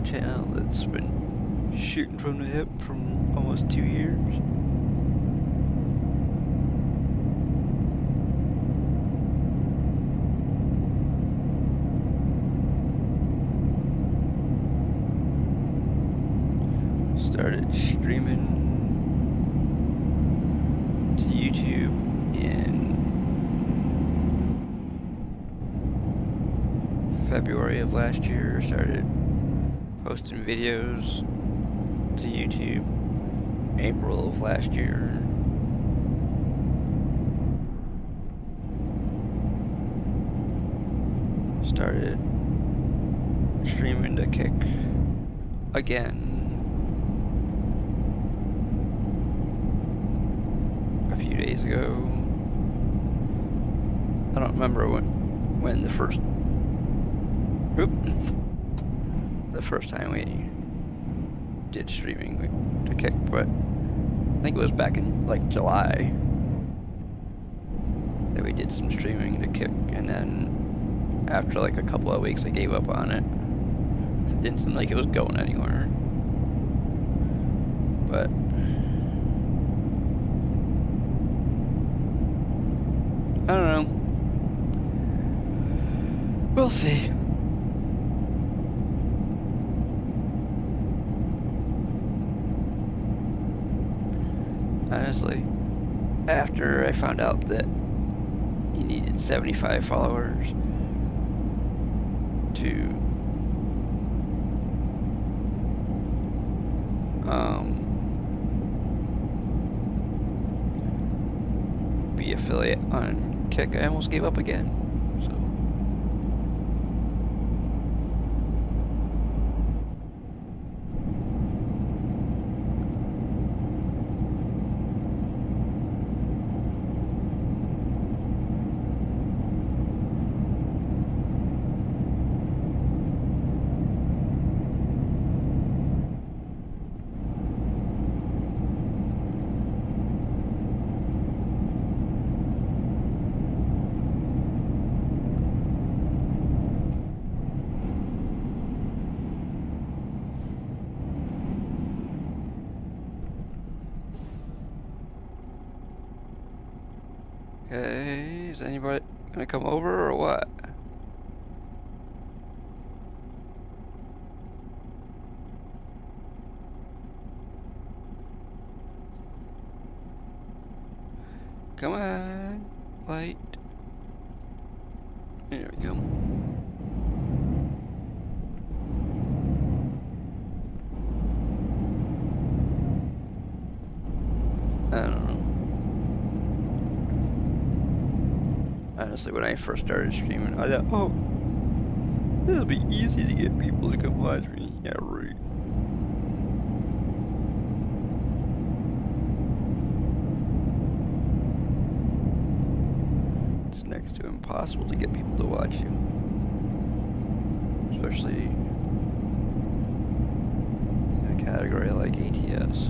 channel that's been shooting from the hip for almost 2 years. Started streaming to YouTube in February of last year. Started posting videos to YouTube April of last year. Started streaming to Kick again a few days ago. I don't remember when the first time we did streaming to Kick, but I think it was back in like July that we did some streaming to Kick, and then after like a couple of weeks I gave up on it. It didn't seem like it was going anywhere. But I don't know. We'll see. Honestly, after I found out that you needed 75 followers to be affiliate on Kick, I almost gave up again. So okay, is anybody gonna come over or what? Come on, light. There we go. I don't know. Honestly, when I first started streaming, I thought, oh, it'll be easy to get people to come watch me. Yeah, right. It's next to impossible to get people to watch you. Especially in a category like ATS.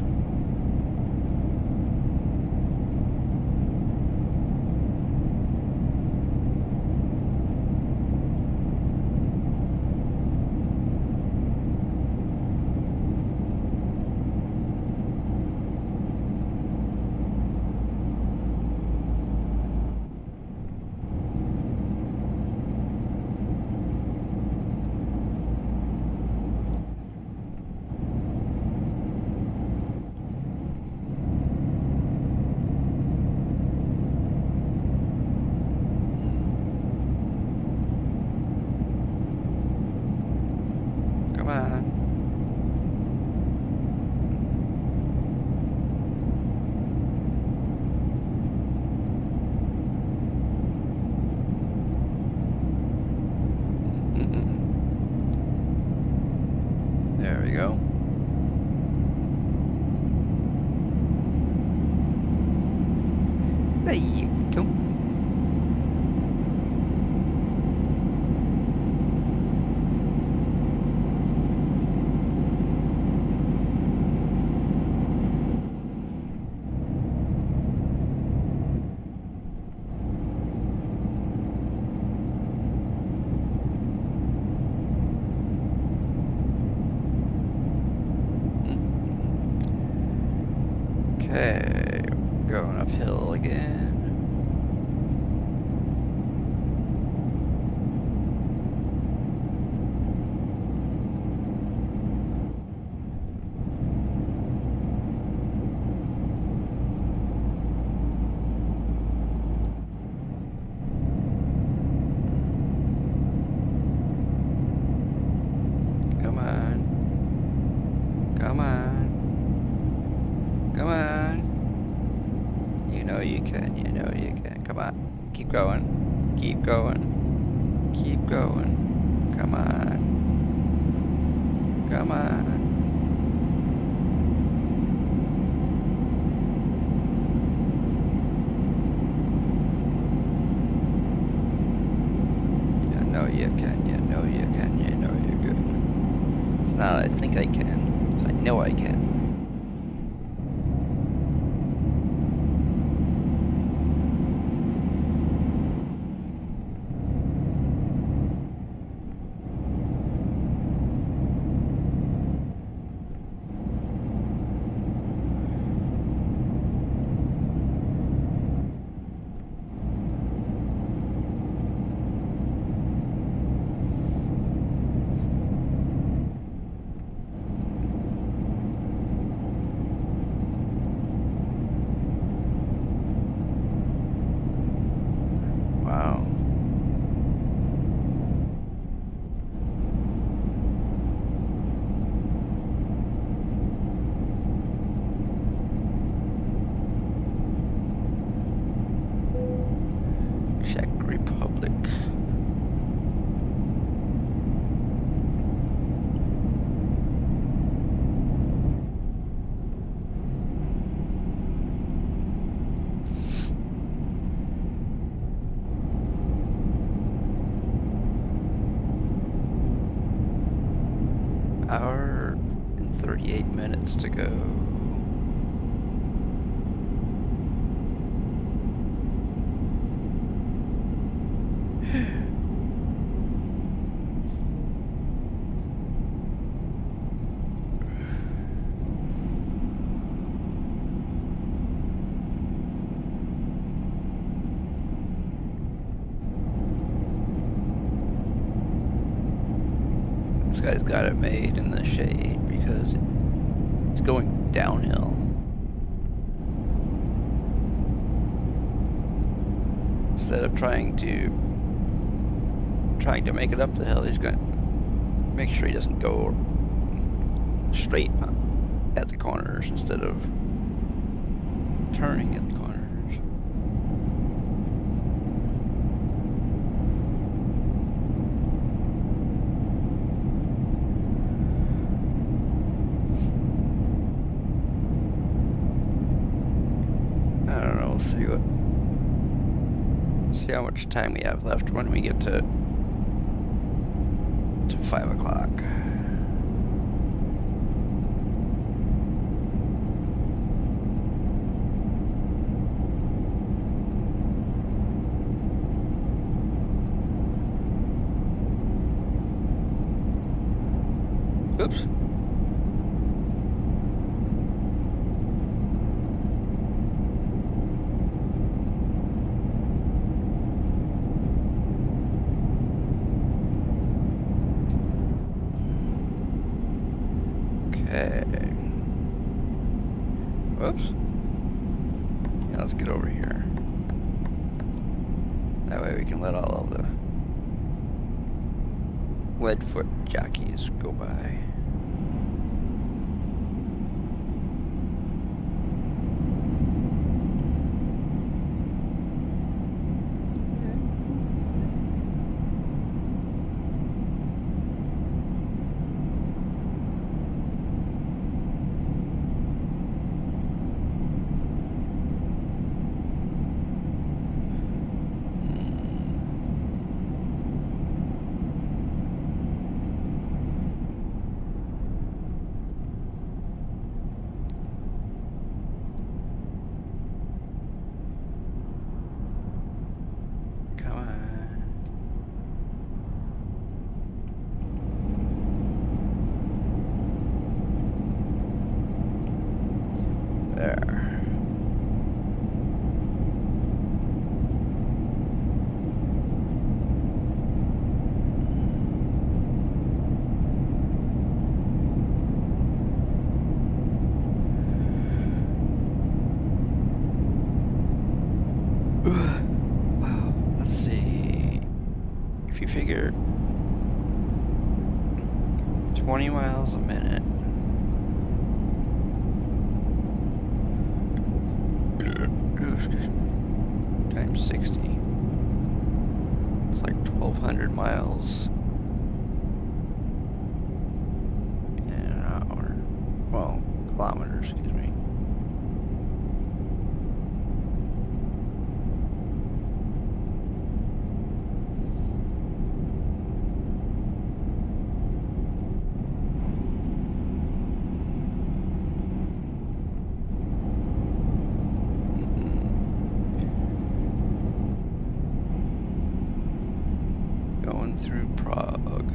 Come on. There we go. There you go. Okay, going uphill again. Come on. Come on. Come on. You know you can. You know you can. Come on. Keep going. Keep going. Keep going. Come on. Come on. You know you can. You know you can. You know you can. It's not I think I can. It's I know I can. Wow. Czech Republic. Hour and 38 minutes to go. This guy's got it made in the shade because it's going downhill. Instead of trying to make it up the hill, he's going to make sure he doesn't go straight at the corners instead of turning at the corners. I don't know, we'll see how much time we have left when we get to 5 o'clock. Oops. Okay. Whoops. Yeah, let's get over here. That way we can let all of the lead-foot jockeys go by. figure 20 miles a minute. Times 60. It's like 1,200 miles in an hour. Well, kilometers, excuse me. Going through Prague.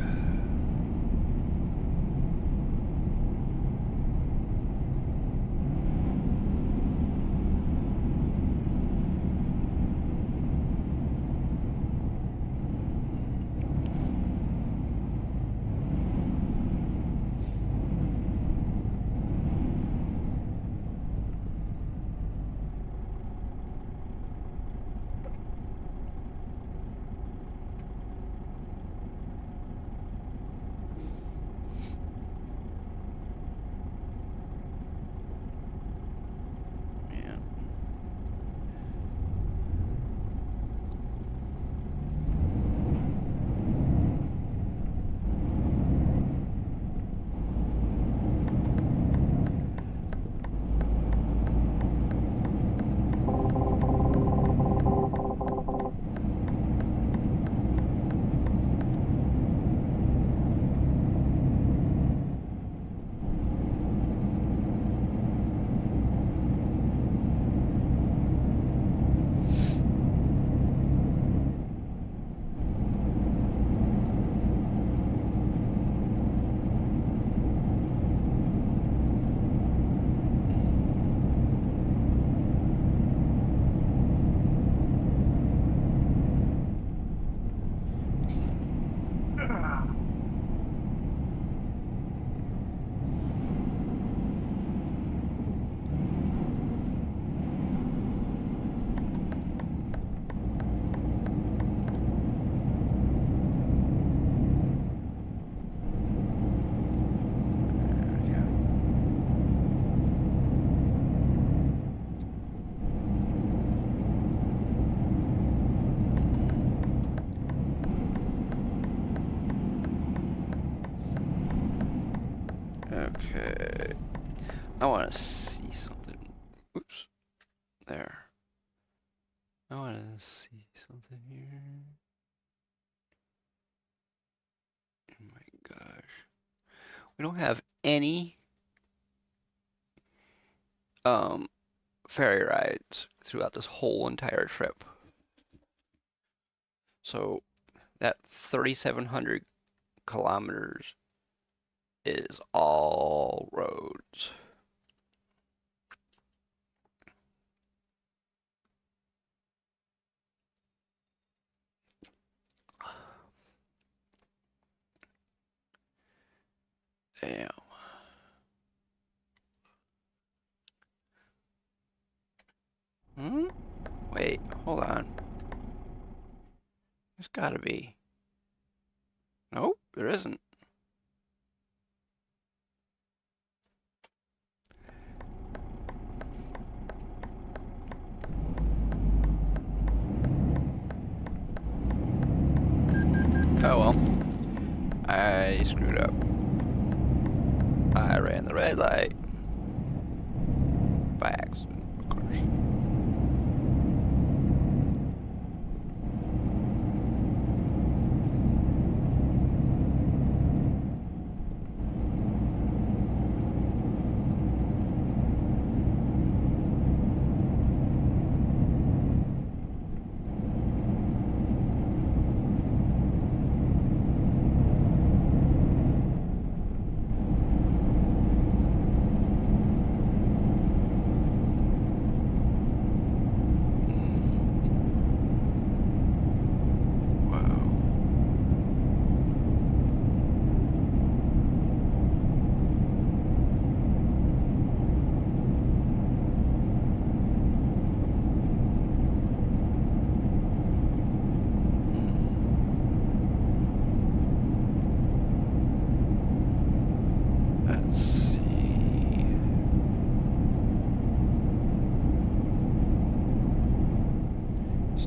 Okay. I want to see something. Oops. There. I want to see something here. Oh my gosh. We don't have any ferry rides throughout this whole entire trip. So that 3,700 kilometers is all roads. Damn. Wait, hold on. There's gotta be. Nope, there isn't. Oh well. I screwed up. I ran the red light. By accident, of course.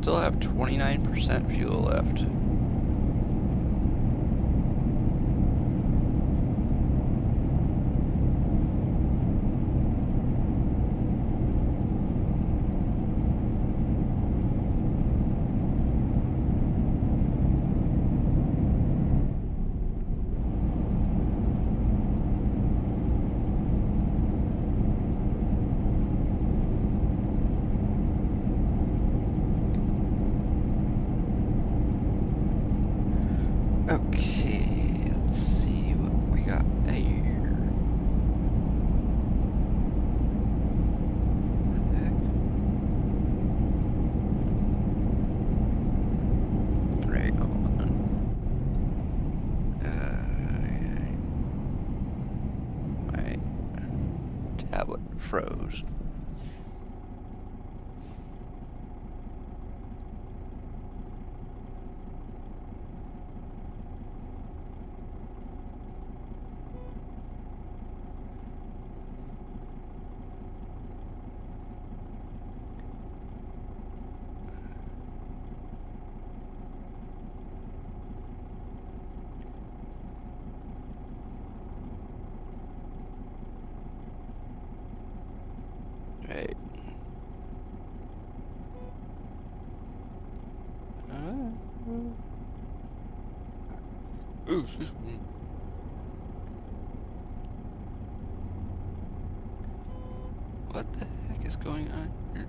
still have 29% fuel left. Okay, let's see what we got here. What the heck? Right, hold on. My tablet froze. Right. Ooh, excuse me. What the heck is going on here?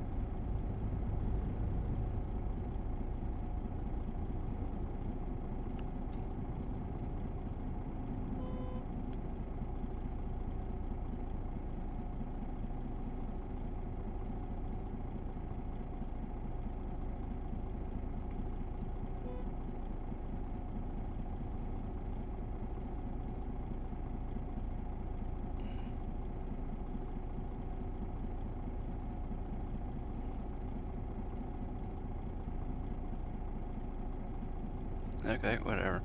Okay, whatever.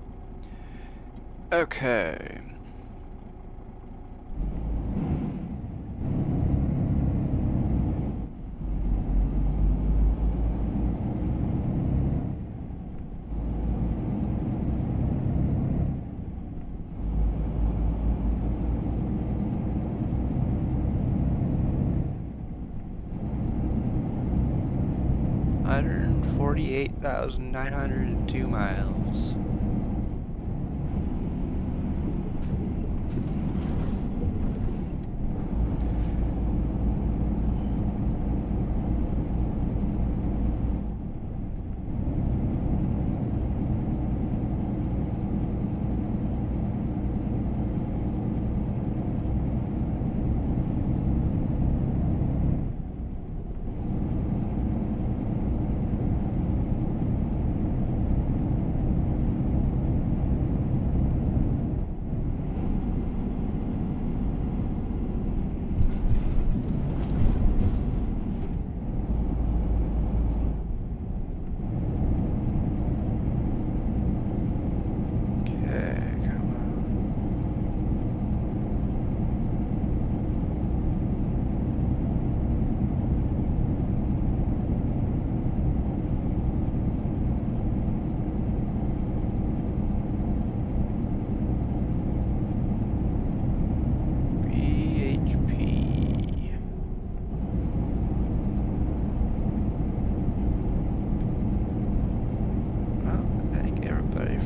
Okay. $148,902 miles.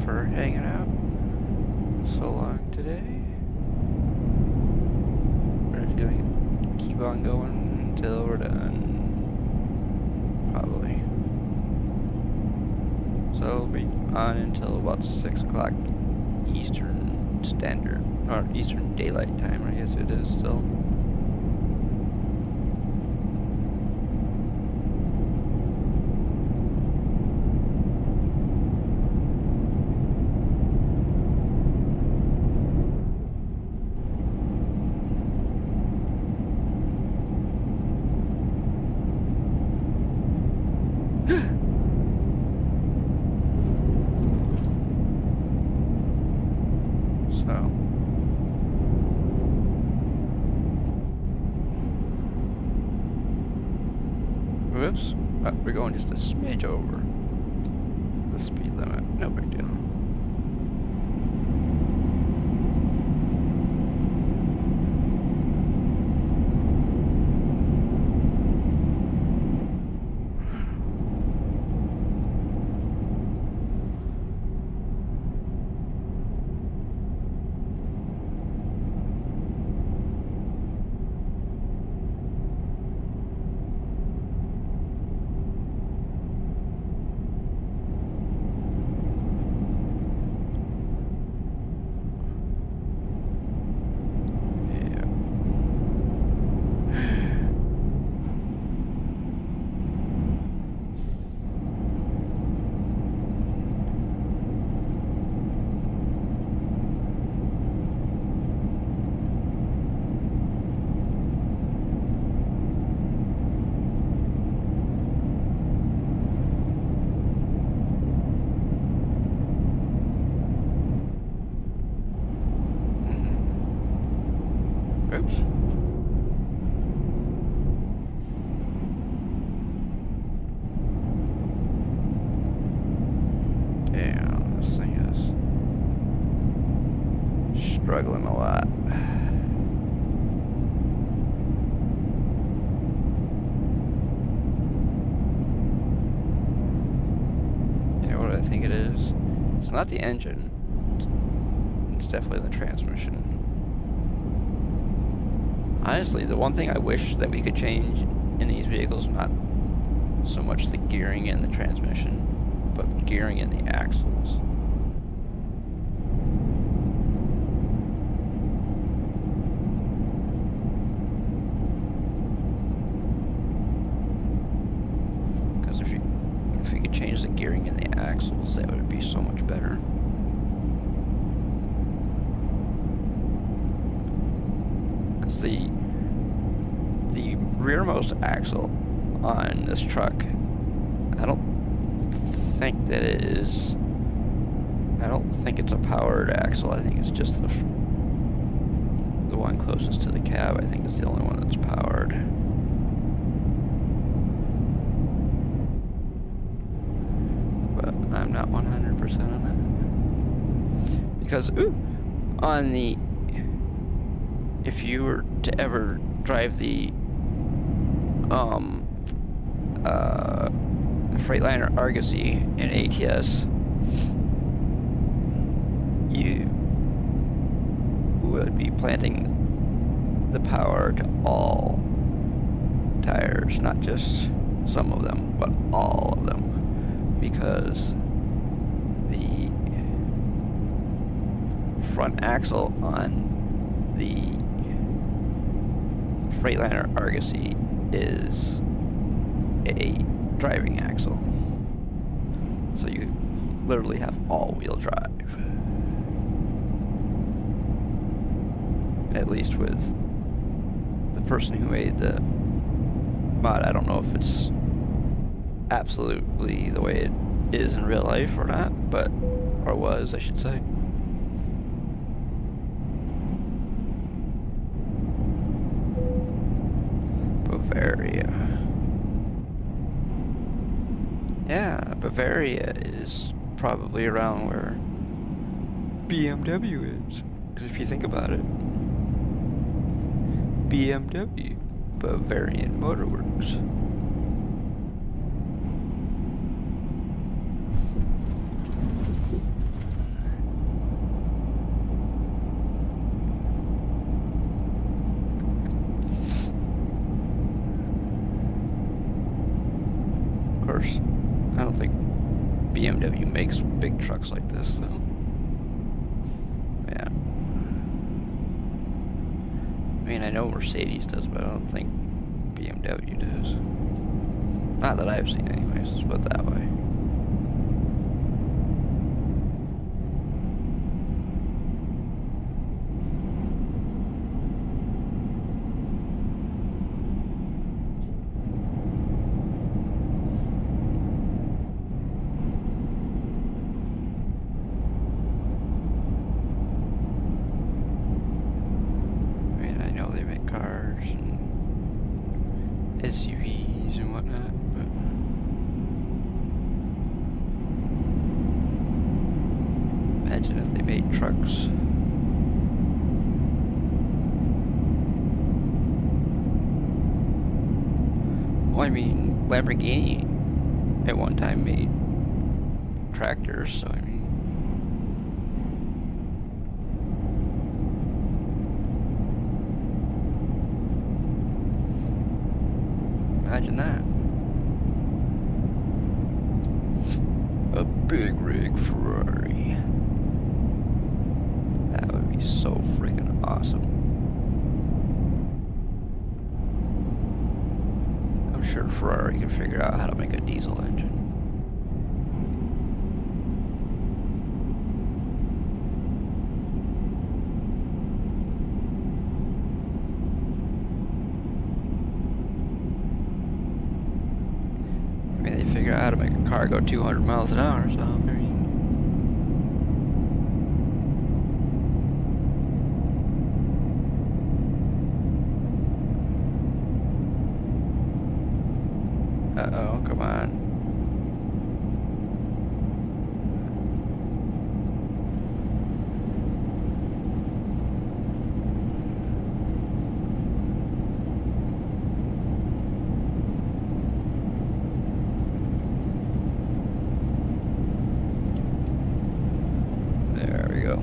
For hanging out so long today. We're just gonna keep on going until we're done. Probably. So we'll be on until about 6 o'clock Eastern Standard, or Eastern Daylight Time, I guess it is still. Whoops. We're going just a smidge over the speed limit. No big deal. Oops. Damn, this thing is struggling a lot. You know what I think it is? It's not the engine. It's definitely the transmission. Honestly, the one thing I wish that we could change in these vehicles, not so much the gearing and the transmission, but the gearing and the axles. Because if we could change the gearing and the axles, that would be so much better. The rearmost axle on this truck, I don't think it's a powered axle. I think it's just the one closest to the cab. I think it's the only one that's powered. But I'm not 100% on that. Because, if you were to ever drive the Freightliner Argosy in ATS, you would be planting the power to all tires, not just some of them, but all of them, because the front axle on the Freightliner Argosy is a driving axle, so you literally have all-wheel drive. At least with the person who made the mod. I don't know if it's absolutely the way it is in real life or not, or was, I should say. Bavaria. Yeah, Bavaria is probably around where BMW is. Because if you think about it, BMW, Bavarian Motor Works. Of course, I don't think BMW makes big trucks like this, though. Yeah. I mean, I know Mercedes does, but I don't think BMW does. Not that I've seen anyways, let's put it that way. SUVs and whatnot, but Well, I mean, Lamborghini at one time made tractors, so I mean. Imagine that. A big rig Ferrari. That would be so freaking awesome. I'm sure Ferrari can figure out how to make a diesel engine. I mean, they figure out how to make a car go 200 miles an hour, so I mean, uh-oh, come on. There we go.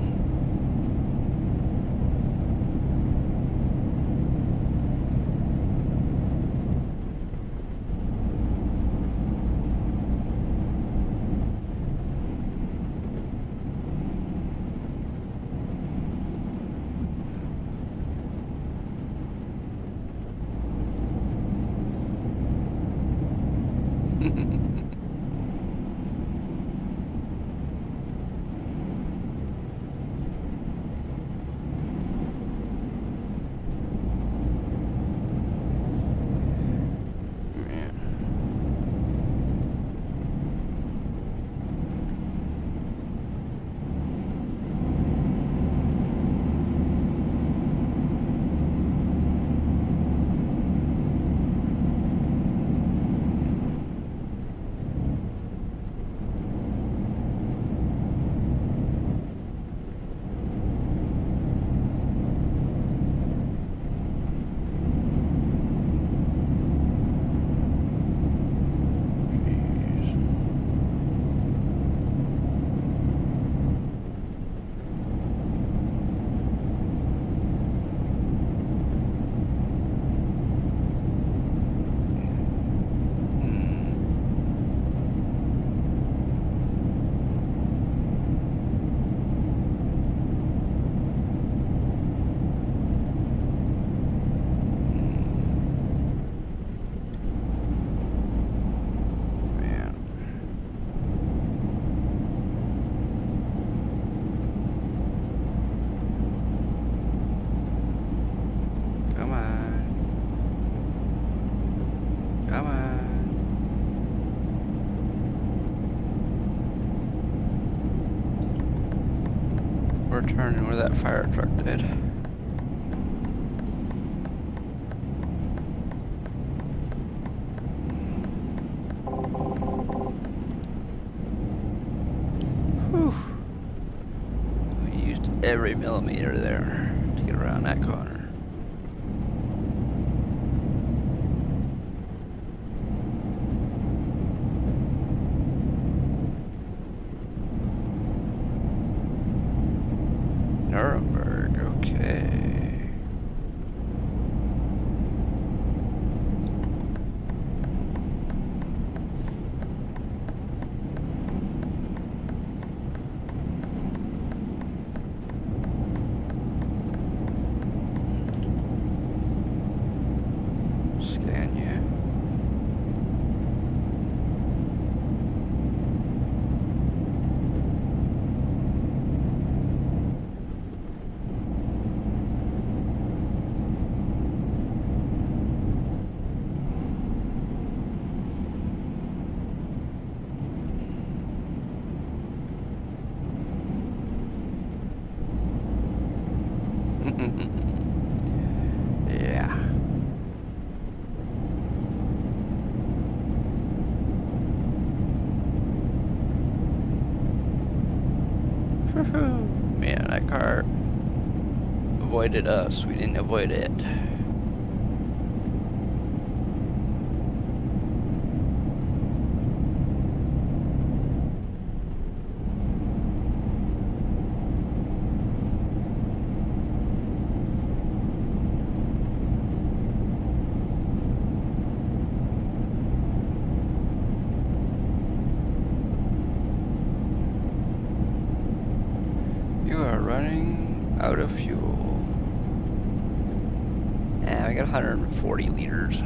We're turning where that fire truck did. Whew. We used every millimeter there to get around that corner. Nuremberg, okay. Scan you. Yeah. Man, that car avoided us. We didn't avoid it. out of fuel. Yeah, I got 140 liters.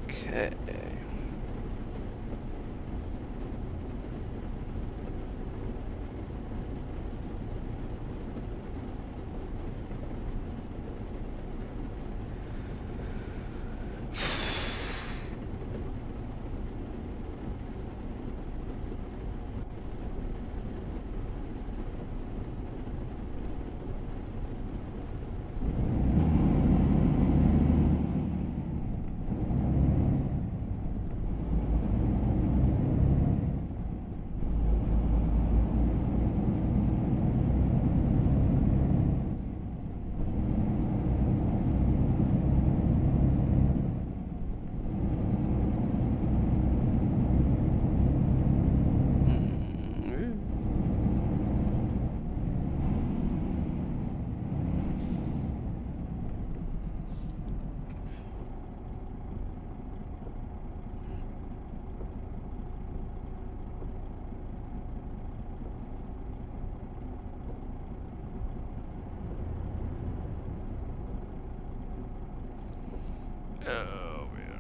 Okay. Oh, man.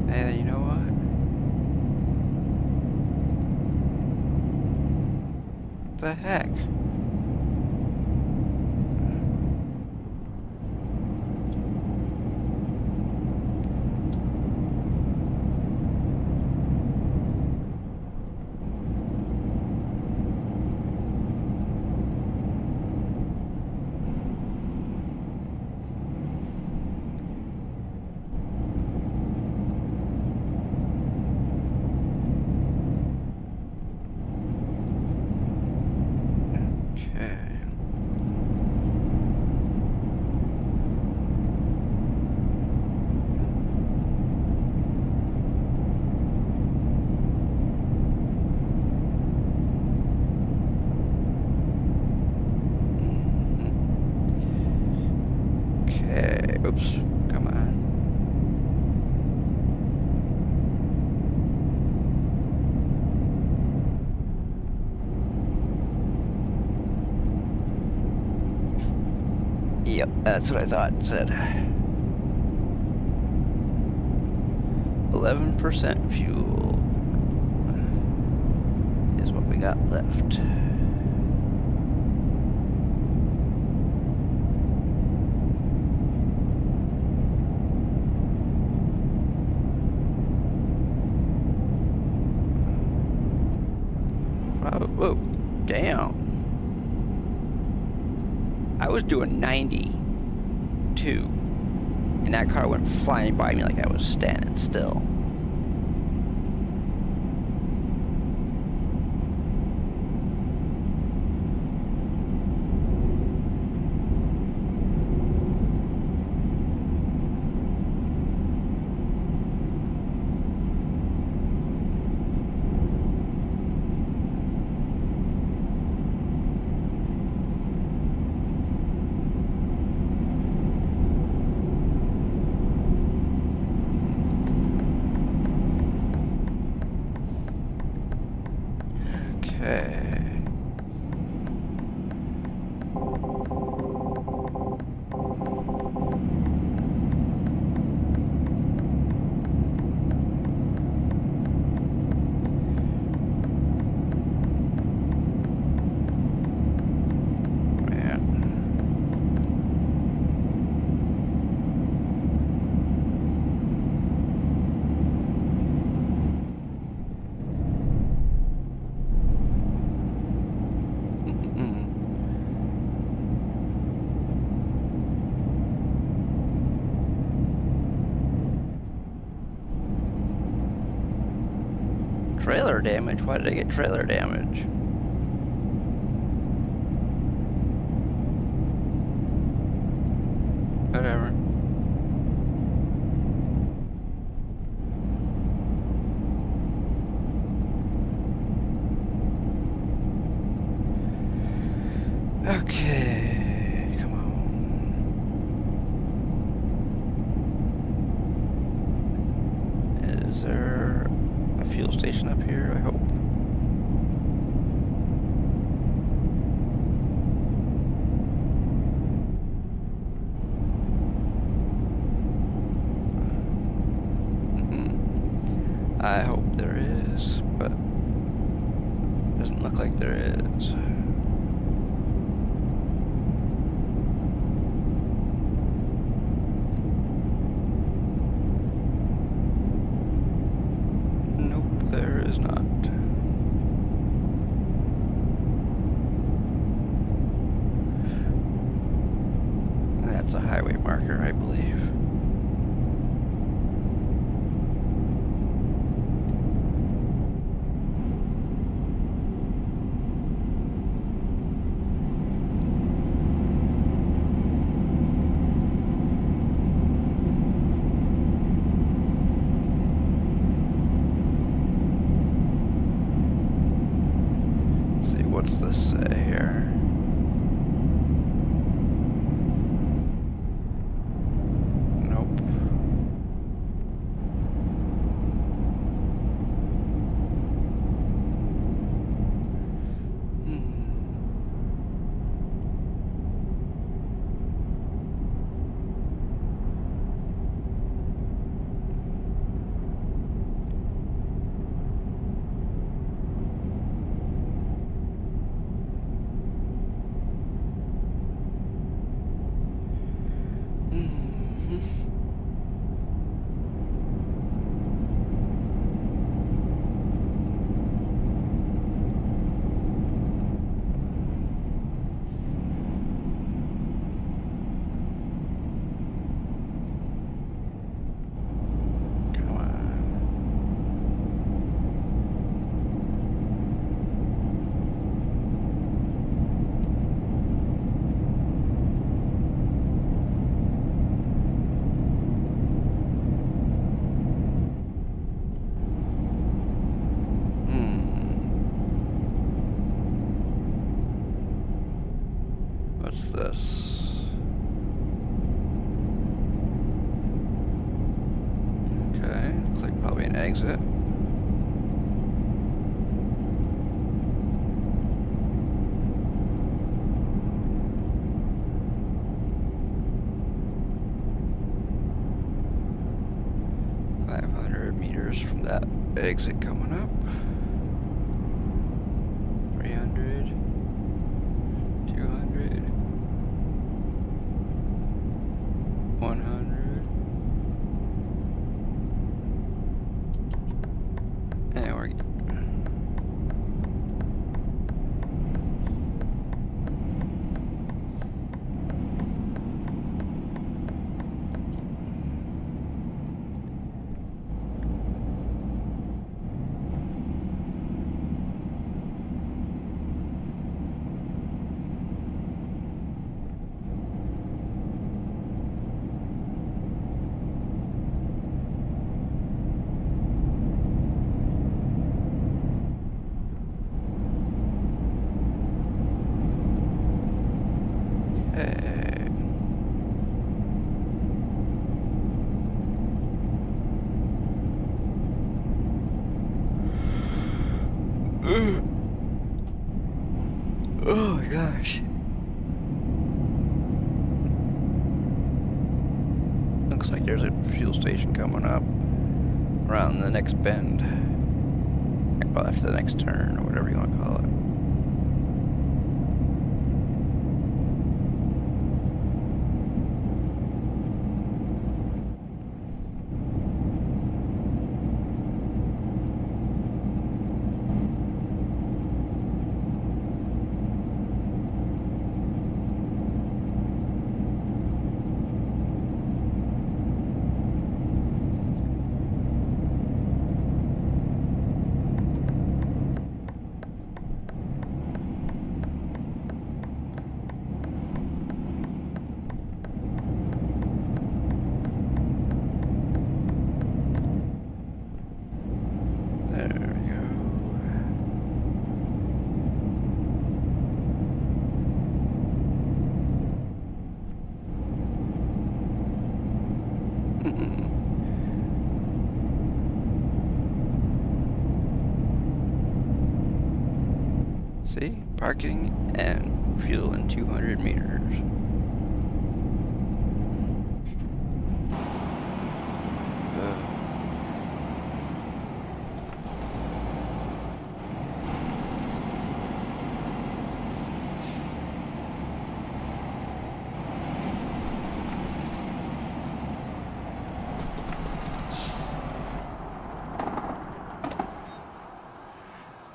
Hey, you know what? The heck? Okay, oops, come on. Yep, that's what I thought it said. 11% fuel is what we got left. Whoa, damn. I was doing 92, and that car went flying by me like I was standing still. Trailer damage? Why did I get trailer damage? Whatever. Okay, come on. Is there a fuel station up here? I hope. I hope there is, but doesn't look like there is. Nope, there is not. That's a highway marker, I believe. What's this say here? Nope. What's this? Okay, looks like probably an exit. Exit coming up. 300. 200. 100. And we're good. Oh my gosh. Looks like there's a fuel station coming up around the next bend. Well, after the next turn, or whatever you want to call it. See? Parking and fuel in 200 meters.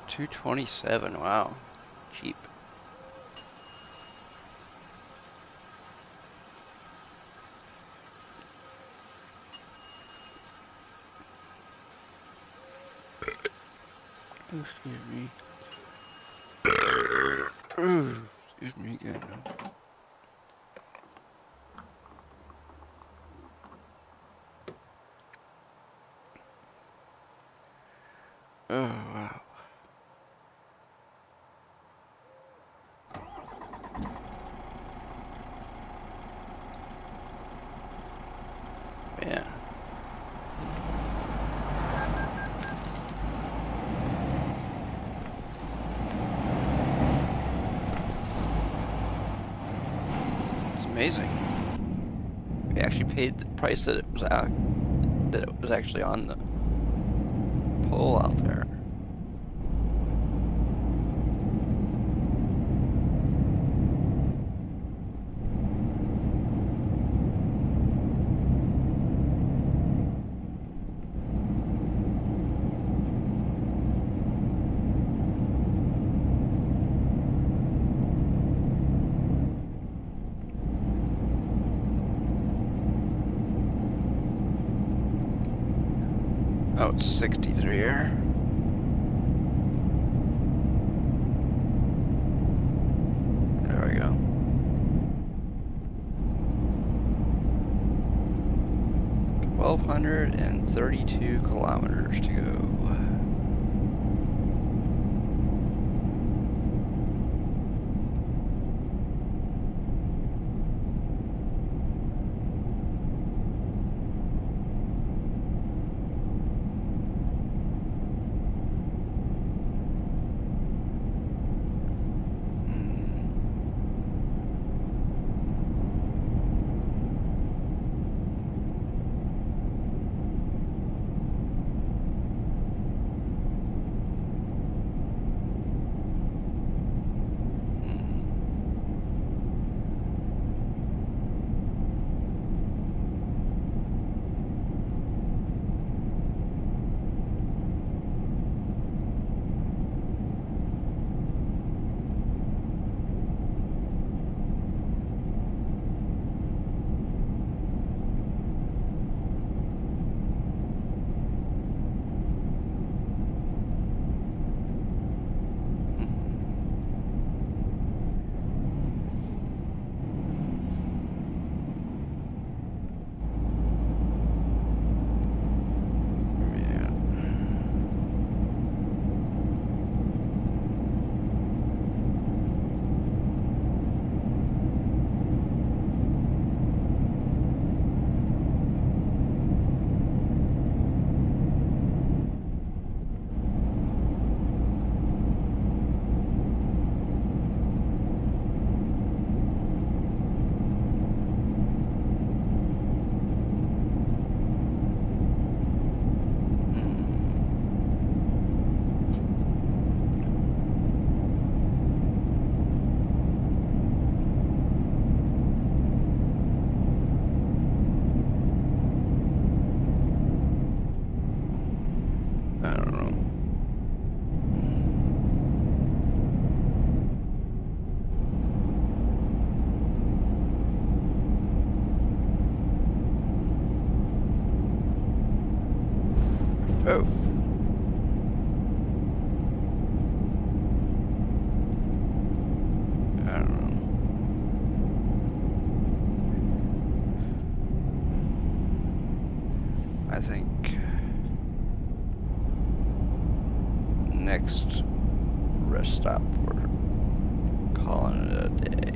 $227, wow. Cheap. Excuse me. Excuse me again. Oh, wow. Yeah. It's amazing. We actually paid the price that it was out, that it was actually on the pole out there. Oh, it's 63 here. There we go. $1,232 kilometers to go. Oh. I don't know. I think next rest stop we're calling it a day.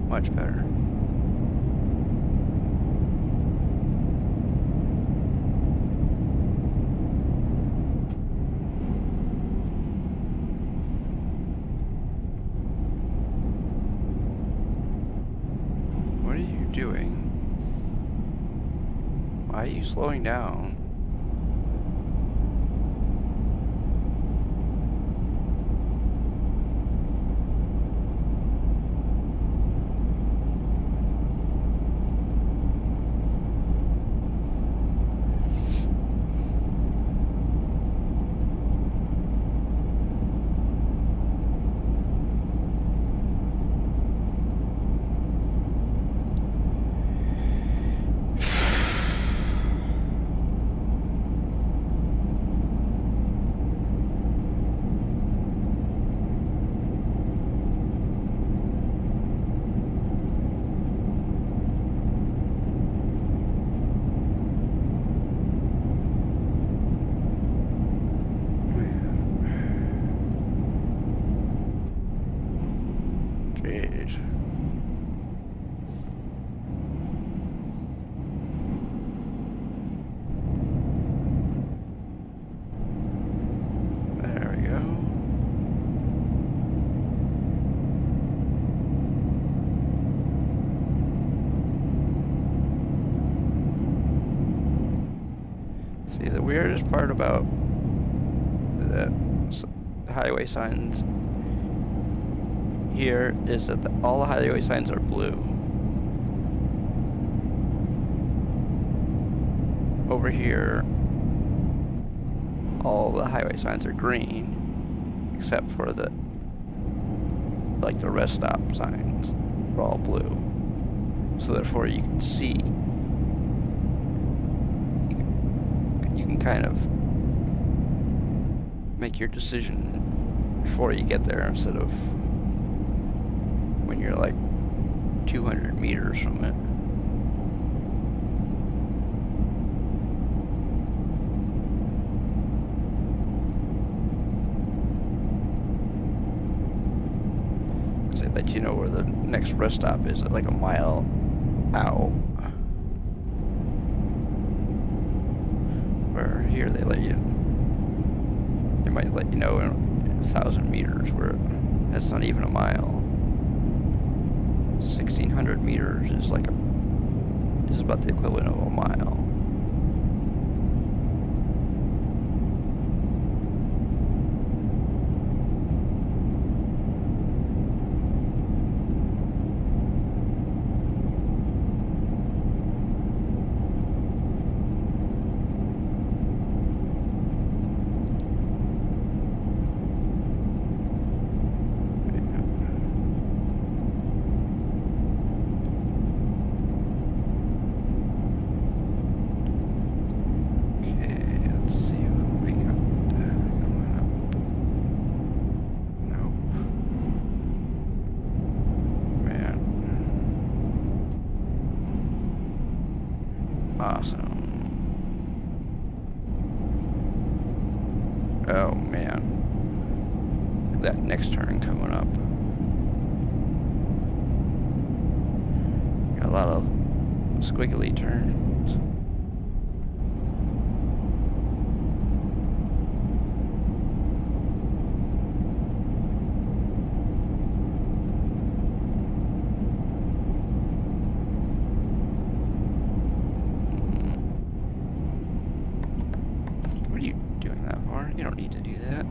Much better. What are you doing? Why are you slowing down? See, the weirdest part about the highway signs here is that all the highway signs are blue. Over here, all the highway signs are green, except for the rest stop signs. They're all blue. So therefore you can see, you can kind of make your decision before you get there instead of when you're like 200 meters from it. Because they let you know where the next rest stop is at like a mile out. Where here they might let you know in 1,000 meters, where that's not even a mile. 1,600 meters is about the equivalent of a mile. Awesome. Oh man. Look at that next turn coming up. Got a lot of squiggly turns. What are you doing that for? You don't need to do that.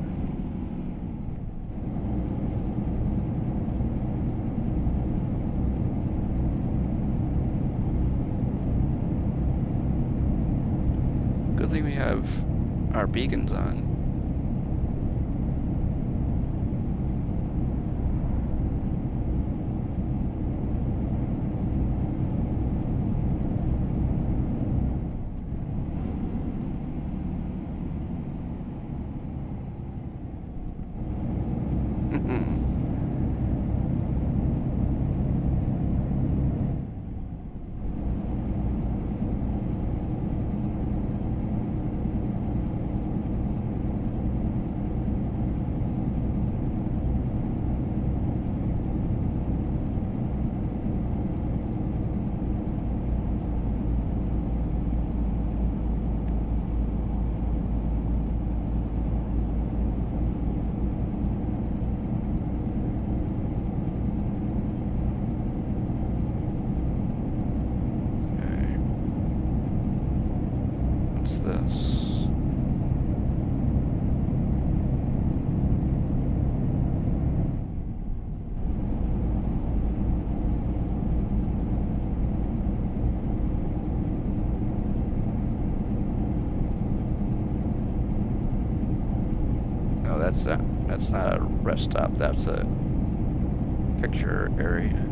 Good thing we have our beacons on. This. Oh, that's not a rest stop. That's a picture area.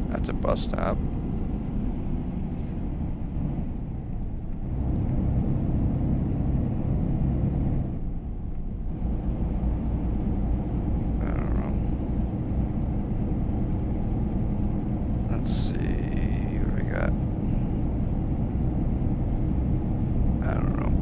That's a bus stop. I don't know. Let's see what we got. I don't know.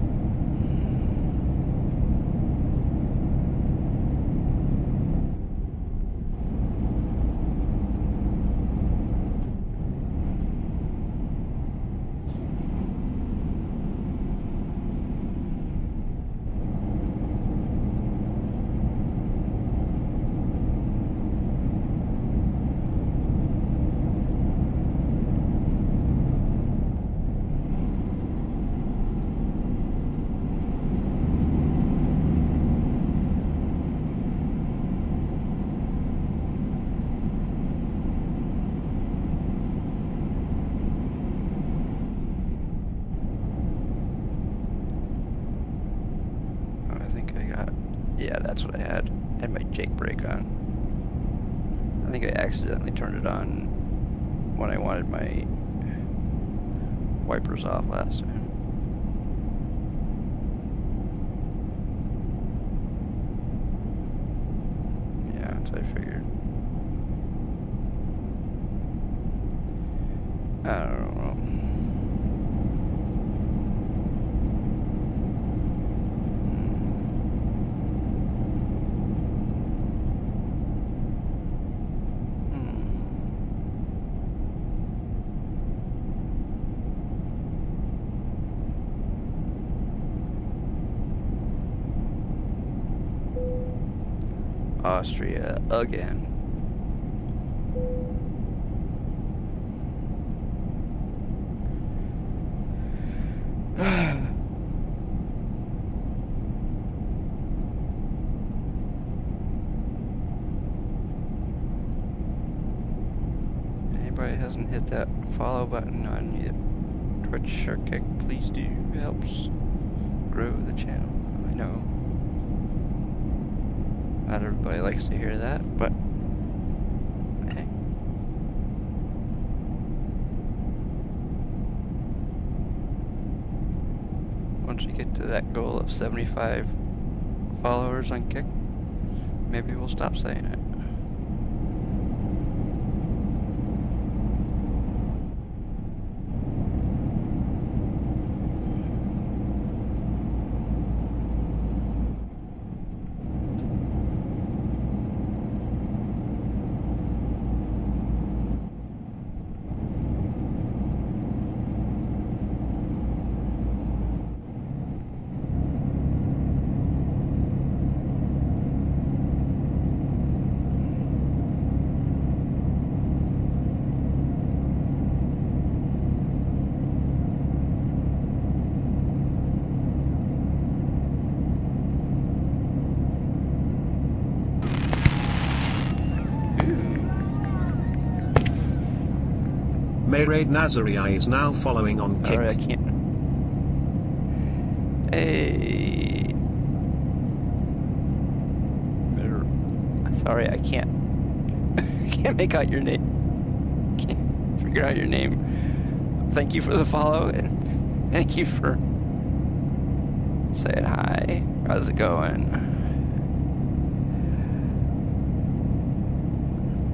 Yeah, that's what I had. I had my Jake brake on. I think I accidentally turned it on when I wanted my wipers off last time. Yeah, that's what I figured. I don't know. Austria again. Anybody hasn't hit that follow button on yet? Twitch or Kick, please do. It helps grow the channel. I know not everybody likes to hear that, but hey. Once you get to that goal of 75 followers on Kick, maybe we'll stop saying it. Mayraid Nazaria is now following on kick. Sorry, I can't. Hey. Sorry, I can't. I can't make out your name. Can't figure out your name. Thank you for the follow, and thank you for saying hi. How's it going?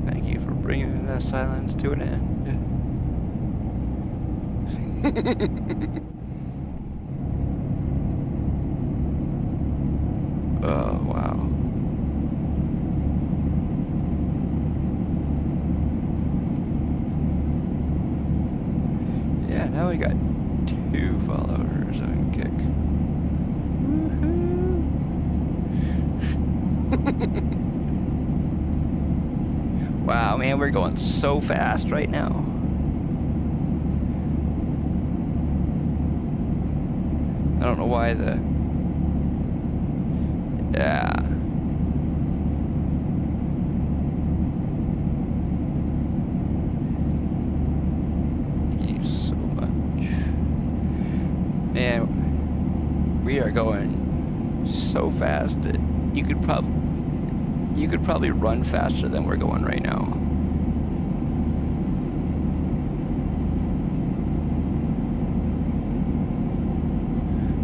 Thank you for bringing that silence to an end. Oh, wow. Yeah, now we got 2 followers on Kick. Wow, man, we're going so fast right now. I don't know why the... Yeah. Thank you so much. Man, we are going so fast that you could probably run faster than we're going right now.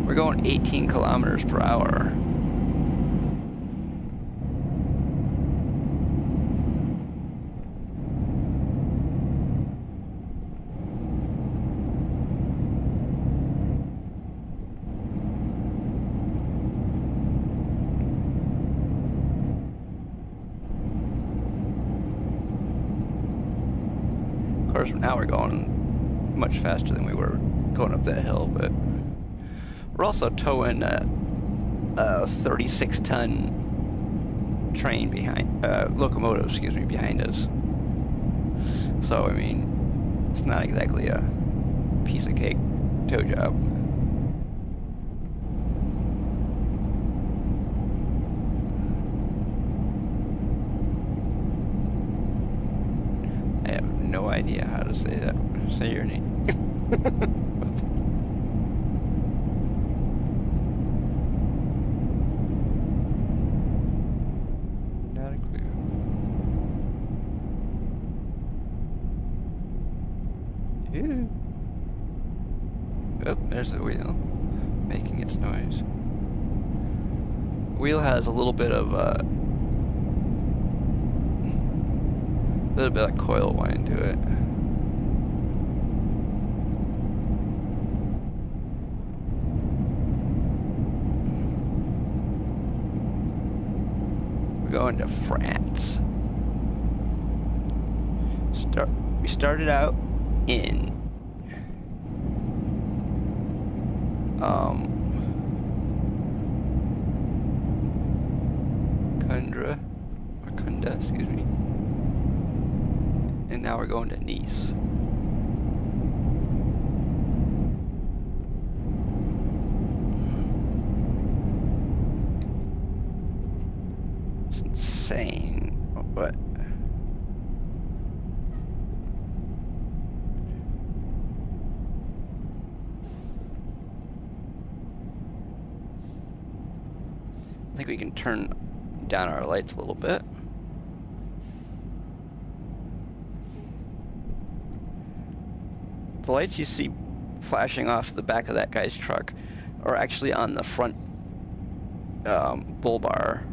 We're going 18 kilometers per hour. Of course, now we're going much faster than we were going up that hill, but we're also towing a 36-ton train behind, locomotive, excuse me, behind us. So, I mean, it's not exactly a piece of cake tow job. I have no idea how to say that. Say your name. Not a clue. Ew. Oh, there's the wheel making its noise. The wheel has a little bit of coil wind to it. We're going to France. We started out in Kunda, excuse me. And now we're going to Nice. It's insane, but I think we can turn down our lights a little bit. The lights you see flashing off the back of that guy's truck are actually on the front bull bar.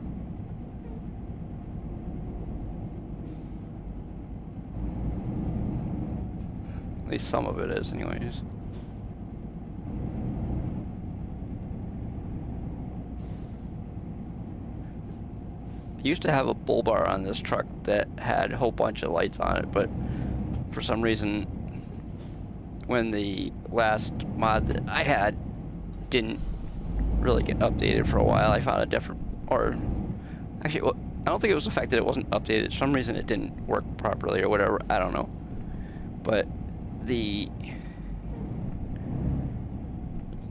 least some of it is, anyways. I used to have a bull bar on this truck that had a whole bunch of lights on it, but for some reason, when the last mod that I had didn't really get updated for a while, I found a different, or actually, well, I don't think it was the fact that it wasn't updated. For some reason it didn't work properly or whatever, I don't know. But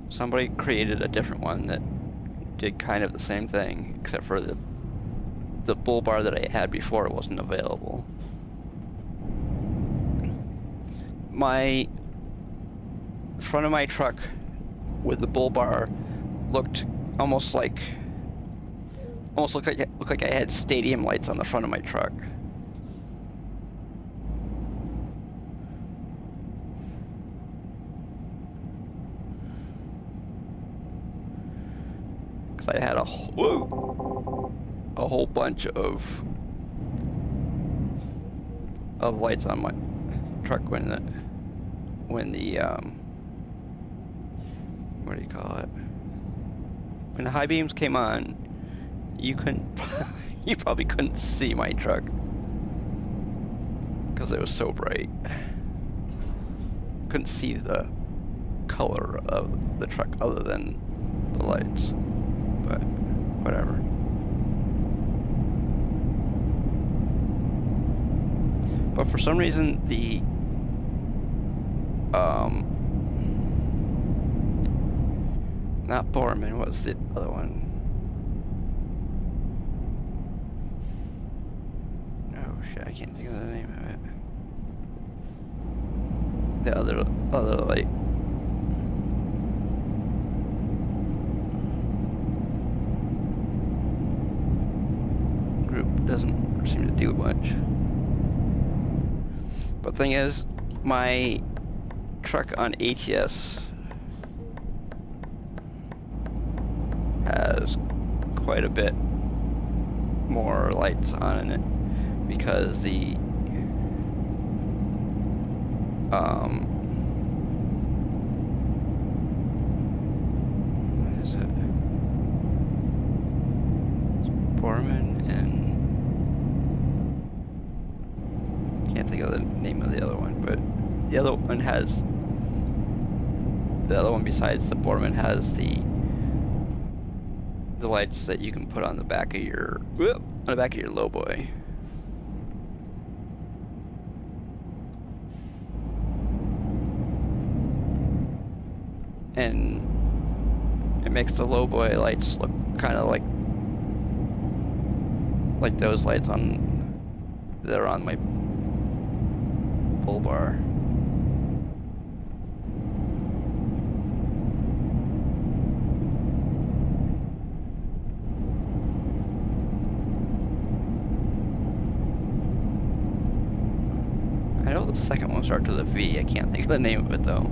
somebody created a different one that did kind of the same thing, except for the bull bar that I had before wasn't available. My front of my truck with the bull bar looked like I had stadium lights on the front of my truck. Cause I had a whole bunch of lights on my truck when the what do you call it? When the high beams came on, you probably couldn't see my truck because it was so bright. Couldn't see the color of the truck other than the lights, but whatever. But for some reason, not Borman, what was the other one? Oh shit, I can't think of the name of it. The other light. Group doesn't seem to do much. But thing is, my truck on ATS has quite a bit more lights on it because the what is it? It's Borman and can't think of the name of the other one, but the other one besides the Borman has the lights that you can put on the back of your lowboy. And it makes the lowboy lights look kind of like those lights that are on my bull bar. I know the second one starts with a V. I can't think of the name of it though.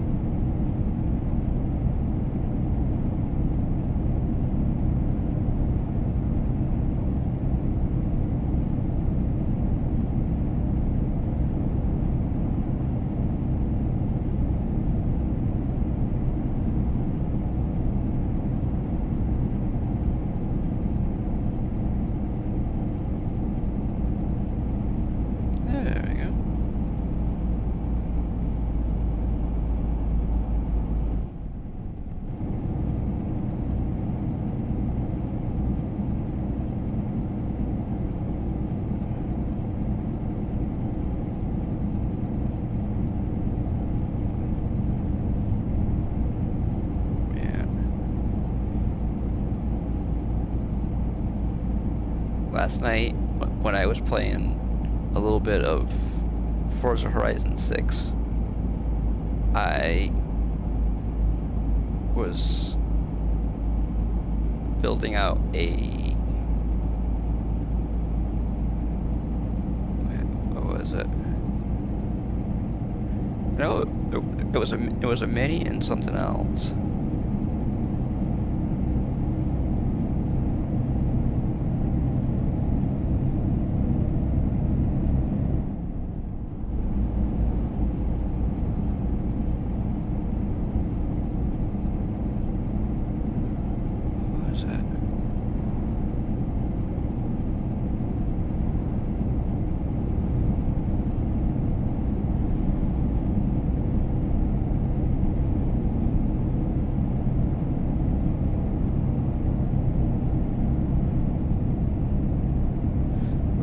Last night, when I was playing a little bit of Forza Horizon 6, I was building out what was it? No, it was a Mini and something else.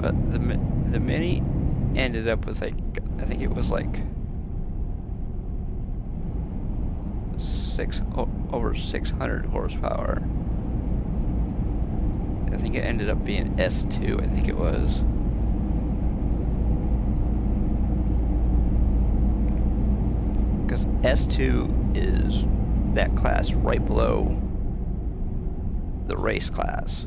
But the Mini ended up with, like, I think it was like over 600 horsepower. I think it ended up being S2, I think it was. Because S2 is that class right below the race class.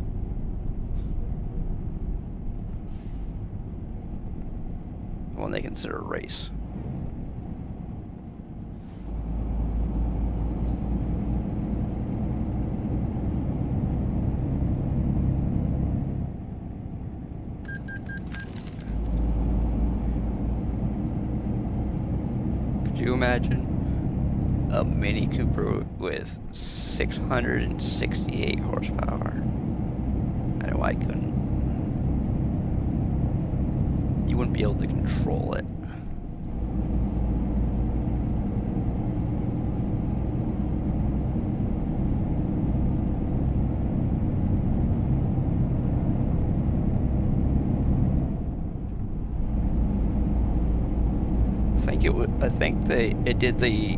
The one they consider a race. Could you imagine a Mini Cooper with 668 horsepower? I know I couldn't. You wouldn't be able to control it. I think it did the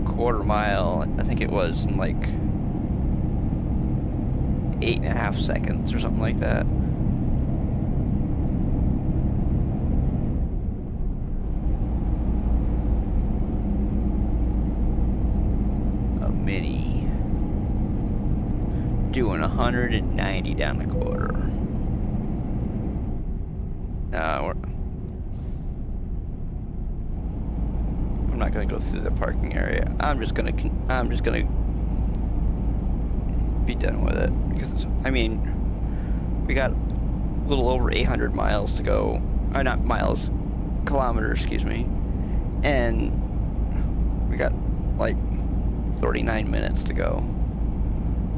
quarter mile. I think it was in like 8.5 seconds or something like that. A Mini doing 190 down the quarter. I'm not gonna go through the parking area. I'm just gonna be done with it, because I mean, we got a little over 800 miles to go. Not miles, kilometers, excuse me, and we got like 39 minutes to go.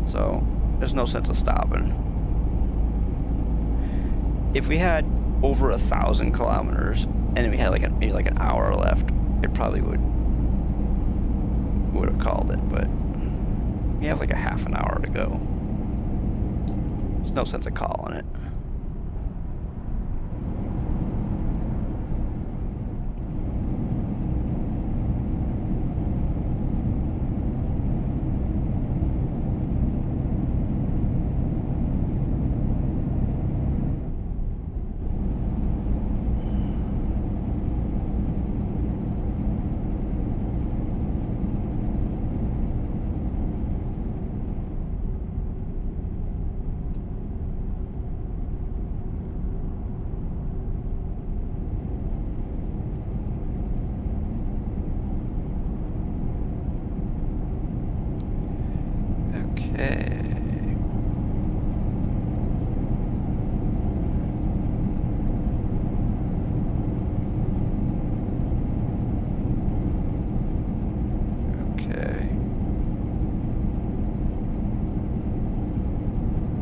So there's no sense of stopping. If we had over 1,000 kilometers and we had like maybe like an hour left, it probably would have called it, but we have like a half an hour to go. There's no sense of calling it.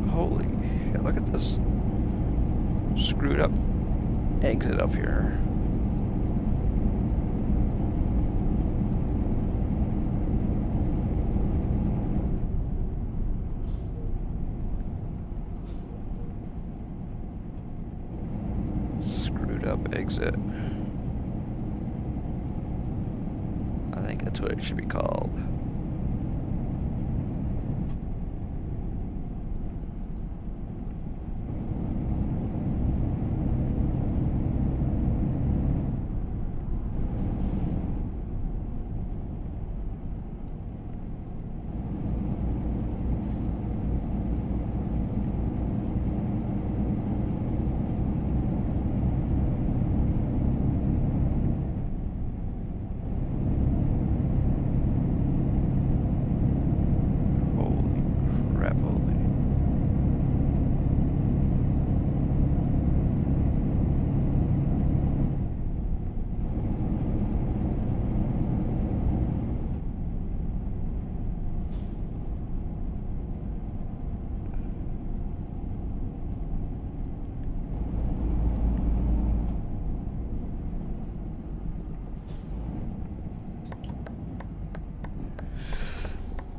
Holy shit, look at this screwed up exit up here. Screwed up exit. I think that's what it should be called.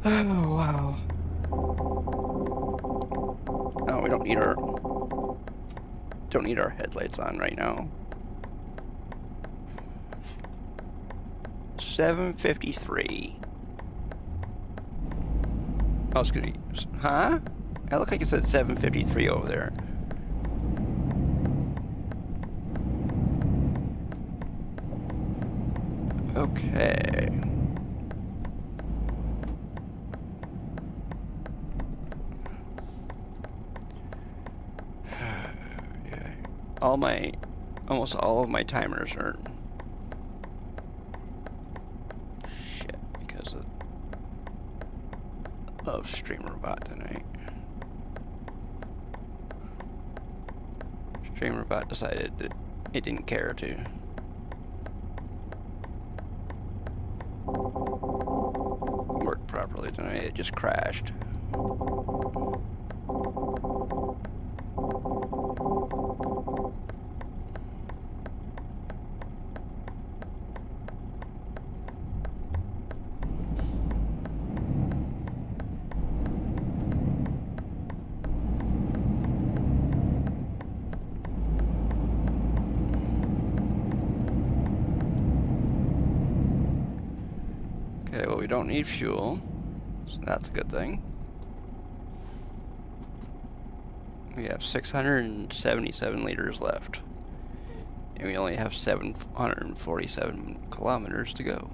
Oh, wow. Oh, we don't need our don't need our headlights on right now. 7:53. Oh, it's gonna be, huh? I look like it said 7:53 over there. Okay. Yeah. Almost all of my timers are shit because of StreamerBot tonight. StreamerBot decided that it didn't care to work properly tonight. It just crashed. Okay, well, we don't need fuel, so that's a good thing. We have 677 liters left, and we only have 747 kilometers to go.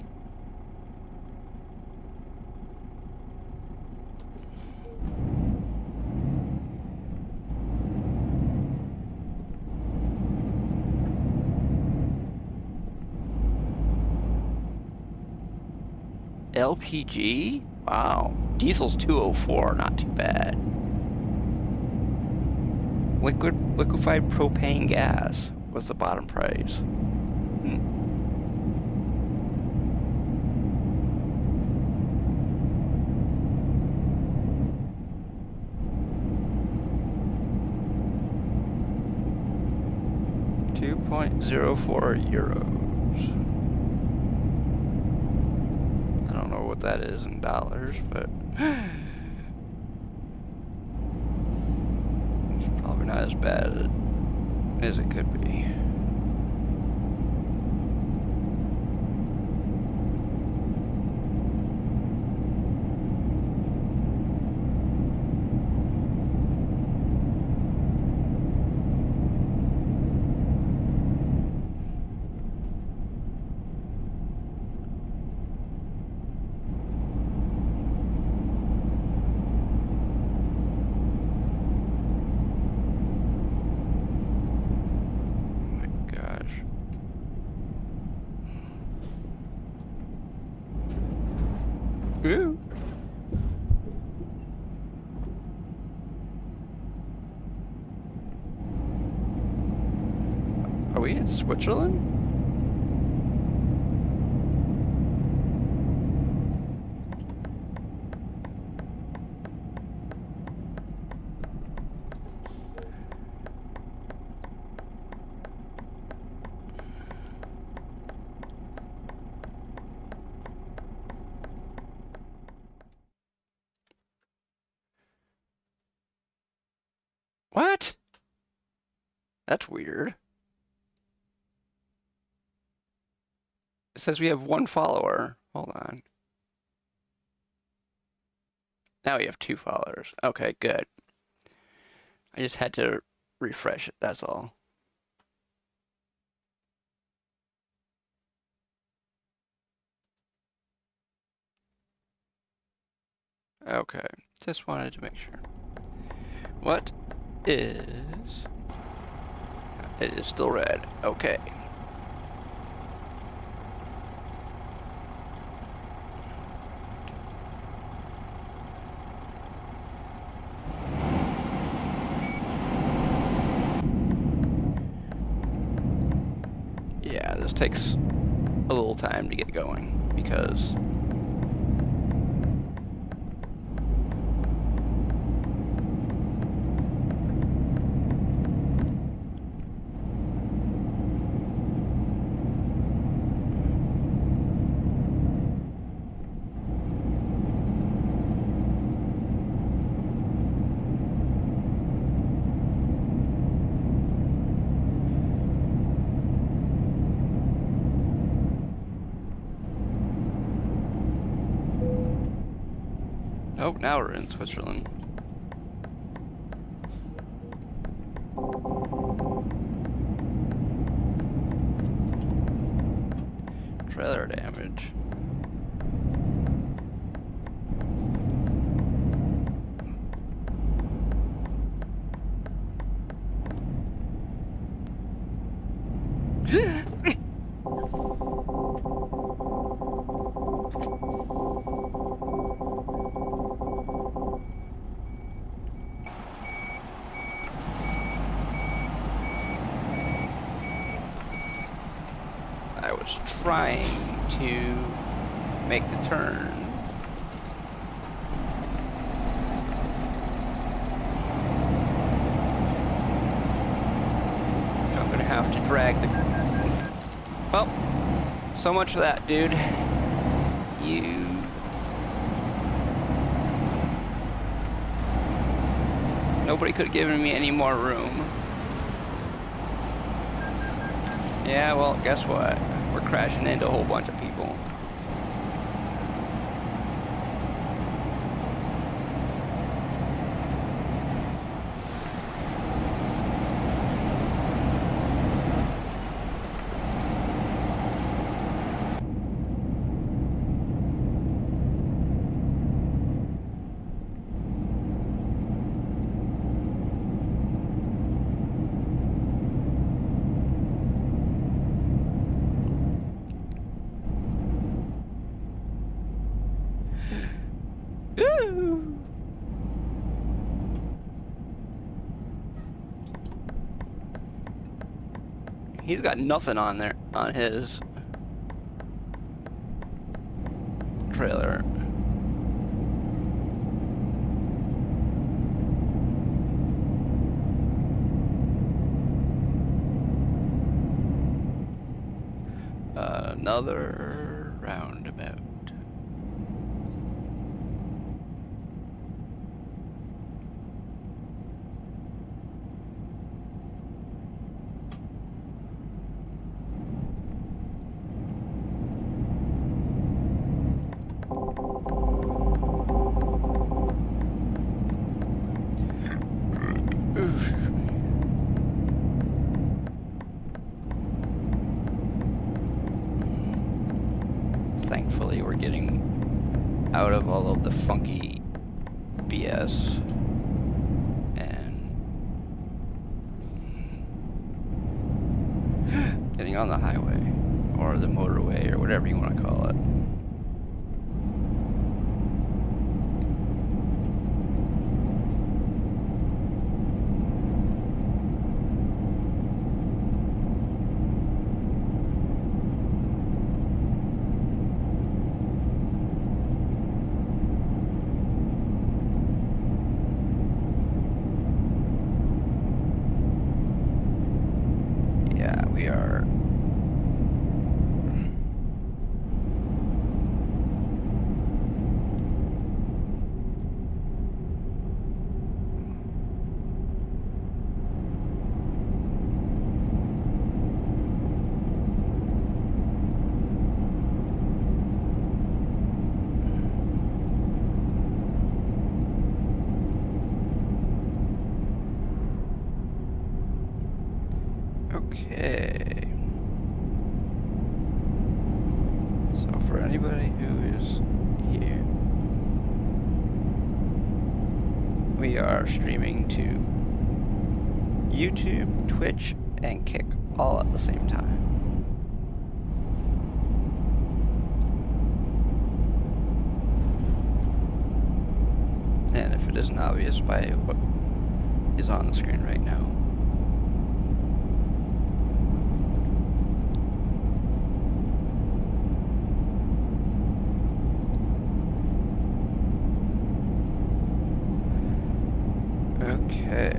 LPG? Wow. Diesel's 204, not too bad. Liquefied propane gas was the bottom price. 2.04 euros. I don't know what that is in dollars, but it's probably not as bad as it could be. Ooh. Are we in Switzerland? What? That's weird. It says we have one follower. Hold on. Now we have 2 followers. Okay, good. I just had to refresh it, that's all. Okay, just wanted to make sure. What is... It is still red. Okay. Yeah, this takes a little time to get going because Oh, now we're in Switzerland. Trailer damage. I was trying to make the turn. So I'm gonna have to drag the... Well, so much for that, dude. You... Nobody could have given me any more room. Yeah, well, guess what? We're crashing into a whole bunch of people. He's got nothing on there on his trailer. Another roundabout. Thankfully, we're getting out of all of the funky BS and getting on the highway or the motorway or whatever you want to call it. We are okay. So for anybody who is here, we are streaming to YouTube, Twitch, and Kick all at the same time. And if it isn't obvious by what is on the screen right now, okay.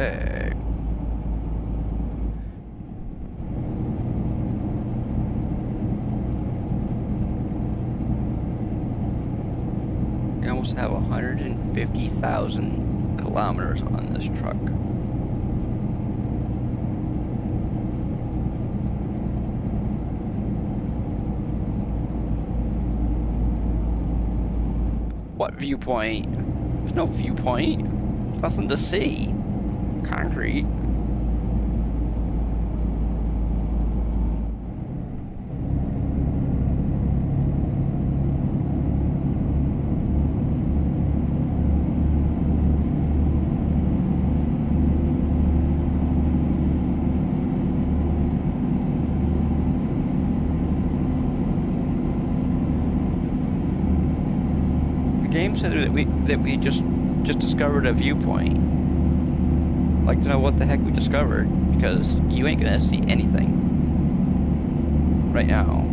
Okay. We almost have 150,000 kilometers on this truck. What viewpoint? There's no viewpoint. There's nothing to see. Concrete. Game said that we just discovered a viewpoint. I'd like to know what the heck we discovered, because you ain't gonna see anything right now.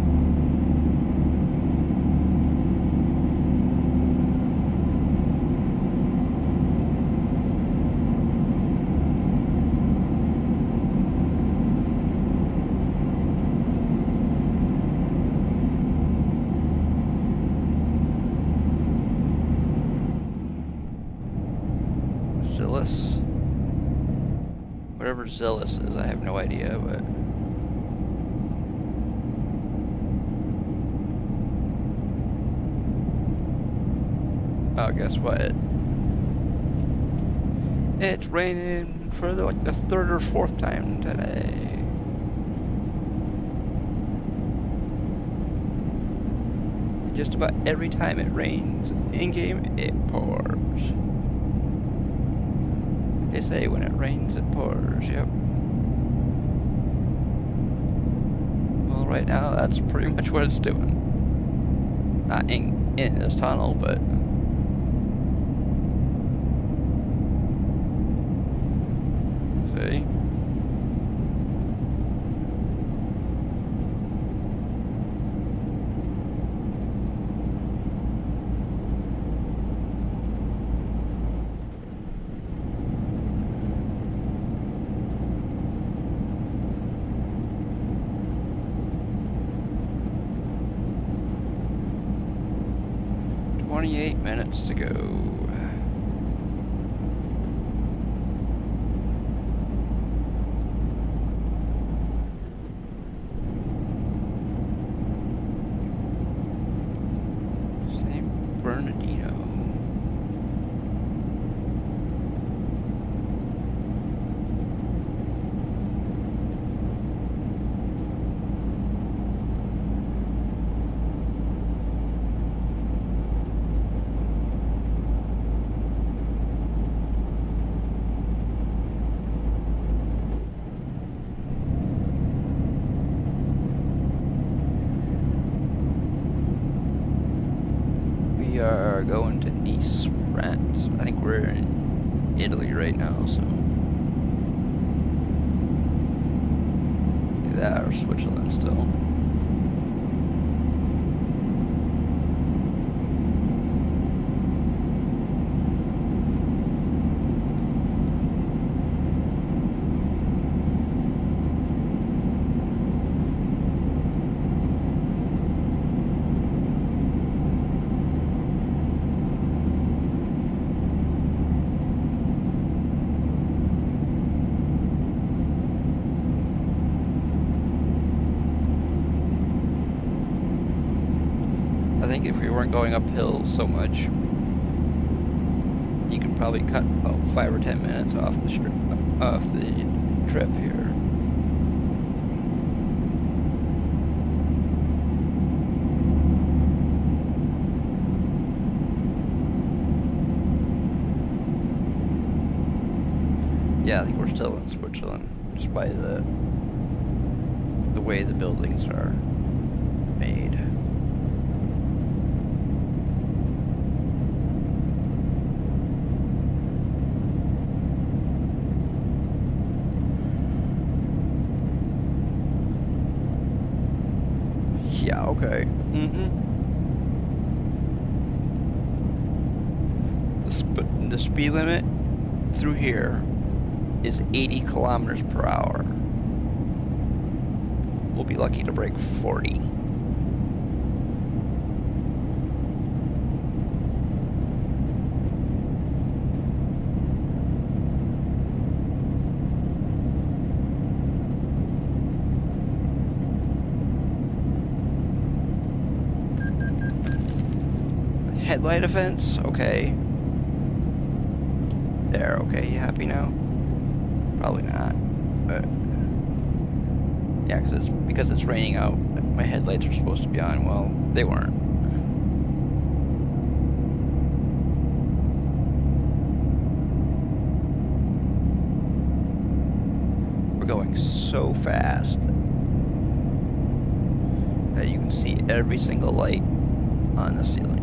Whatever Zealous is, I have no idea, but... Oh, guess what? It's raining for like the third or fourth time today. Just about every time it rains in-game, it pours. They say when it rains, it pours. Yep. Well, right now, that's pretty much what it's doing. Not in this tunnel, but... See? Minutes to go. St. Bernardino. We are going to Nice, France. I think we're in Italy right now, so... That or Switzerland still. I think if we weren't going uphill so much, you could probably cut about 5 or 10 minutes off the trip here. Yeah, I think we're still in Switzerland, just by the way the buildings are made. Yeah, okay. The speed limit through here is 80 kilometers per hour. We'll be lucky to break 40. Headlight offense, okay. There, okay, you happy now? Probably not, but yeah, because it's raining out. My headlights are supposed to be on. Well, they weren't. We're going so fast that you can see every single light on the ceiling.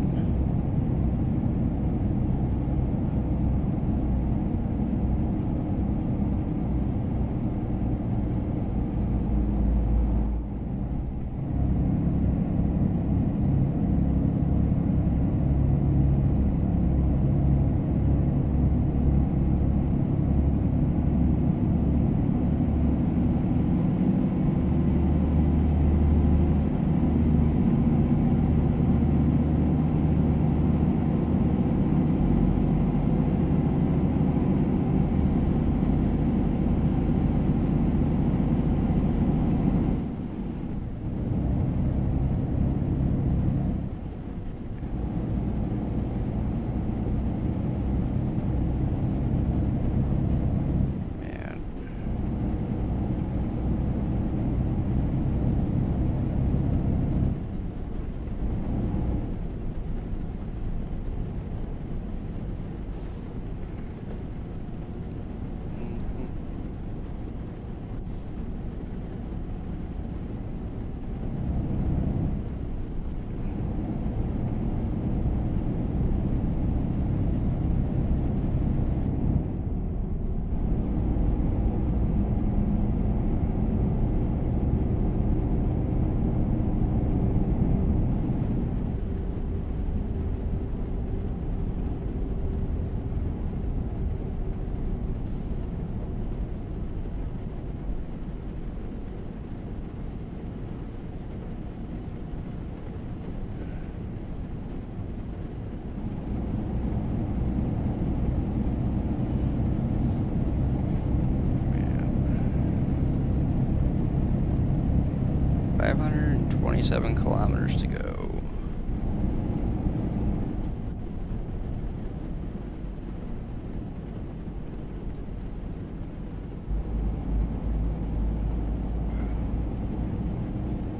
Man, 527 kilometers to go.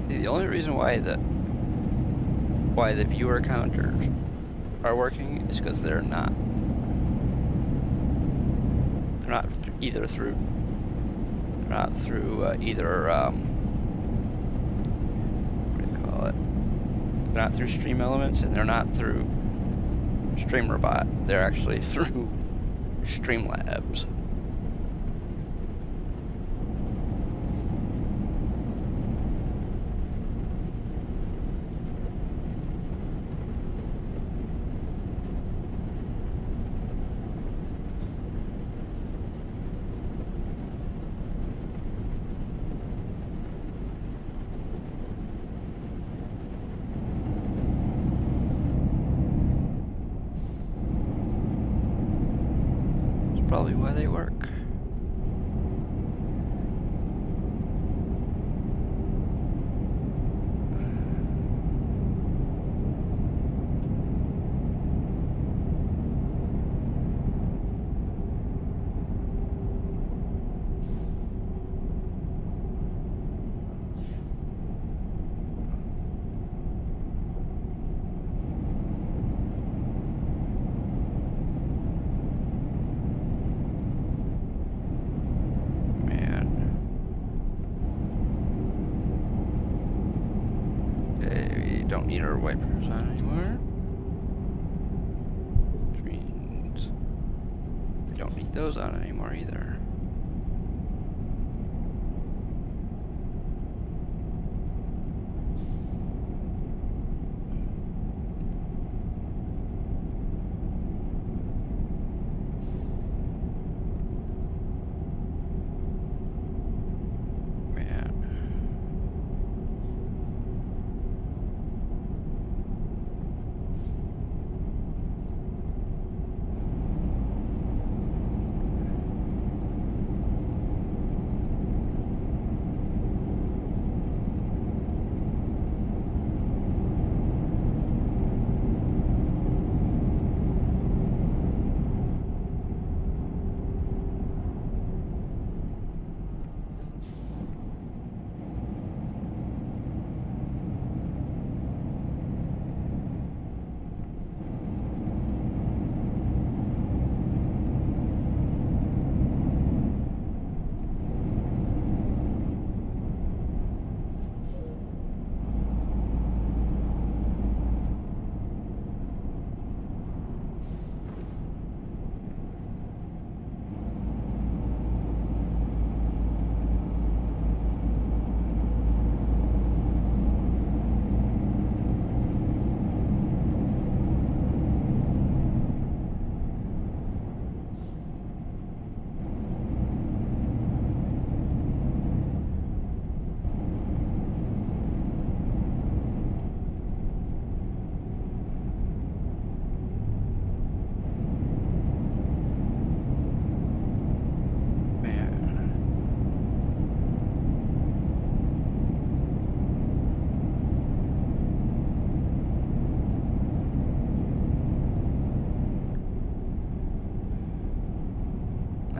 See, the only reason why the viewer counters are working is because they're not either through what do you call it? They're not through Stream Elements, and they're not through StreamRobot. They're actually through Streamlabs. Probably why they work. Don't need our wipers on anymore. Which means we don't need those on anymore either.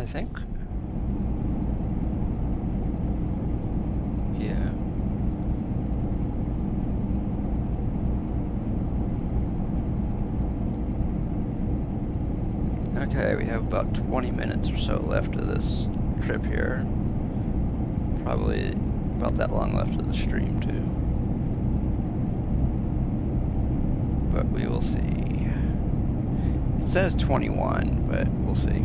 I think. Yeah. Okay, we have about 20 minutes or so left of this trip here. Probably about that long left of the stream, too. But we will see. It says 21, but we'll see.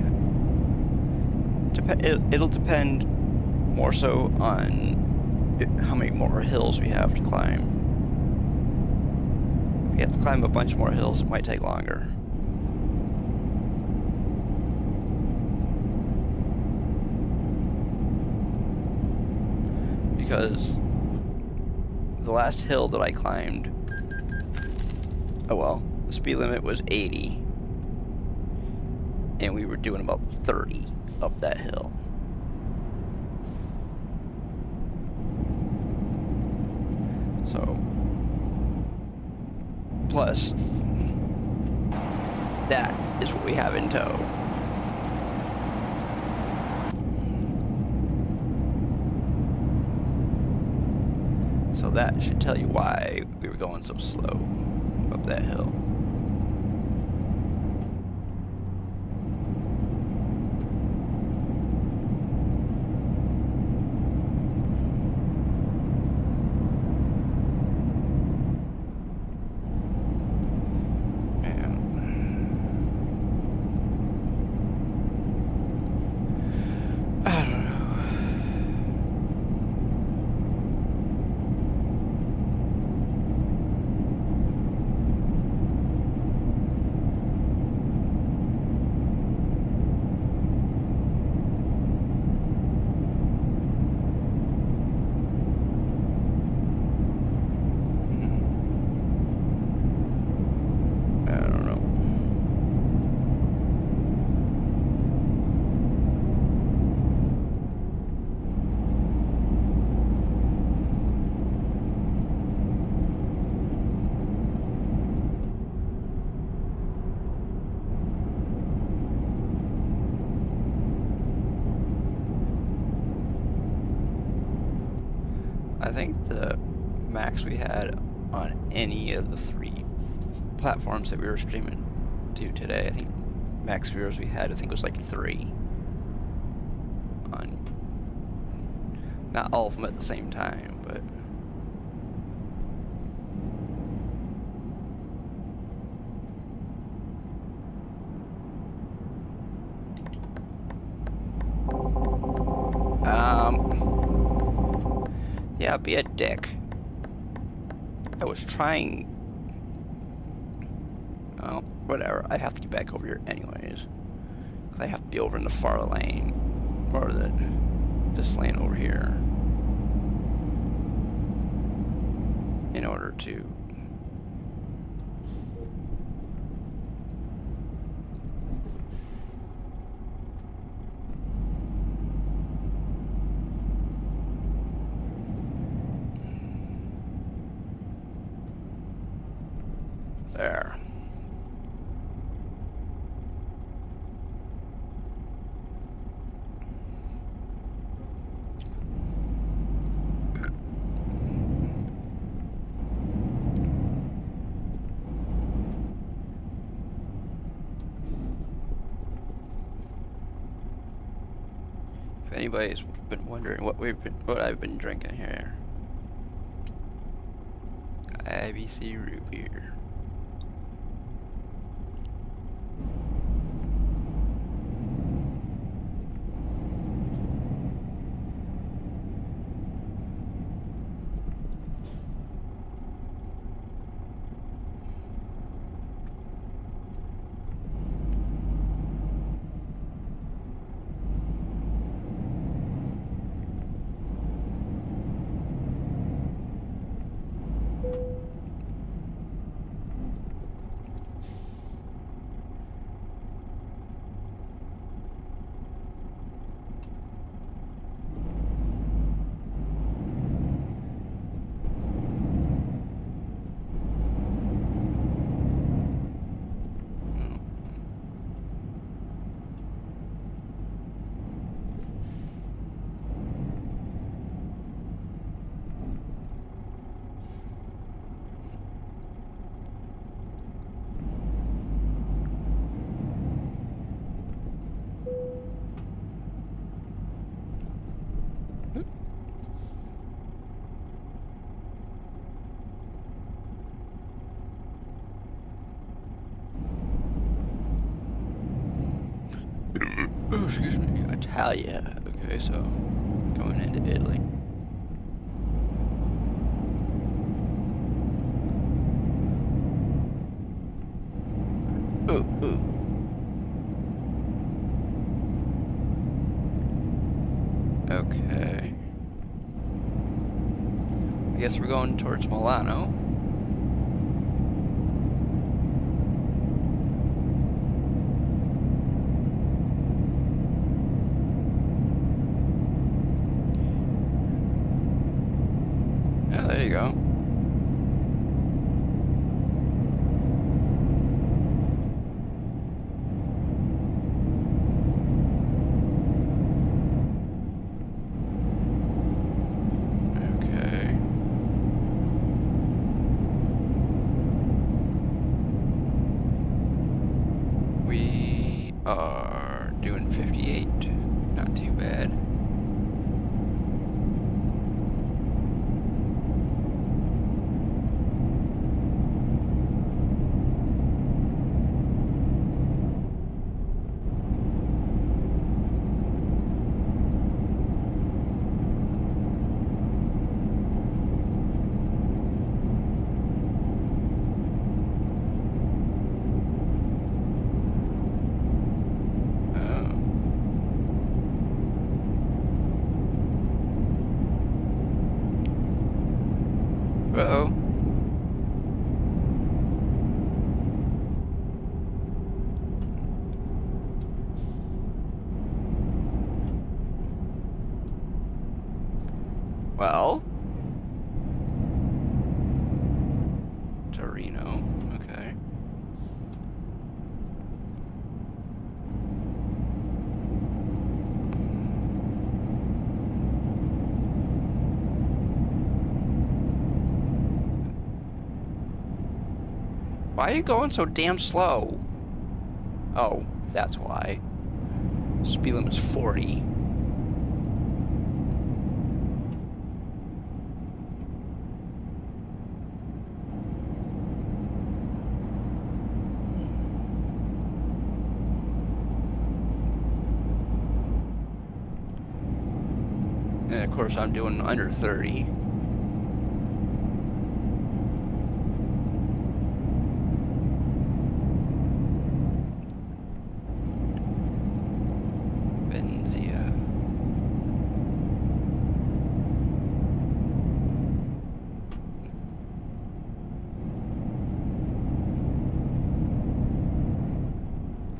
It'll depend more so on how many more hills we have to climb. If we have to climb a bunch more hills, it might take longer. Because the last hill that I climbed, oh well, the speed limit was 80, and we were doing about 30 up that hill. So, plus, that is what we have in tow. So that should tell you why we were going so slow up that hill. I think the max we had on any of the 3 platforms that we were streaming to today, I think max viewers we had, I think was like 3. On not all of them at the same time, but yeah, be a dick. I was trying. Oh, whatever. I have to get back over here anyways. Because I have to be over in the far lane. Or this lane over here. In order to. There. If anybody's been wondering what I've been drinking here, IBC root beer. Italia. Okay, so going into Italy. Ooh, ooh. Okay. I guess we're going towards Milano. Yeah, there you go. We are doing 58, not too bad. Uh-oh. Well. Torino, okay. Why are you going so damn slow? Oh, that's why. Speed limit is 40. And of course I'm doing under 30.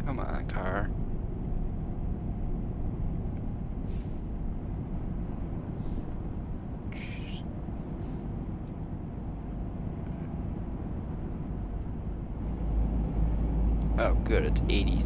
Come on, car. Oh, good, it's 80.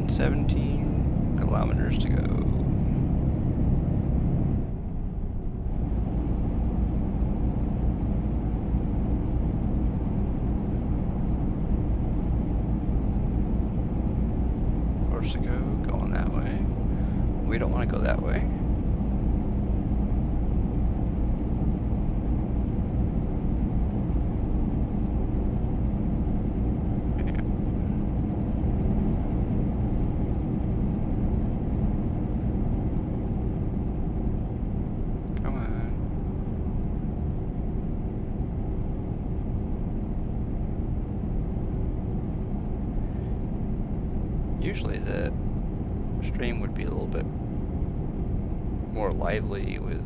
$17 kilometers to go. Corsica, going that way. We don't want to go that way. Usually the stream would be a little bit more lively with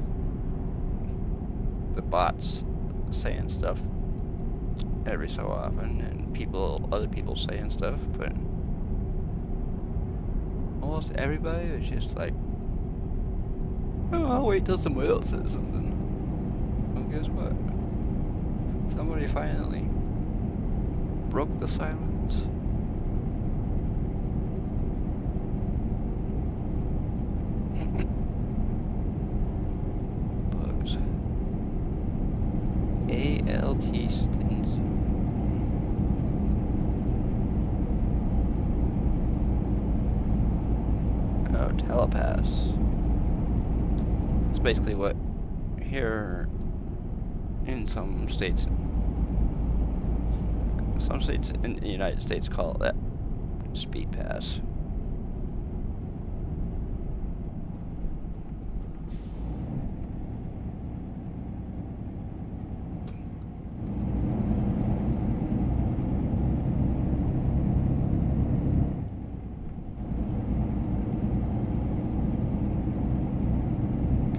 the bots saying stuff every so often and other people saying stuff, but almost everybody was just like Oh, I'll wait till somebody else says something. Well, guess what? Somebody finally broke the silence. Bugs. ALT stins. Oh, telepass. It's basically what here in some states in the United States call that speed pass.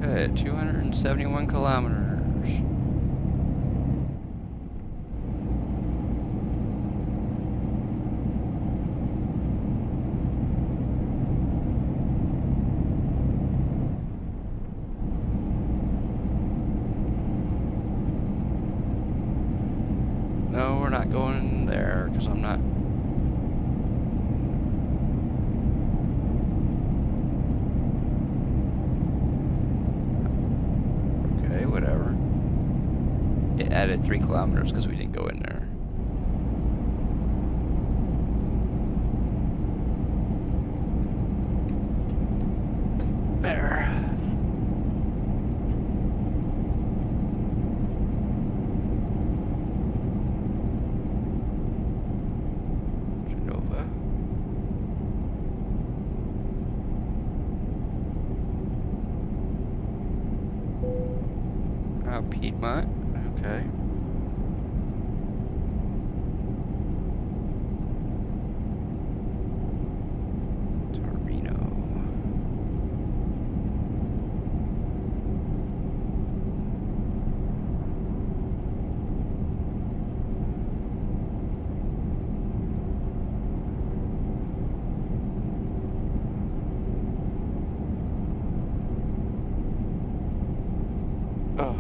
Okay, 271 kilometers. No, we're not going there because I'm not. Okay, whatever. It added 3 kilometers because we didn't go in there. There. Piedmont, okay. Torino. Oh.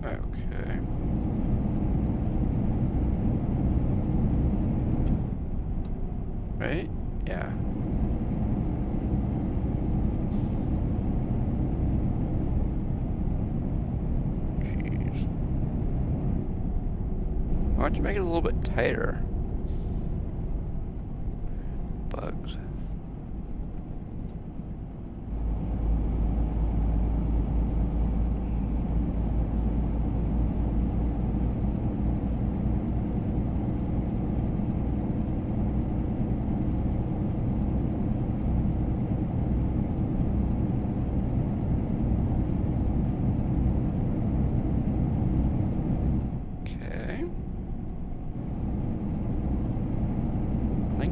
Okay. Right? Yeah. Jeez. Why don't you make it a little bit tighter? Bugs.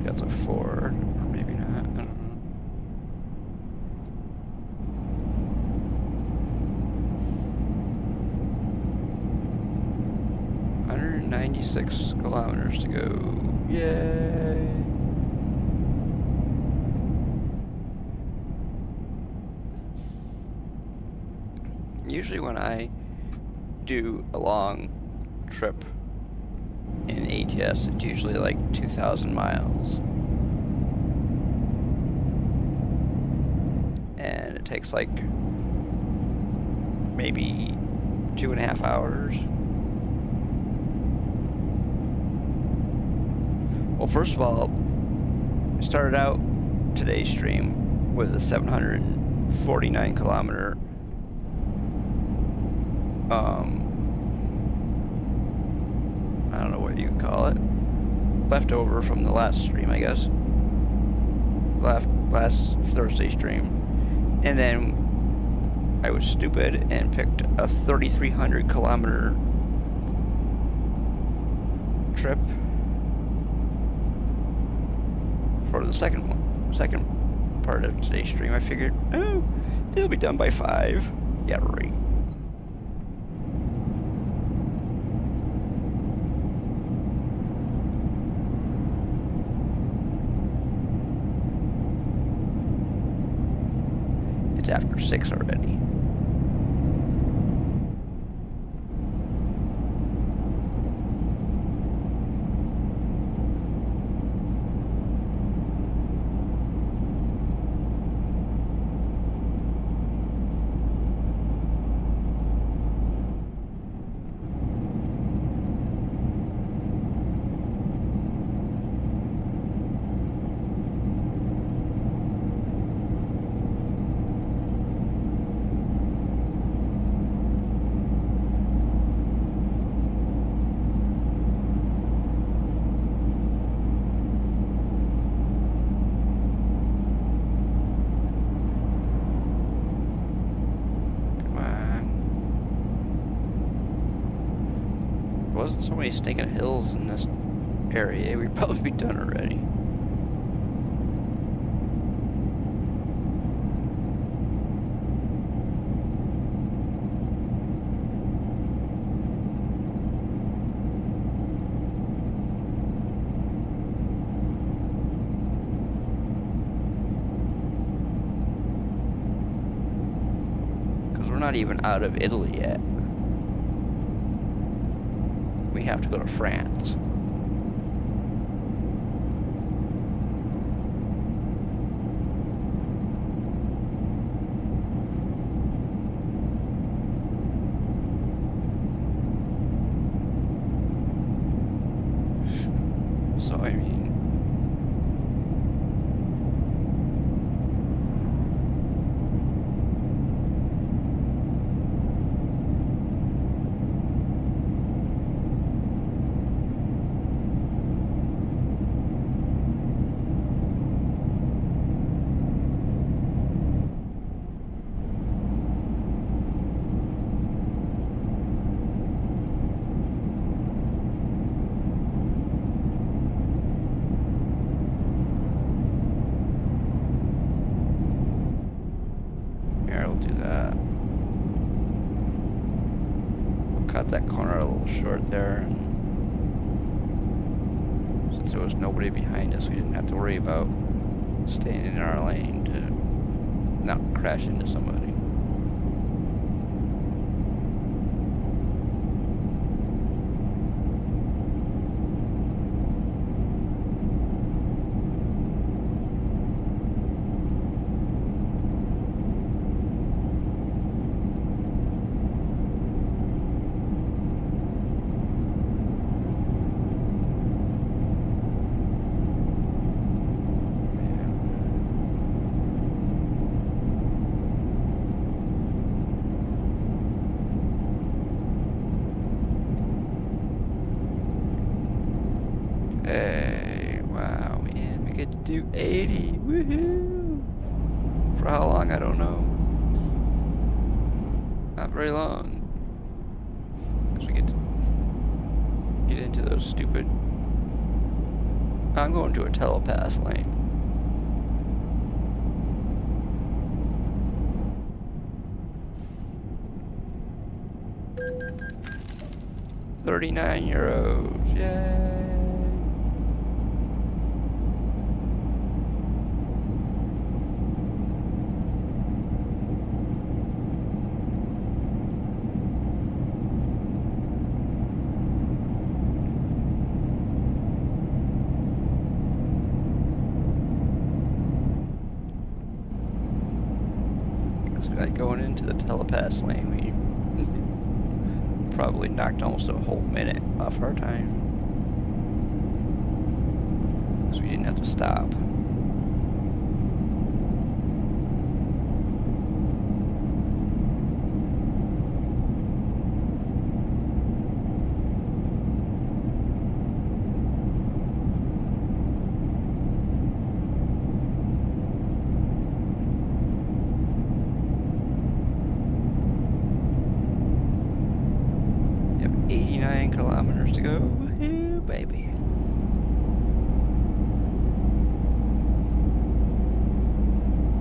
That's a Ford, or maybe not, I don't know. $196 kilometers to go. Yay! Usually when I do a long trip In ATS, it's usually like 2,000 miles. And it takes like maybe 2.5 hours. Well, first of all, we started out today's stream with a 749 kilometer I don't know what you call it, leftover from the last stream, I guess, last Thursday stream. And then I was stupid and picked a 3,300 kilometer trip for the second part of today's stream. I figured, oh, it'll be done by 5. Yeah, right. It's after 6 already. Wasn't so many stinking hills in this area, we'd probably be done already. Because we're not even out of Italy yet. We have to go to France. So, I mean, cut that corner a little short there, and since there was nobody behind us, we didn't have to worry about staying in our lane to not crash into somebody. Hey, wow, man, we get to do 80, woohoo! For how long, I don't know. Not very long. Because we get to get into those stupid... I'm going to a telepass lane. €39, yay! Like going into the telepass lane, we probably knocked almost a whole minute off our time. Because we didn't have to stop. Yep, 89 kilometers to go. Woohoo, baby.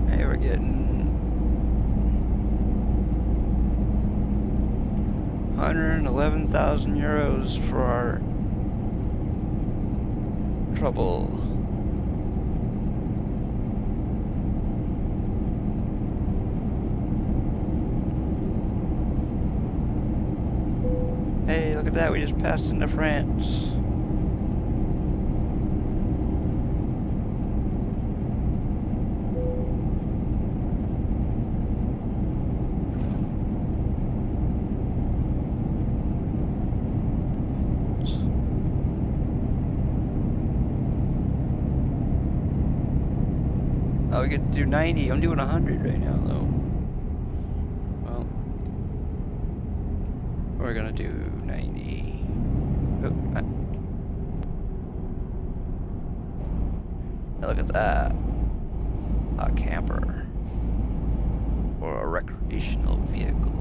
Hey, we're getting 111,000 euros for our trouble. Hey, look at that, we just passed into France. Oh, we get to do 90. I'm doing 100 right now, though. Well, we're gonna do 90. Oh, now look at that. A camper. Or a recreational vehicle.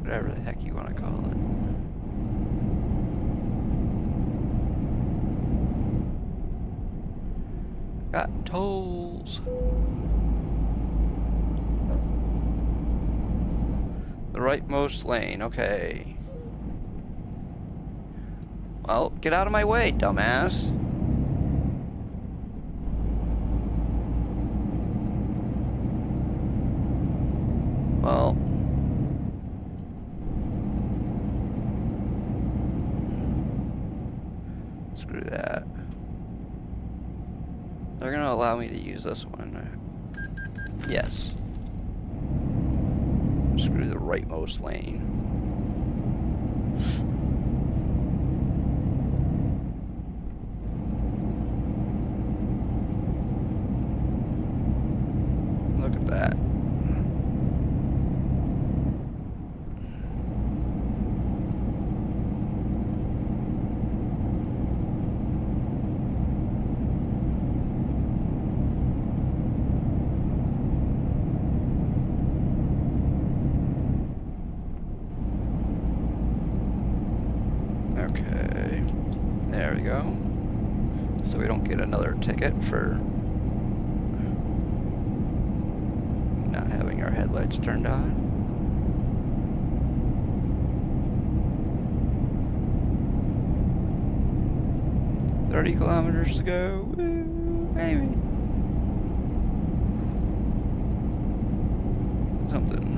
Whatever the heck you want to call it. Got tolls. The rightmost lane, okay. Well, get out of my way, dumbass. Well. Screw that. They're gonna allow me to use this one. Yes. Screw the rightmost lane. Look at that. Okay, there we go. So we don't get another ticket for not having our headlights turned on. "30 kilometers to go." Woo, baby. Something.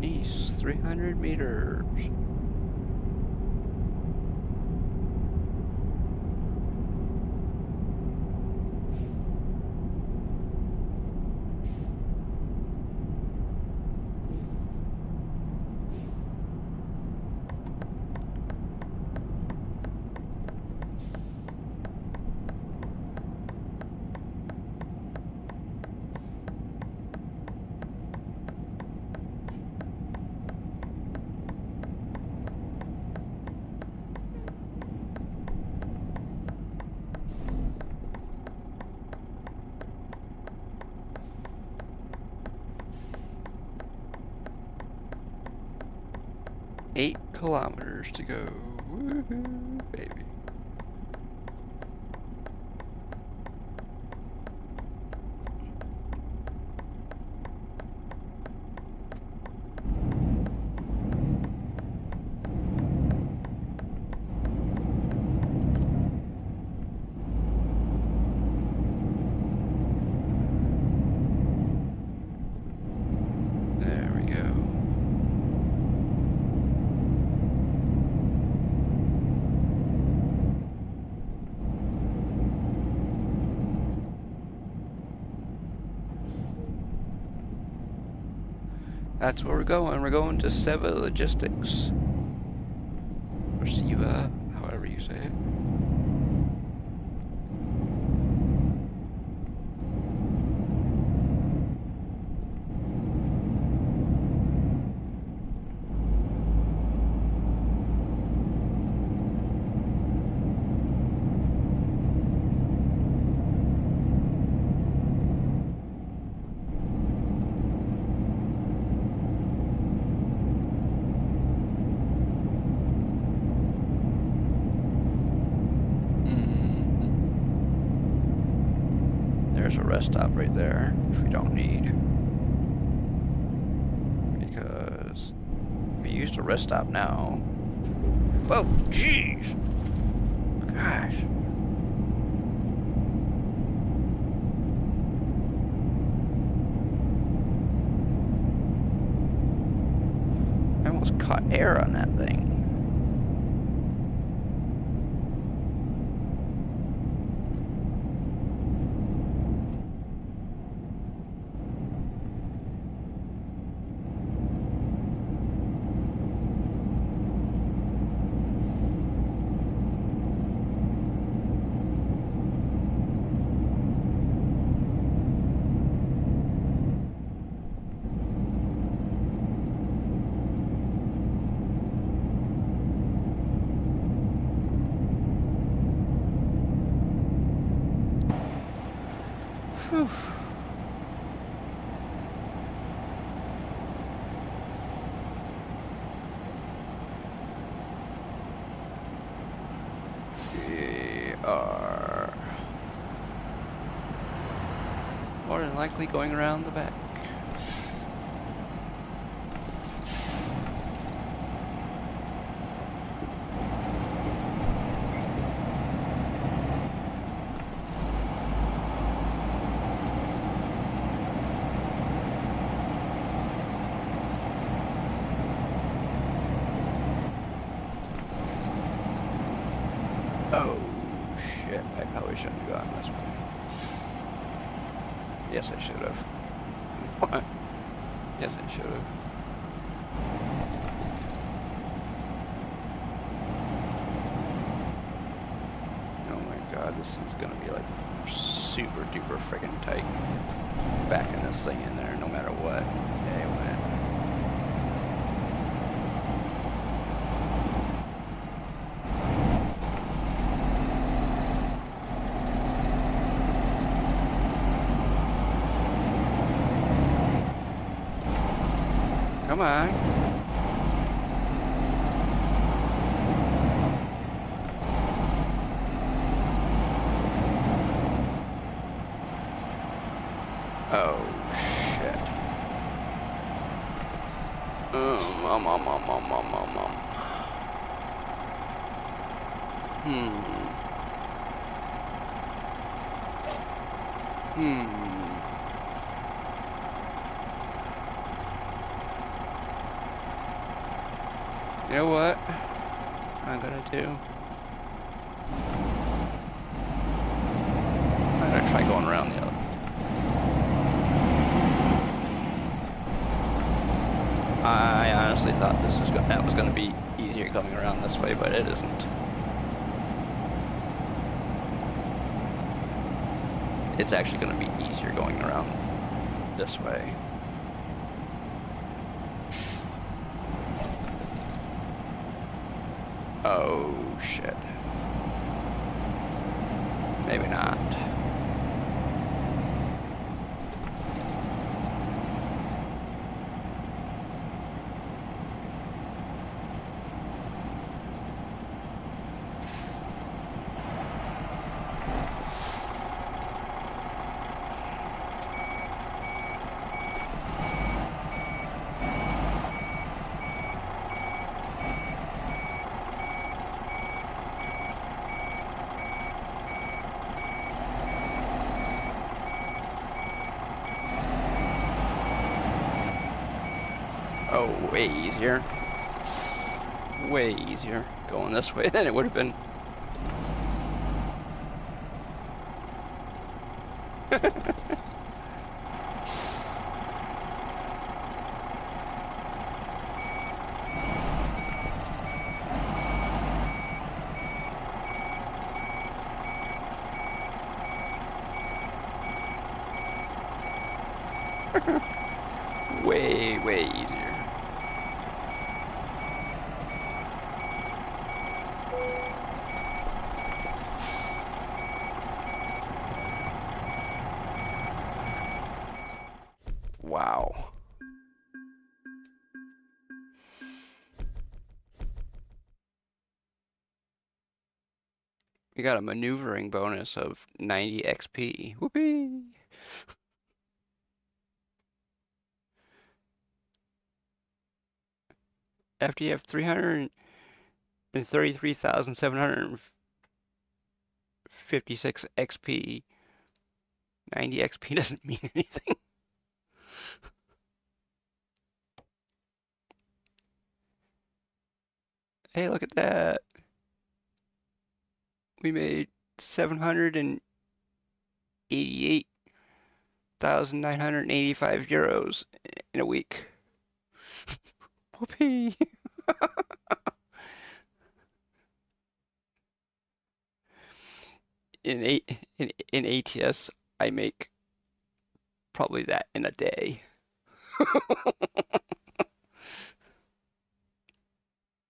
Nice, 300 meters. kilometers to go. Woohoo, baby. That's where we're going. We're going to Seva Logistics. Or Seva, however you say it. There's a rest stop right there, which we don't need. Because we used a rest stop now. Whoa, jeez! Gosh. I almost caught air on that thing. Whew. We are more than likely going around the back. Oh, shit. I probably shouldn't have gone this way. Yes, I should have. What? Yes, I should have. Oh my god, this thing's gonna be like super duper friggin' tight. Backing this thing in there no matter what. Yeah, it went. Come on. Oh, shit. You know what I'm gonna do? I'm gonna try going around the other. I honestly thought that was gonna be easier coming around this way, but it isn't. It's actually gonna be easier going around this way. Oh, shit. Maybe not. Oh, way easier. Way easier going this way than it would have been. Way easier. Wow. We got a maneuvering bonus of 90 XP. Whoopee! After you have 333,756 XP, 90 XP doesn't mean anything. Hey, look at that. We made 788,985 euros in a week. Whoopee! In ATS, I make probably that in a day.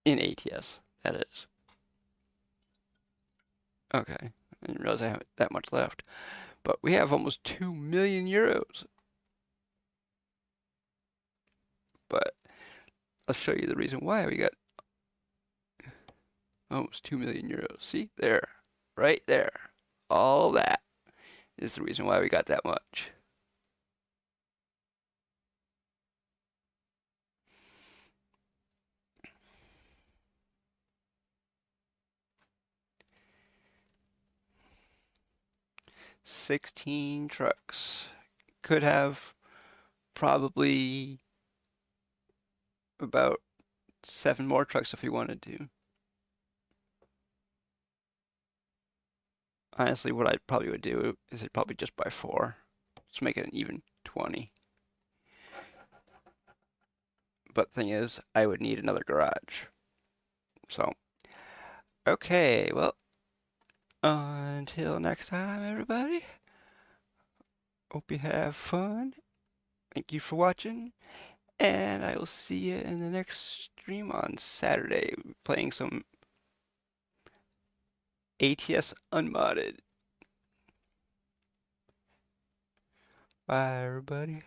In ATS, that is. Okay, I didn't realize I have that much left. But we have almost 2 million euros. But I'll show you the reason why we got almost 2 million euros. See, there, right there. All that is the reason why we got that much. $16 trucks. Could have probably about 7 more trucks if we wanted to. Honestly, what I probably would do is I'd probably just buy 4. Let's make it an even 20. But the thing is, I would need another garage. So, okay, well, until next time, everybody. Hope you have fun. Thank you for watching. And I will see you in the next stream on Saturday, playing some ATS Unmodded. Bye, everybody.